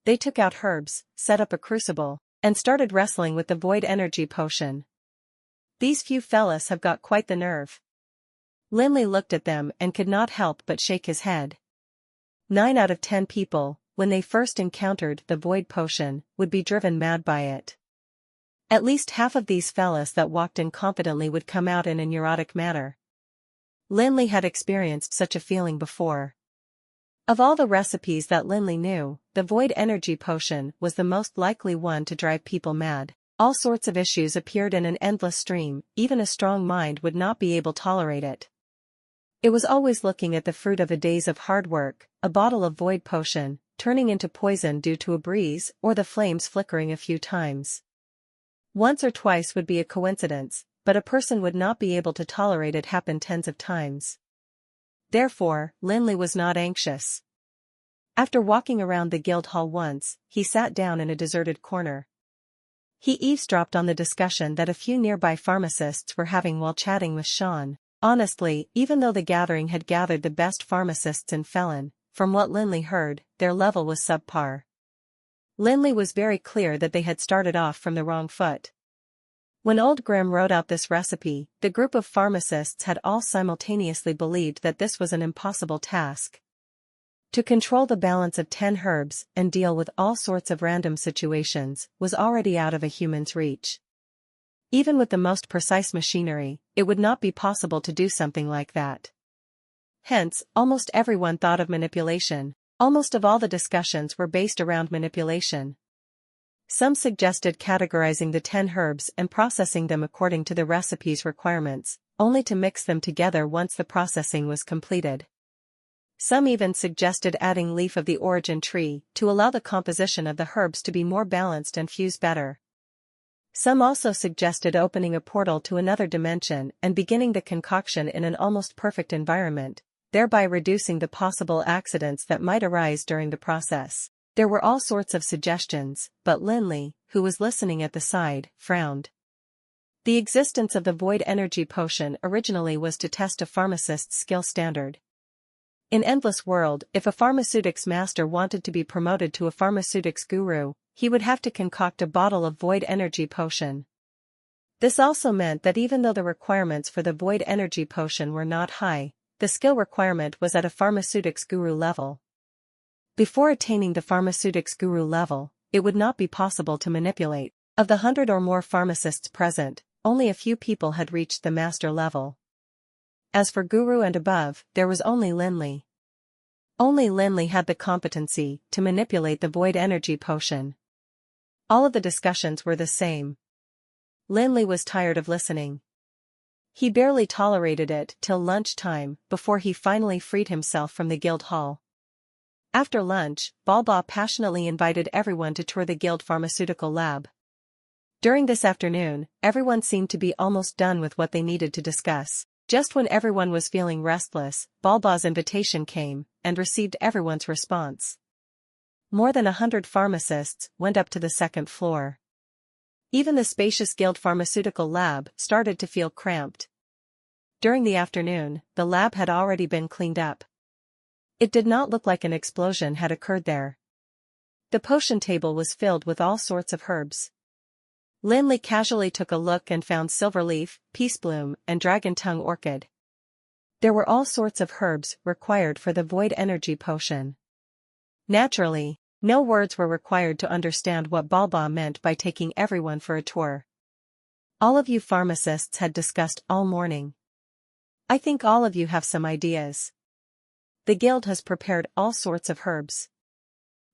They took out herbs, set up a crucible, and started wrestling with the void energy potion. These few fellas have got quite the nerve. Lin Li looked at them and could not help but shake his head. 9 out of 10 people, when they first encountered the void potion, would be driven mad by it. At least half of these fellas that walked in confidently would come out in a neurotic manner. Lin Li had experienced such a feeling before. Of all the recipes that Lin Li knew, the void energy potion was the most likely one to drive people mad. All sorts of issues appeared in an endless stream, even a strong mind would not be able to tolerate it. It was always looking at the fruit of a days of hard work, a bottle of void potion, turning into poison due to a breeze or the flames flickering a few times. Once or twice would be a coincidence, but a person would not be able to tolerate it happen tens of times. Therefore, Lin Li was not anxious. After walking around the guild hall once, he sat down in a deserted corner. He eavesdropped on the discussion that a few nearby pharmacists were having while chatting with Sean. Honestly, even though the gathering had gathered the best pharmacists in Felon, from what Lin Li heard, their level was subpar. Lin Li was very clear that they had started off from the wrong foot. When Old Grim wrote out this recipe, the group of pharmacists had all simultaneously believed that this was an impossible task. To control the balance of 10 herbs and deal with all sorts of random situations was already out of a human's reach. Even with the most precise machinery, it would not be possible to do something like that. Hence, almost everyone thought of manipulation. Almost of all the discussions were based around manipulation. Some suggested categorizing the 10 herbs and processing them according to the recipe's requirements, only to mix them together once the processing was completed. Some even suggested adding leaf of the origin tree to allow the composition of the herbs to be more balanced and fuse better. Some also suggested opening a portal to another dimension and beginning the concoction in an almost perfect environment, thereby reducing the possible accidents that might arise during the process. There were all sorts of suggestions, but Lin Li, who was listening at the side, frowned. The existence of the void energy potion originally was to test a pharmacist's skill standard. In Endless World, if a pharmaceutics master wanted to be promoted to a pharmaceutics guru, he would have to concoct a bottle of void energy potion. This also meant that even though the requirements for the void energy potion were not high, the skill requirement was at a pharmaceutics guru level. Before attaining the pharmaceutics guru level, it would not be possible to manipulate. Of the 100 or more pharmacists present, only a few people had reached the master level. As for guru and above, there was only Lin Li. Only Lin Li had the competency to manipulate the void energy potion. All of the discussions were the same. Lin Li was tired of listening. He barely tolerated it till lunchtime before he finally freed himself from the guild hall. After lunch, Balba passionately invited everyone to tour the guild pharmaceutical lab. During this afternoon, everyone seemed to be almost done with what they needed to discuss. Just when everyone was feeling restless, Balba's invitation came, and received everyone's response. More than 100 pharmacists went up to the second floor. Even the spacious guild pharmaceutical lab started to feel cramped. During the afternoon, the lab had already been cleaned up. It did not look like an explosion had occurred there. The potion table was filled with all sorts of herbs. Lin Li casually took a look and found silverleaf, peacebloom, and dragon-tongue orchid. There were all sorts of herbs required for the void energy potion. Naturally, no words were required to understand what Balba meant by taking everyone for a tour. All of you pharmacists had discussed all morning. I think all of you have some ideas. The guild has prepared all sorts of herbs.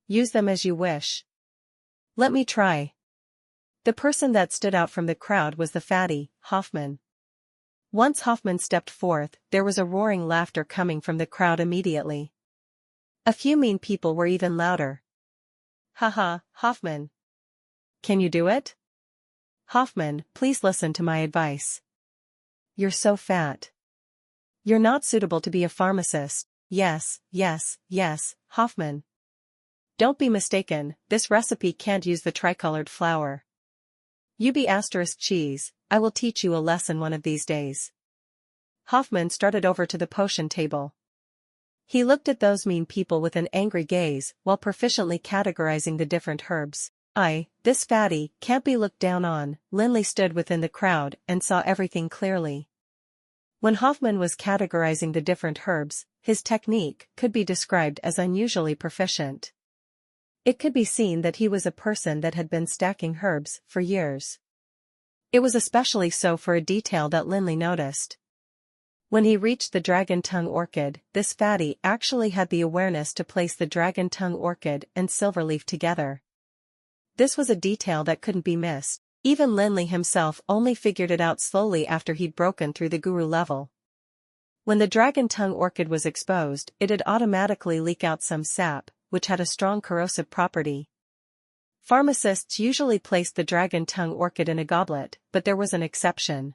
Use them as you wish. Let me try. The person that stood out from the crowd was the fatty, Hoffman. Once Hoffman stepped forth, there was a roaring laughter coming from the crowd immediately. A few mean people were even louder. Haha, Hoffman. Can you do it? Hoffman, please listen to my advice. You're so fat. You're not suitable to be a pharmacist. Yes, Hoffman. Don't be mistaken, this recipe can't use the tricolored flour. You be asterisk cheese, I will teach you a lesson one of these days. Hoffman started over to the potion table. He looked at those mean people with an angry gaze while proficiently categorizing the different herbs. This fatty, can't be looked down on. Lin Li stood within the crowd and saw everything clearly. When Hoffman was categorizing the different herbs, his technique could be described as unusually proficient. It could be seen that he was a person that had been stacking herbs for years. It was especially so for a detail that Lin Li noticed. When he reached the dragon tongue orchid, this fatty actually had the awareness to place the dragon tongue orchid and silverleaf together. This was a detail that couldn't be missed. Even Lin Li himself only figured it out slowly after he'd broken through the guru level. When the dragon tongue orchid was exposed, it'd automatically leak out some sap, which had a strong corrosive property. Pharmacists usually placed the dragon tongue orchid in a goblet, but there was an exception.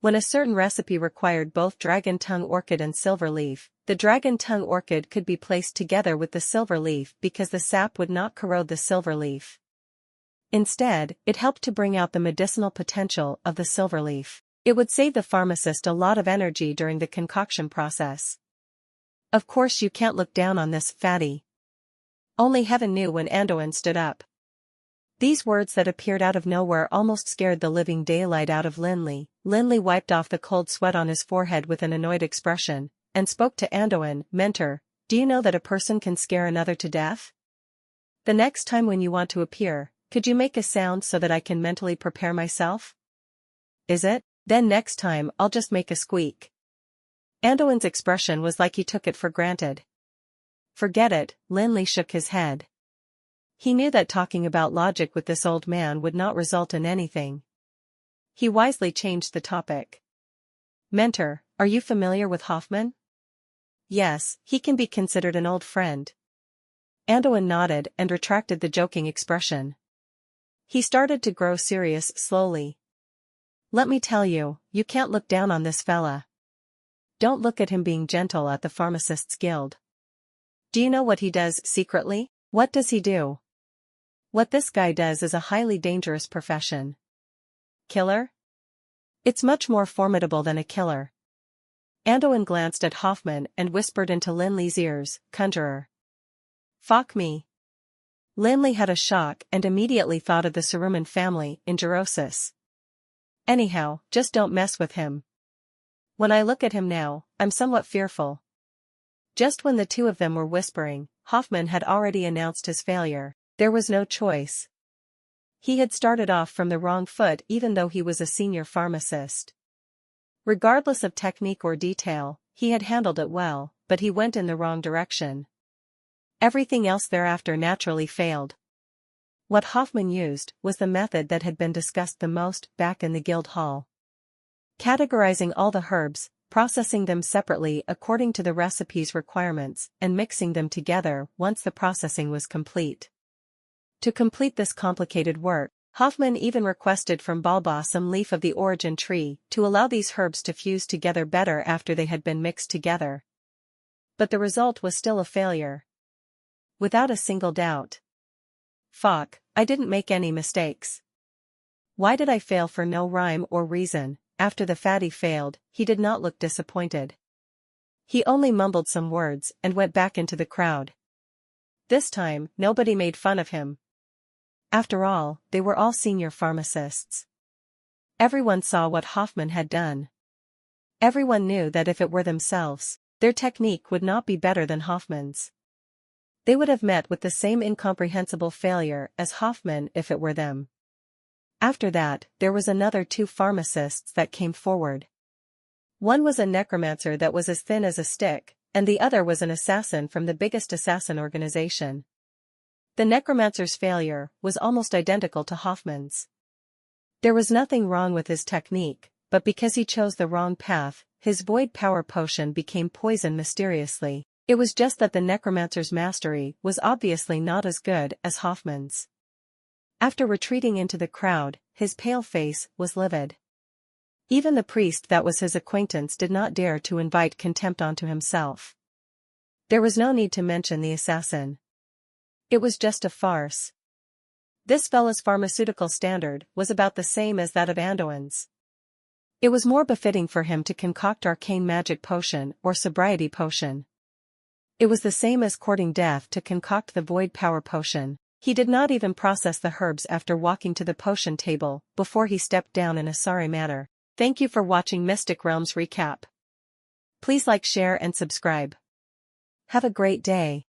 When a certain recipe required both dragon tongue orchid and silver leaf, the dragon tongue orchid could be placed together with the silver leaf because the sap would not corrode the silver leaf. Instead, it helped to bring out the medicinal potential of the silver leaf. It would save the pharmacist a lot of energy during the concoction process. Of course you can't look down on this, fatty. Only heaven knew when Andoin stood up. These words that appeared out of nowhere almost scared the living daylight out of Lin Li. Lin Li wiped off the cold sweat on his forehead with an annoyed expression, and spoke to Andoin. Mentor, do you know that a person can scare another to death? The next time when you want to appear, could you make a sound so that I can mentally prepare myself? Is it? Then next time I'll just make a squeak. Andoin's expression was like he took it for granted. Forget it, Lin Li shook his head. He knew that talking about logic with this old man would not result in anything. He wisely changed the topic. Mentor, are you familiar with Hoffman? Yes, he can be considered an old friend. Andoin nodded and retracted the joking expression. He started to grow serious slowly. Let me tell you, you can't look down on this fella. Don't look at him being gentle at the Pharmacists' Guild. Do you know what he does secretly? What does he do? What this guy does is a highly dangerous profession. Killer? It's much more formidable than a killer. Andoin glanced at Hoffman and whispered into Lin Li's ears, Conjurer. Fuck me. Lin Li had a shock and immediately thought of the Saruman family in Gerosis. Anyhow, just don't mess with him. When I look at him now, I'm somewhat fearful. Just when the two of them were whispering, Hoffman had already announced his failure. There was no choice. He had started off from the wrong foot even though he was a senior pharmacist. Regardless of technique or detail, he had handled it well, but he went in the wrong direction. Everything else thereafter naturally failed. What Hoffman used was the method that had been discussed the most back in the guild hall. Categorizing all the herbs, processing them separately according to the recipe's requirements, and mixing them together once the processing was complete. To complete this complicated work, Hoffman even requested from Balba some leaf of the origin tree to allow these herbs to fuse together better after they had been mixed together. But the result was still a failure. Without a single doubt. Fuck, I didn't make any mistakes. Why did I fail for no rhyme or reason? After the fatty failed, he did not look disappointed. He only mumbled some words and went back into the crowd. This time, nobody made fun of him. After all, they were all senior pharmacists. Everyone saw what Hoffman had done. Everyone knew that if it were themselves, their technique would not be better than Hoffman's. They would have met with the same incomprehensible failure as Hoffman if it were them. After that, there was another two pharmacists that came forward. One was a necromancer that was as thin as a stick, and the other was an assassin from the biggest assassin organization. The necromancer's failure was almost identical to Hoffman's. There was nothing wrong with his technique, but because he chose the wrong path, his void power potion became poison mysteriously. It was just that the necromancer's mastery was obviously not as good as Hoffman's. After retreating into the crowd, his pale face was livid. Even the priest that was his acquaintance did not dare to invite contempt onto himself. There was no need to mention the assassin. It was just a farce. This fella's pharmaceutical standard was about the same as that of Anduin's. It was more befitting for him to concoct arcane magic potion or sobriety potion. It was the same as courting death to concoct the void power potion. He did not even process the herbs after walking to the potion table before he stepped down in a sorry manner. Thank you for watching Mystic Realms Recap. Please like, share and subscribe. Have a great day.